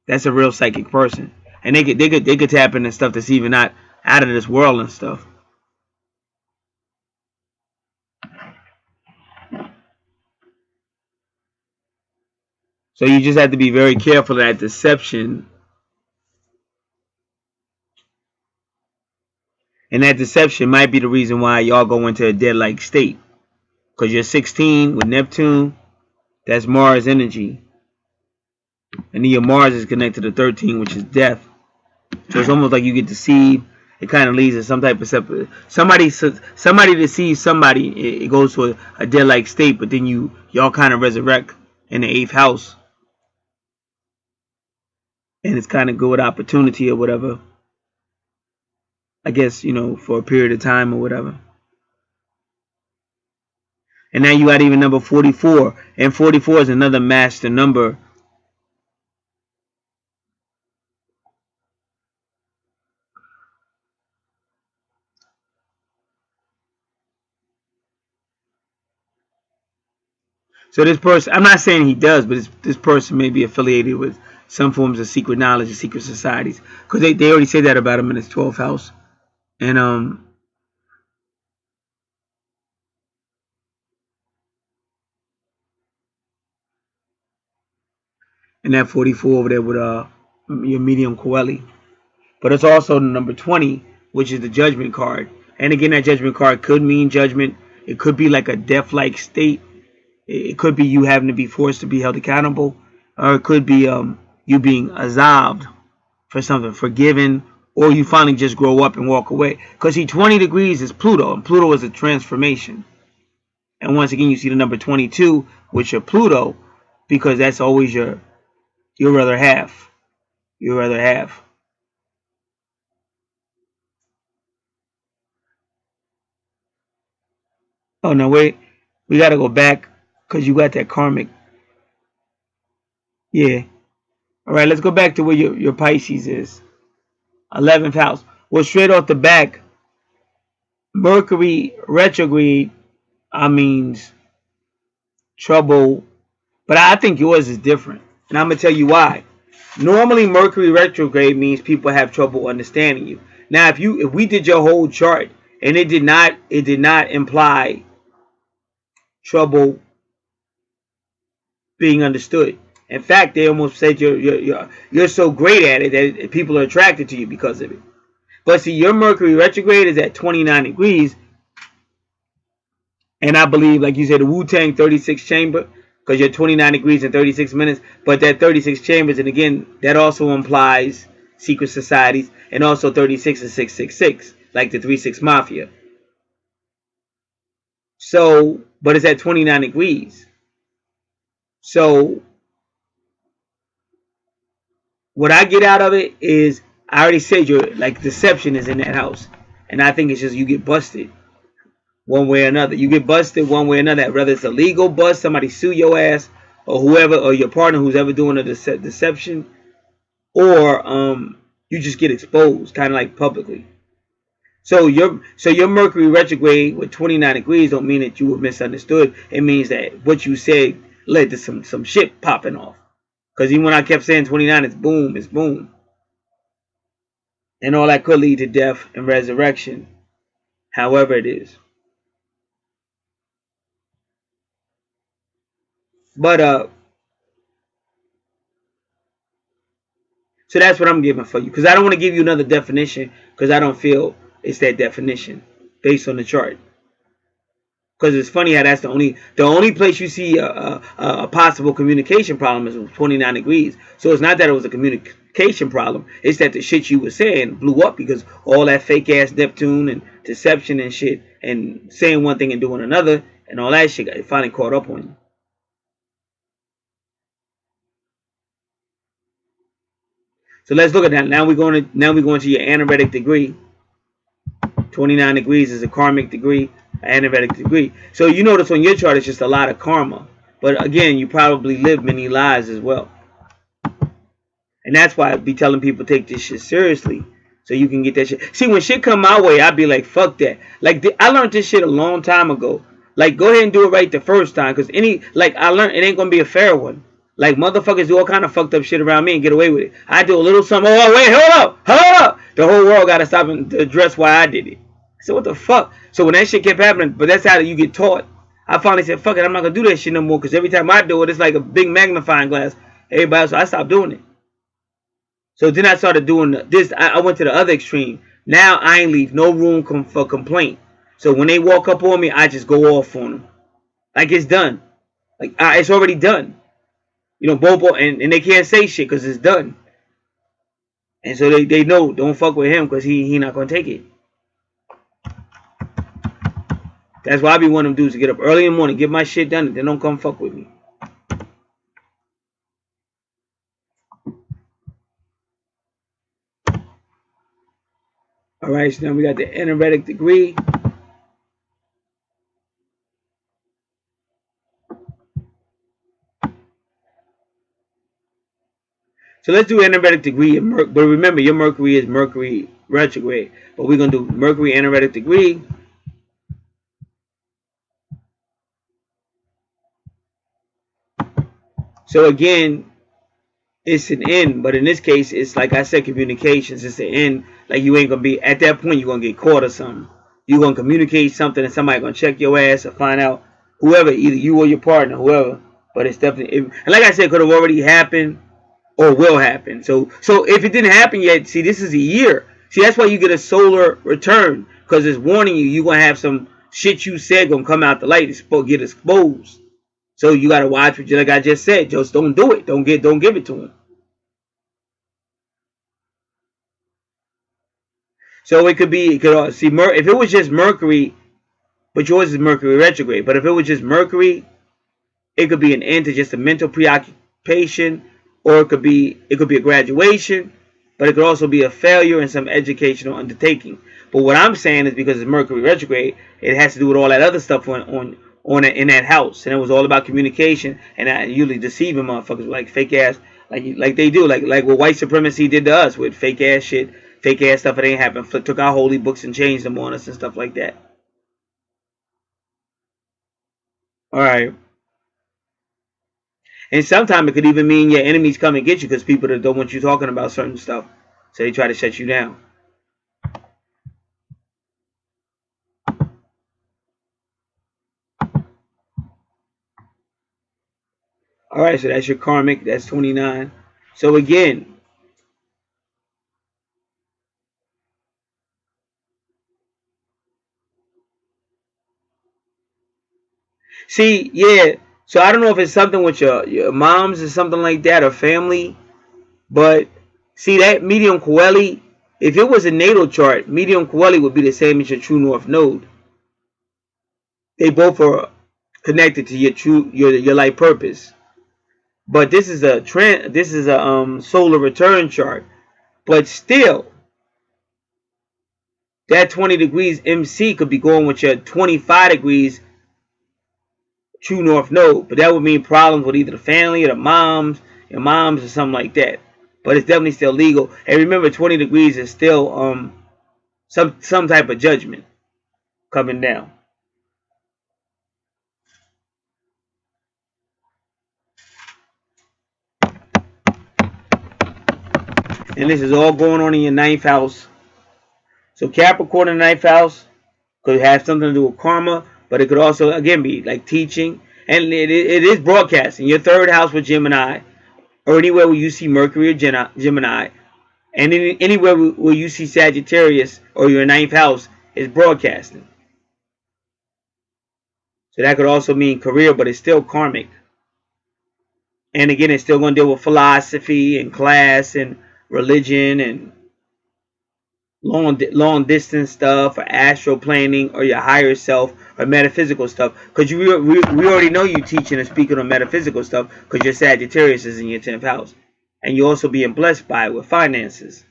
That's a real psychic person, and they could tap into stuff that's even not out of this world and stuff. So you just have to be very careful of that deception. And that deception might be the reason why y'all go into a dead-like state. Because you're 16 with Neptune, that's Mars energy. And then your Mars is connected to 13, which is death. So it's almost like you get deceived. It kind of leads to some type of separate. Somebody deceives somebody. It goes to a dead-like state, but then y'all kind of resurrect in the 8th house. And it's kind of good opportunity or whatever. I guess, for a period of time or whatever. And now you got even number 44. And 44 is another master number. So this person, I'm not saying he does, but this person may be affiliated with some forms of secret knowledge and secret societies. Because they already say that about him in his 12th house. And that 44 over there with your medium Coeli. But it's also number 20, which is the Judgment card. And again, that judgment card could mean judgment. It could be like a death-like state. It could be you having to be forced to be held accountable, or it could be you being absolved for something, forgiven, or you finally just grow up and walk away. Because see, 20 degrees is Pluto, and Pluto is a transformation. And once again, you see the number 22 with your Pluto, because that's always your other half. Your other half. Oh no, wait, we gotta go back because you got that karmic. Yeah. All right, let's go back to where your Pisces is. 11th house. Well, straight off the back, Mercury retrograde, means trouble. But I think yours is different. And I'm going to tell you why. Normally, Mercury retrograde means people have trouble understanding you. Now, if we did your whole chart and it did not imply trouble being understood. In fact, they almost said you're so great at it that people are attracted to you because of it. But see, your Mercury retrograde is at 29 degrees. And I believe, like you said, the Wu-Tang 36 chamber, because you're 29 degrees and 36 minutes. But that 36 chambers, and again, that also implies secret societies. And also 36 is 666, like the 3-6 Mafia. So, but it's at 29 degrees. So, what I get out of it is, I already said like deception is in that house. And I think it's just you get busted one way or another. You get busted one way or another. Whether it's a legal bust, somebody sue your ass, or whoever, or your partner who's ever doing a deception, or you just get exposed, kind of like publicly. So your Mercury retrograde with 29 degrees don't mean that you were misunderstood. It means that what you said led to some shit popping off. Because even when I kept saying 29, it's boom, it's boom. And all that could lead to death and resurrection, however it is. But so that's what I'm giving for you, because I don't want to give you another definition, because I don't feel it's that definition based on the chart. Because it's funny how that's the only place you see a possible communication problem is 29 degrees. So it's not that it was a communication problem. It's that the shit you were saying blew up because all that fake ass Neptune and deception and shit, and saying one thing and doing another, and all that shit it finally caught up on you. So let's look at that. Now we're going to your anaretic degree. 29 degrees is a karmic degree, an anaretic degree. So you notice on your chart it's just a lot of karma. But again, you probably live many lives as well. And that's why I be telling people take this shit seriously, so you can get that shit. See, when shit come my way, I be like, fuck that. Like, I learned this shit a long time ago. Like, go ahead and do it right the first time. Because I learned it ain't going to be a fair one. Like, motherfuckers do all kind of fucked up shit around me and get away with it. I do a little something. Oh, wait, hold up. The whole world got to stop and address why I did it. So what the fuck? So when that shit kept happening, but that's how you get taught. I finally said, fuck it, I'm not going to do that shit no more. Because every time I do it, it's like a big magnifying glass. Everybody, so I stopped doing it. So then I started doing this. I went to the other extreme. Now I ain't leave no room for complaint. So when they walk up on me, I just go off on them. Like it's done. Like it's already done. You know, Bobo, and they can't say shit because it's done. And so they know, don't fuck with him because he not going to take it. That's why I be one of them dudes to get up early in the morning, get my shit done, and then don't come fuck with me. Alright, so now we got the anaretic degree. So let's do anaretic degree, but remember your Mercury is Mercury retrograde. But we're going to do Mercury anaretic degree. So again, it's an end, but in this case, it's like I said, communications. It's an end. Like you ain't going to be, at that point, you're going to get caught or something. You're going to communicate something and somebody going to check your ass or find out, whoever, either you or your partner, whoever. But it's definitely, and like I said, it could have already happened or will happen. So if it didn't happen yet, see, this is a year. See, that's why you get a solar return. because it's warning you. You're gonna have some shit you said gonna come out the light. It's supposed to get exposed. So you gotta watch what, like I just said. Just don't do it. Don't give it to him. So it could be, see, if it was just Mercury, but yours is Mercury retrograde. But if it was just Mercury, it could be an end to just a mental preoccupation, or it could be a graduation, but it could also be a failure in some educational undertaking. But what I'm saying is because it's Mercury retrograde, it has to do with all that other stuff in that house, and it was all about communication, and I usually deceiving motherfuckers like fake ass, like they do, like what white supremacy did to us with fake ass shit, fake ass stuff that ain't happened. Took our holy books and changed them on us and stuff like that. All right. And sometimes it could even mean your enemies come and get you because people that don't want you talking about certain stuff. So they try to shut you down. All right, so that's your karmic. That's 29. So again, see, yeah. So I don't know if it's something with your moms or something like that or family, but see that medium Coeli, if it was a natal chart, medium Coeli would be the same as your true north node. They both are connected to your life purpose. But this is a solar return chart. But still, that 20 degrees MC could be going with your 25 degrees true north node. But that would mean problems with either the family or your moms or something like that. But it's definitely still legal. And remember, 20 degrees is still some type of judgment coming down. And this is all going on in your ninth house. So Capricorn in the ninth house could have something to do with karma, but it could also, again, be like teaching. And it is broadcasting. Your third house with Gemini, or anywhere where you see Mercury or Gemini, and anywhere where you see Sagittarius or your ninth house is broadcasting. So that could also mean career, but it's still karmic. And again, it's still going to deal with philosophy and class and religion and long distance stuff, or astral planning, or your higher self, or metaphysical stuff. Because we already know you teaching and speaking on metaphysical stuff because your Sagittarius is in your 10th house, and you also being blessed by it with finances.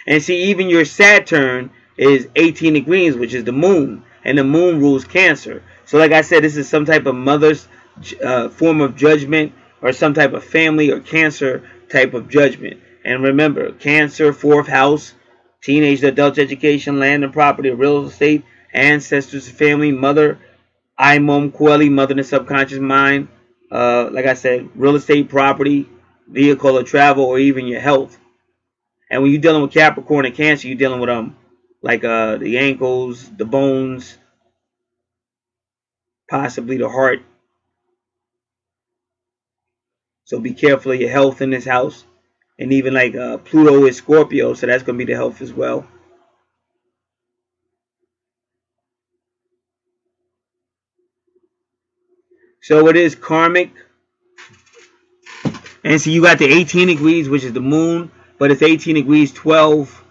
And see, even your Saturn is 18 degrees, which is the moon, and the moon rules Cancer. So, like I said, this is some type of mother's form of judgment, or some type of family or Cancer type of judgment. And remember, Cancer, fourth house, teenage to adult education, land and property, real estate, ancestors, family, mother, Imom Kweli, mother in the subconscious mind. Like I said, real estate, property, vehicle or travel, or even your health. And when you're dealing with Capricorn and Cancer, you're dealing with like the ankles, the bones, possibly the heart. So be careful of your health in this house. And even like Pluto is Scorpio, so that's going to be the health as well. So it is karmic. And so you got the 18 degrees, which is the moon, but it's 18 degrees 12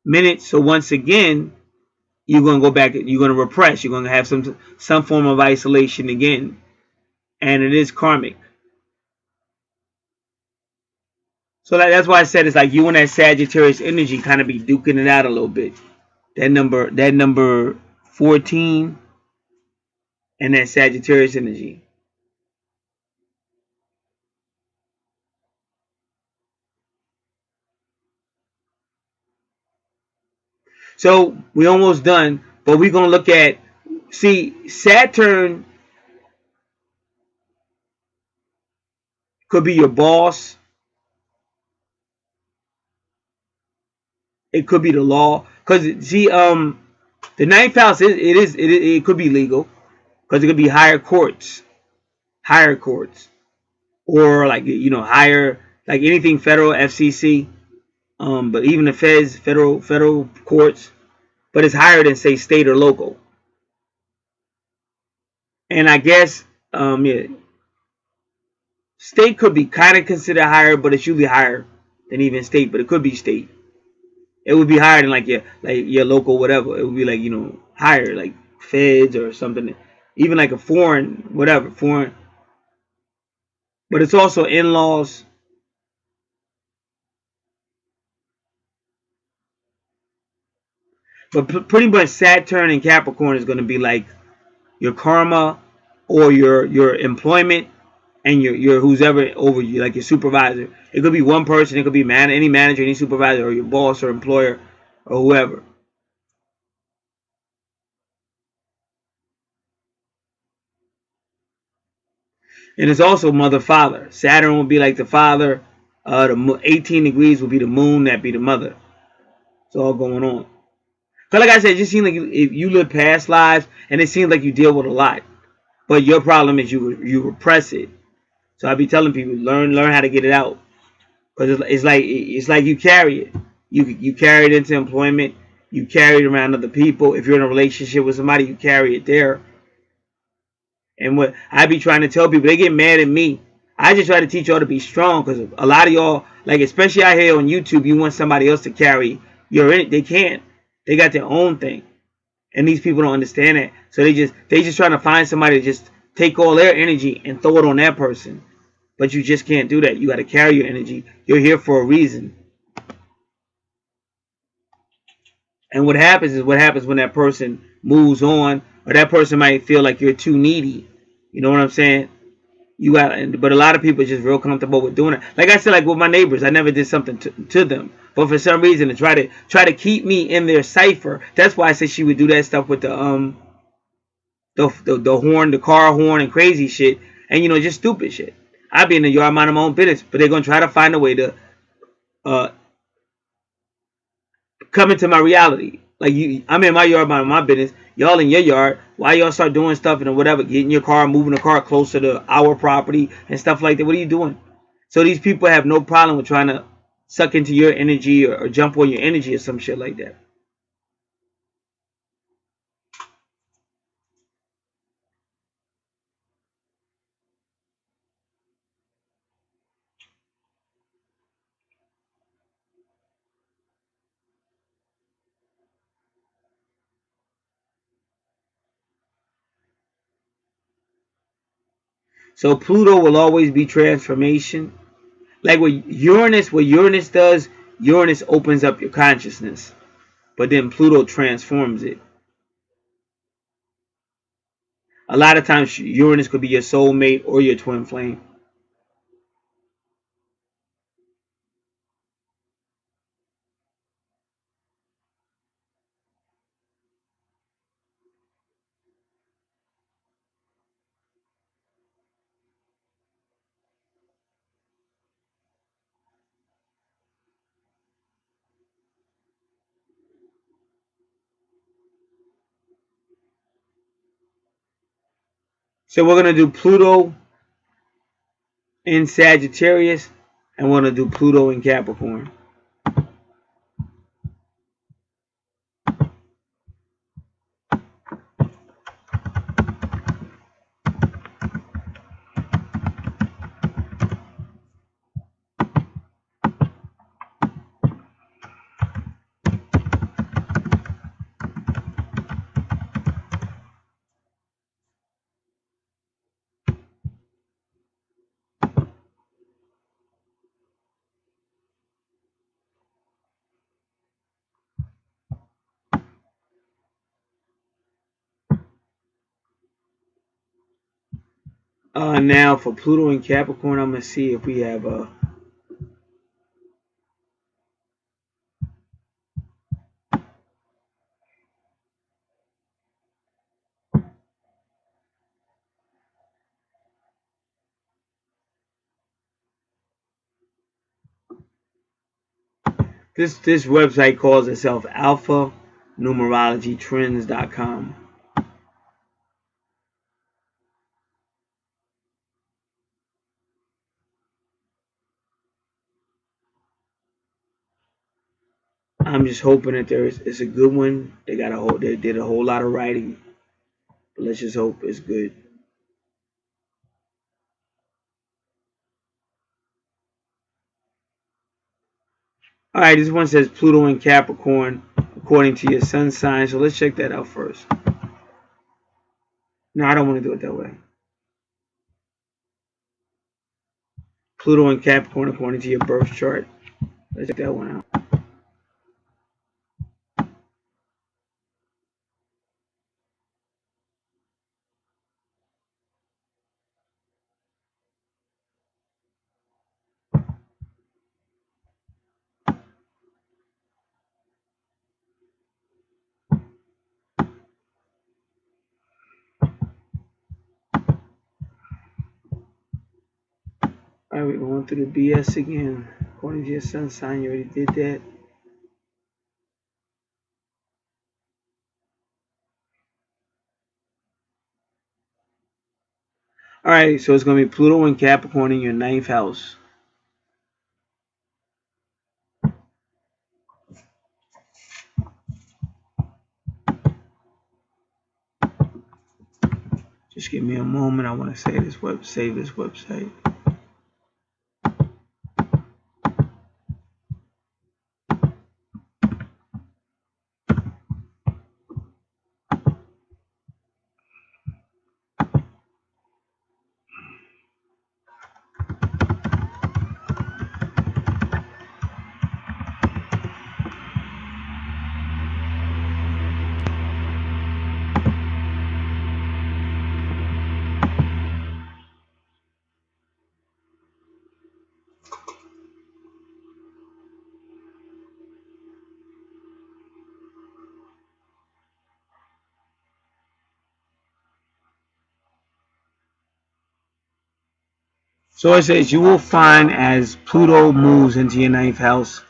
minutes. So once again, you're going to go back, you're going to repress, you're going to have some form of isolation again. And it is karmic. So that's why I said it's like you and that Sagittarius energy kind of be duking it out a little bit. That number 14 and that Sagittarius energy. So we almost done, but we're gonna look at, see, Saturn could be your boss. It could be the law, because see, the ninth house it could be legal, because it could be higher courts, higher courts. or like, you know, higher, like anything federal, FCC, but even the feds, federal courts, but it's higher than say state or local. And I guess yeah, state could be kind of considered higher, but it's usually higher than even state, but it could be state. It would be higher than like your local whatever. It would be like, you know, higher like feds or something, even like a foreign whatever foreign. But it's also in-laws. But pretty much Saturn and Capricorn is going to be like your karma or your employment and your who's ever over you, like your supervisor. It could be one person. It could be any manager, any supervisor, or your boss or employer or whoever. And it's also mother father. Saturn will be like the father. The 18 degrees will be the moon. That be the mother. It's all going on. Cause like I said, it just seems like if you live past lives, and it seems like you deal with a lot. But your problem is you repress it. So I be telling people learn how to get it out. Cause it's like you carry it. You carry it into employment. You carry it around other people. If you're in a relationship with somebody, you carry it there. And what I be trying to tell people, they get mad at me. I just try to teach y'all to be strong, because a lot of y'all, like especially out here on YouTube, you want somebody else to carry your in it. They can't. They got their own thing, and these people don't understand that. So they just trying to find somebody to just take all their energy and throw it on that person. But you just can't do that. You got to carry your energy. You're here for a reason. And what happens is what happens when that person moves on, or that person might feel like you're too needy. You know what I'm saying? You got, but a lot of people are just real comfortable with doing it. Like I said, like with my neighbors, I never did something to them, but for some reason to try to keep me in their cipher. That's why I said she would do that stuff with the horn, the car horn, and crazy shit, and you know, just stupid shit. I'd be in the yard minding my own business, but they're gonna try to find a way to uh come into my reality. Like I'm in my yard minding my business. Y'all in your yard. Why y'all start doing stuff and whatever? Getting your car, moving the car closer to our property and stuff like that. What are you doing? So these people have no problem with trying to suck into your energy, or jump on your energy or some shit like that. So Pluto will always be transformation. Like what Uranus does, Uranus opens up your consciousness, but then Pluto transforms it. A lot of times Uranus could be your soulmate or your twin flame. So we're gonna do Pluto in Sagittarius, and we're gonna do Pluto in Capricorn. Now for Pluto and Capricorn, I'm gonna see if we have this website calls itself Alpha Numerology Trends.com. I'm just hoping that it's a good one. They did a whole lot of writing, but let's just hope it's good. All right, this one says Pluto in Capricorn according to your sun sign. So let's check that out first. No, I don't want to do it that way. Pluto in Capricorn according to your birth chart. Let's check that one out. All right, we're going through the BS again. According to your sun sign, you already did that. All right, so it's going to be Pluto in Capricorn in your ninth house. Just give me a moment. I want to save this website. So it says you will find as Pluto moves into your ninth house,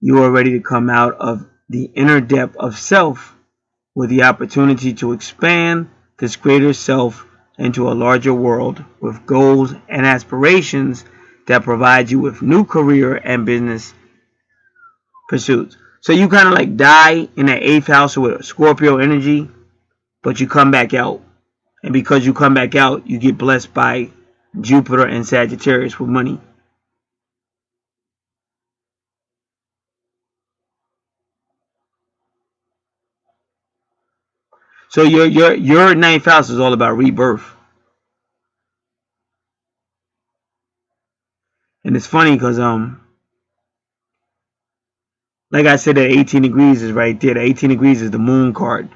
you are ready to come out of the inner depth of self with the opportunity to expand this greater self into a larger world with goals and aspirations that provide you with new career and business pursuits. So you kind of like die in the eighth house with Scorpio energy, but you come back out. And because you come back out, you get blessed by Jupiter and Sagittarius with money. So your ninth house is all about rebirth. And it's funny because like I said, that 18 degrees is right there. The 18 degrees is the moon card.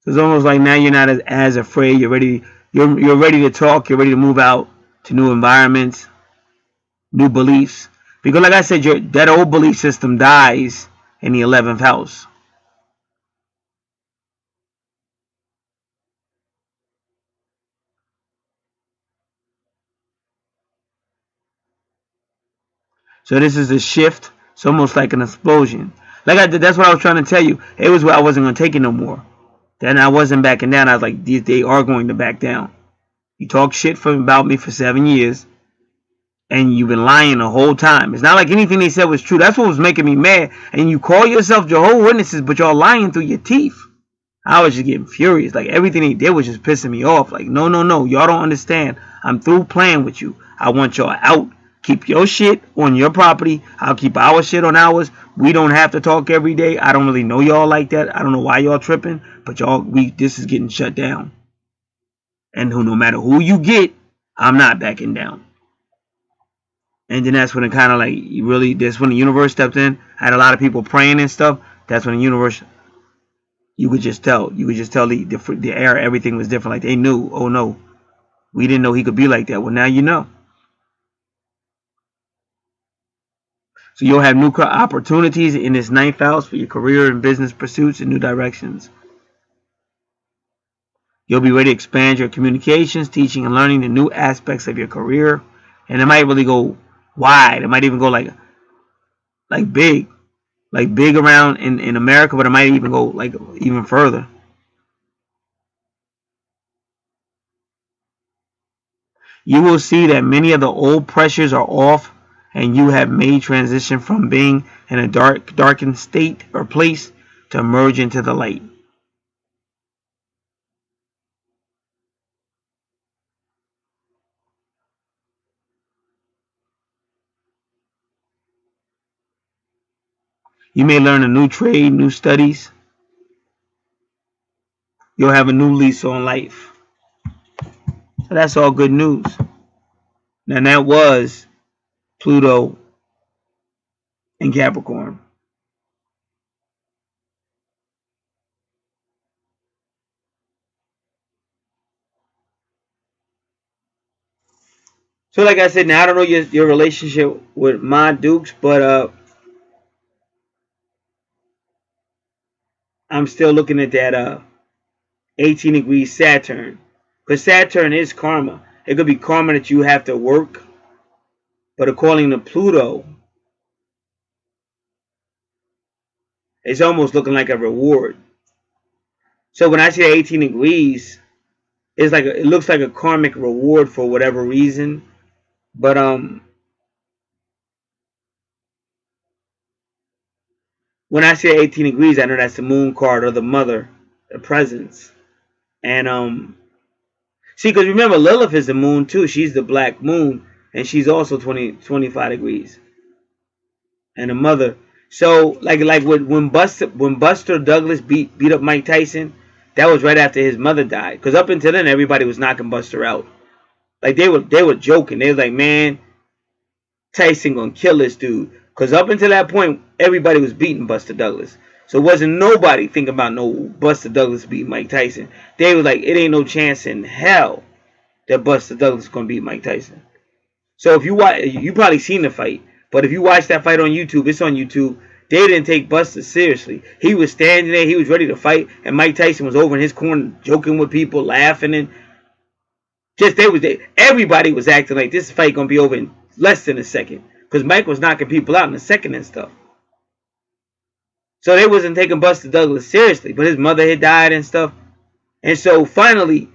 So it's almost like now you're not as afraid. You're ready to talk. You're ready to move out to new environments, new beliefs. Because like I said, that old belief system dies in the 11th house. So this is a shift. It's almost like an explosion. Like I did, that's what I was trying to tell you. It was where I wasn't going to take it no more. Then I wasn't backing down. I was like, they are going to back down. You talk shit about me for 7 years, and you've been lying the whole time. It's not like anything they said was true. That's what was making me mad. And you call yourself Jehovah's Witnesses, but y'all lying through your teeth. I was just getting furious. Like everything they did was just pissing me off. Like, no, no, no. Y'all don't understand. I'm through playing with you. I want y'all out. Keep your shit on your property. I'll keep our shit on ours. We don't have to talk every day. I don't really know y'all like that. I don't know why y'all tripping, but this is getting shut down. And no matter who you get, I'm not backing down. And then that's when it kind of like that's when the universe stepped in. I had a lot of people praying and stuff. That's when the universe, you could just tell the air, everything was different. Like they knew, oh no, we didn't know he could be like that. Well, now you know. So you'll have new opportunities in this ninth house for your career and business pursuits and new directions. You'll be ready to expand your communications, teaching, and learning the new aspects of your career. And it might really go wide. It might even go like like big. Like big around in America, but it might even go like even further. You will see that many of the old pressures are off and you have made transition from being in a darkened state or place to emerge into the light. You may learn a new trade, new studies. You'll have a new lease on life. So that's all good news. Now that was Pluto in Capricorn. So like I said, now I don't know your relationship with Ma Dukes, but I'm still looking at that 18 degrees Saturn. Because Saturn is karma. It could be karma that you have to work. But according to Pluto, it's almost looking like a reward. So when I say 18 degrees, it looks like a karmic reward for whatever reason. But when I say 18 degrees, I know that's the moon card or the mother, the presence. And see, because remember, Lilith is the moon too. She's the black moon, and she's also 25 degrees. And the mother. So like when Buster Douglas beat up Mike Tyson, that was right after his mother died. Because up until then, everybody was knocking Buster out. Like they were joking. They was like, man, Tyson gonna kill this dude. Because up until that point, everybody was beating Buster Douglas. So it wasn't nobody thinking about no Buster Douglas beat Mike Tyson. They was like, it ain't no chance in hell that Buster Douglas is gonna beat Mike Tyson. So if you watch, you probably seen the fight. But if you watch that fight on YouTube, it's on YouTube. They didn't take Buster seriously. He was standing there, he was ready to fight, and Mike Tyson was over in his corner joking with people, laughing, and everybody was acting like this fight gonna be over in less than a second. Because Mike was knocking people out in a second and stuff. So they wasn't taking Buster Douglas seriously. But his mother had died and stuff. And so finally,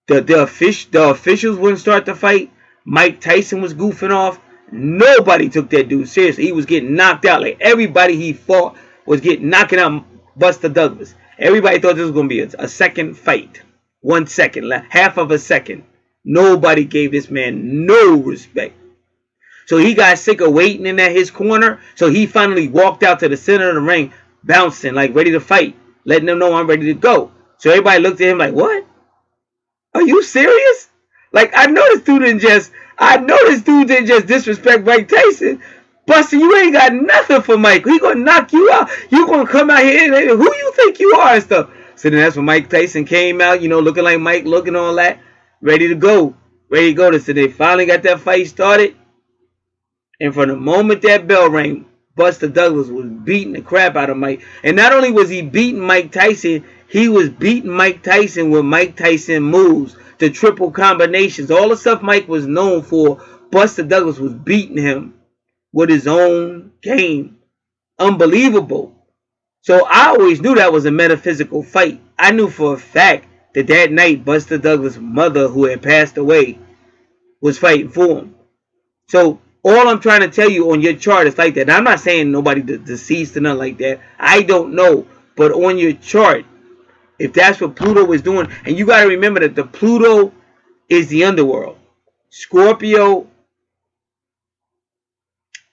the officials wouldn't start the fight. Mike Tyson was goofing off. Nobody took that dude seriously. He was getting knocked out. Like everybody he fought was knocking out Buster Douglas. Everybody thought this was going to be a second fight. 1 second, half of a second. Nobody gave this man no respect. So he got sick of waiting in his corner. So he finally walked out to the center of the ring, bouncing, like ready to fight, letting them know I'm ready to go. So everybody looked at him like, what? Are you serious? Like, I know this dude didn't just disrespect Mike Tyson. Buster, you ain't got nothing for Mike. He gonna knock you out. You gonna come out here and who you think you are and stuff. So then that's when Mike Tyson came out, looking like Mike, looking all that, ready to go. So they finally got that fight started. And from the moment that bell rang, Buster Douglas was beating the crap out of Mike. And not only was he beating Mike Tyson, he was beating Mike Tyson with Mike Tyson moves, the triple combinations, all the stuff Mike was known for. Buster Douglas was beating him with his own game. Unbelievable. So I always knew that was a metaphysical fight. I knew for a fact that night Buster Douglas' mother, who had passed away, was fighting for him. So all I'm trying to tell you on your chart is like that. Now, I'm not saying nobody deceased or nothing like that. I don't know. But on your chart, if that's what Pluto is doing, and you got to remember that the Pluto is the underworld. Scorpio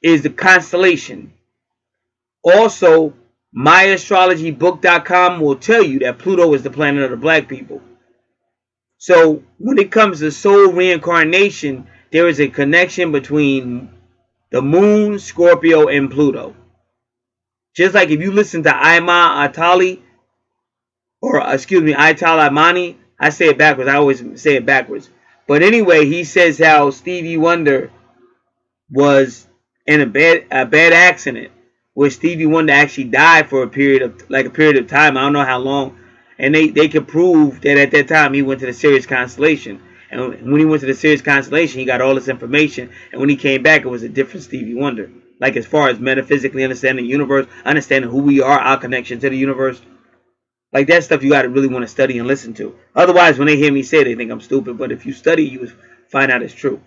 is the constellation. Also, myastrologybook.com will tell you that Pluto is the planet of the black people. So when it comes to soul reincarnation, there is a connection between the moon, Scorpio, and Pluto. Just like if you listen to Ayman Atali, Aital Imani, I say it backwards. I always say it backwards. But anyway, he says how Stevie Wonder was in a bad accident where Stevie Wonder actually died for a period of time. I don't know how long. And they could prove that at that time he went to the Sirius constellation. And when he went to the Sirius constellation, he got all this information. And when he came back, it was a different Stevie Wonder. Like as far as metaphysically understanding the universe, understanding who we are, our connection to the universe. Like that stuff you got to really want to study and listen to. Otherwise, when they hear me say it, they think I'm stupid. But if you study, you find out it's true.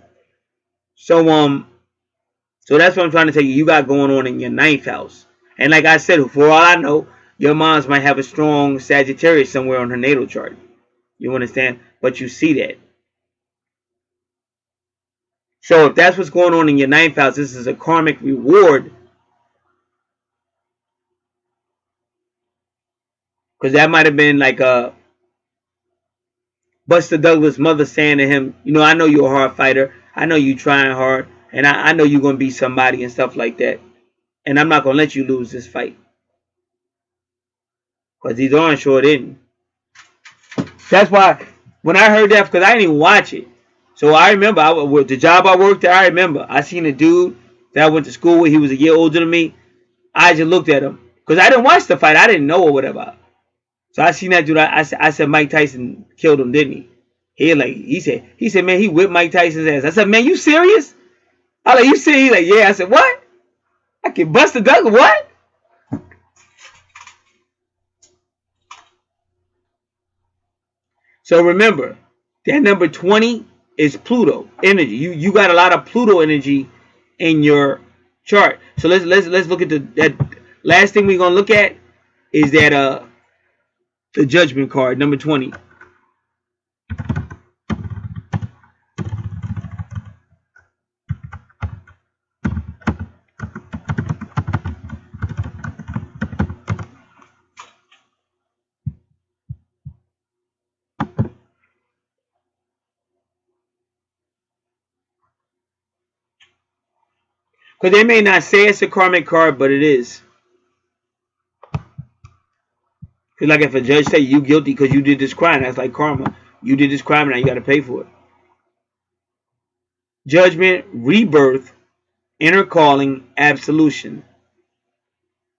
So so that's what I'm trying to tell you. You got going on in your ninth house. And like I said, for all I know, your mom's might have a strong Sagittarius somewhere on her natal chart. You understand? But you see that. So if that's what's going on in your ninth house, this is a karmic reward. Because that might have been like a Buster Douglas' mother saying to him, you know, I know you're a hard fighter. I know you trying hard. And I know you're going to be somebody and stuff like that. And I'm not going to let you lose this fight. Because he's darn sure didn't. That's why when I heard that, because I didn't even watch it. So I remember the job I worked at, I remember. I seen a dude that I went to school with. He was a year older than me. I just looked at him. Because I didn't watch the fight. I didn't know or whatever. So I seen that dude. I said Mike Tyson killed him, didn't he? He said, man, he whipped Mike Tyson's ass. I said, man, you serious? I like, you serious? He like, yeah. I said, what? I can bust a duck. What? So remember, that number 20 is Pluto energy. You got a lot of Pluto energy in your chart. So let's look at that last thing we're gonna look at is that the Judgment card, number 20. Because they may not say it's a karmic card, but it is. Because like if a judge say you guilty because you did this crime, that's like karma. You did this crime, now you got to pay for it. Judgment, rebirth, inner calling, absolution.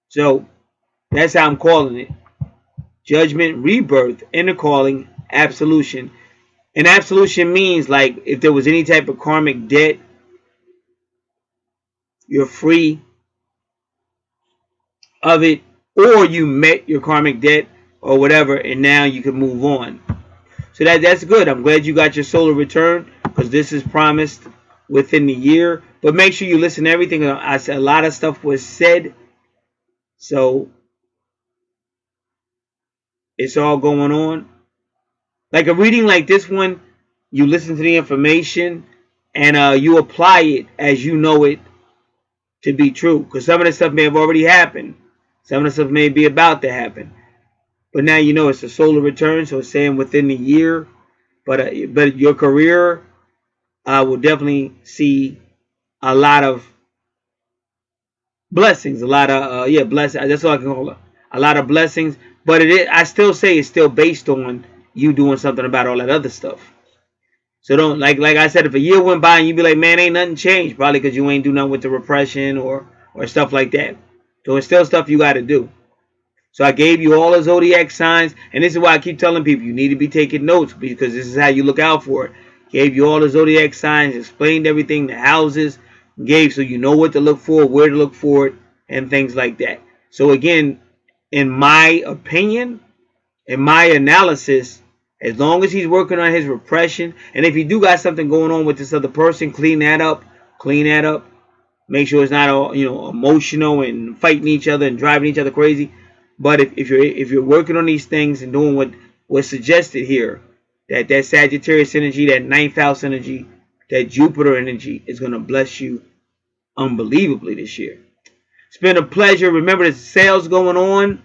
So that's how I'm calling it. Judgment, rebirth, inner calling, absolution. And absolution means like if there was any type of karmic debt, you're free of it, or you met your karmic debt or whatever, and now you can move on. So that's good. I'm glad you got your solar return because this is promised within the year. But make sure you listen to everything. I said a lot of stuff was said, so it's all going on. Like a reading like this one, you listen to the information and you apply it as you know it to be true. Because some of the stuff may have already happened. Some of the stuff may be about to happen. But now you know it's a solar return, so it's saying within the year. But your career will definitely see a lot of blessings. A lot of blessings. That's all I can call it. A lot of blessings. But I still say it's still based on you doing something about all that other stuff. So don't like I said, if a year went by and you be like, man, ain't nothing changed, probably because you ain't do nothing with the repression or stuff like that. So it's still stuff you got to do. So I gave you all the zodiac signs, and this is why I keep telling people you need to be taking notes because this is how you look out for it. Gave you all the zodiac signs, explained everything, the houses, gave so you know what to look for, where to look for it, and things like that. So again, in my opinion, in my analysis, as long as he's working on his repression, and if you do got something going on with this other person, clean that up. Clean that up. Make sure it's not all emotional and fighting each other and driving each other crazy. But if you're working on these things and doing what was suggested here, that Sagittarius energy, that ninth house energy, that Jupiter energy is going to bless you unbelievably this year. It's been a pleasure. Remember, there's sales going on.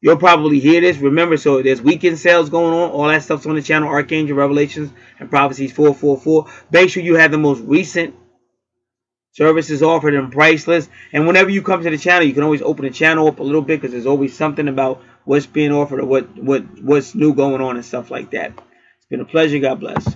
You'll probably hear this. Remember, so there's weekend sales going on. All that stuff's on the channel. Archangel, Revelations, and Prophecies 444. Make sure you have the most recent services offered and priceless. And whenever you come to the channel, you can always open the channel up a little bit because there's always something about what's being offered or what's new going on and stuff like that. It's been a pleasure. God bless.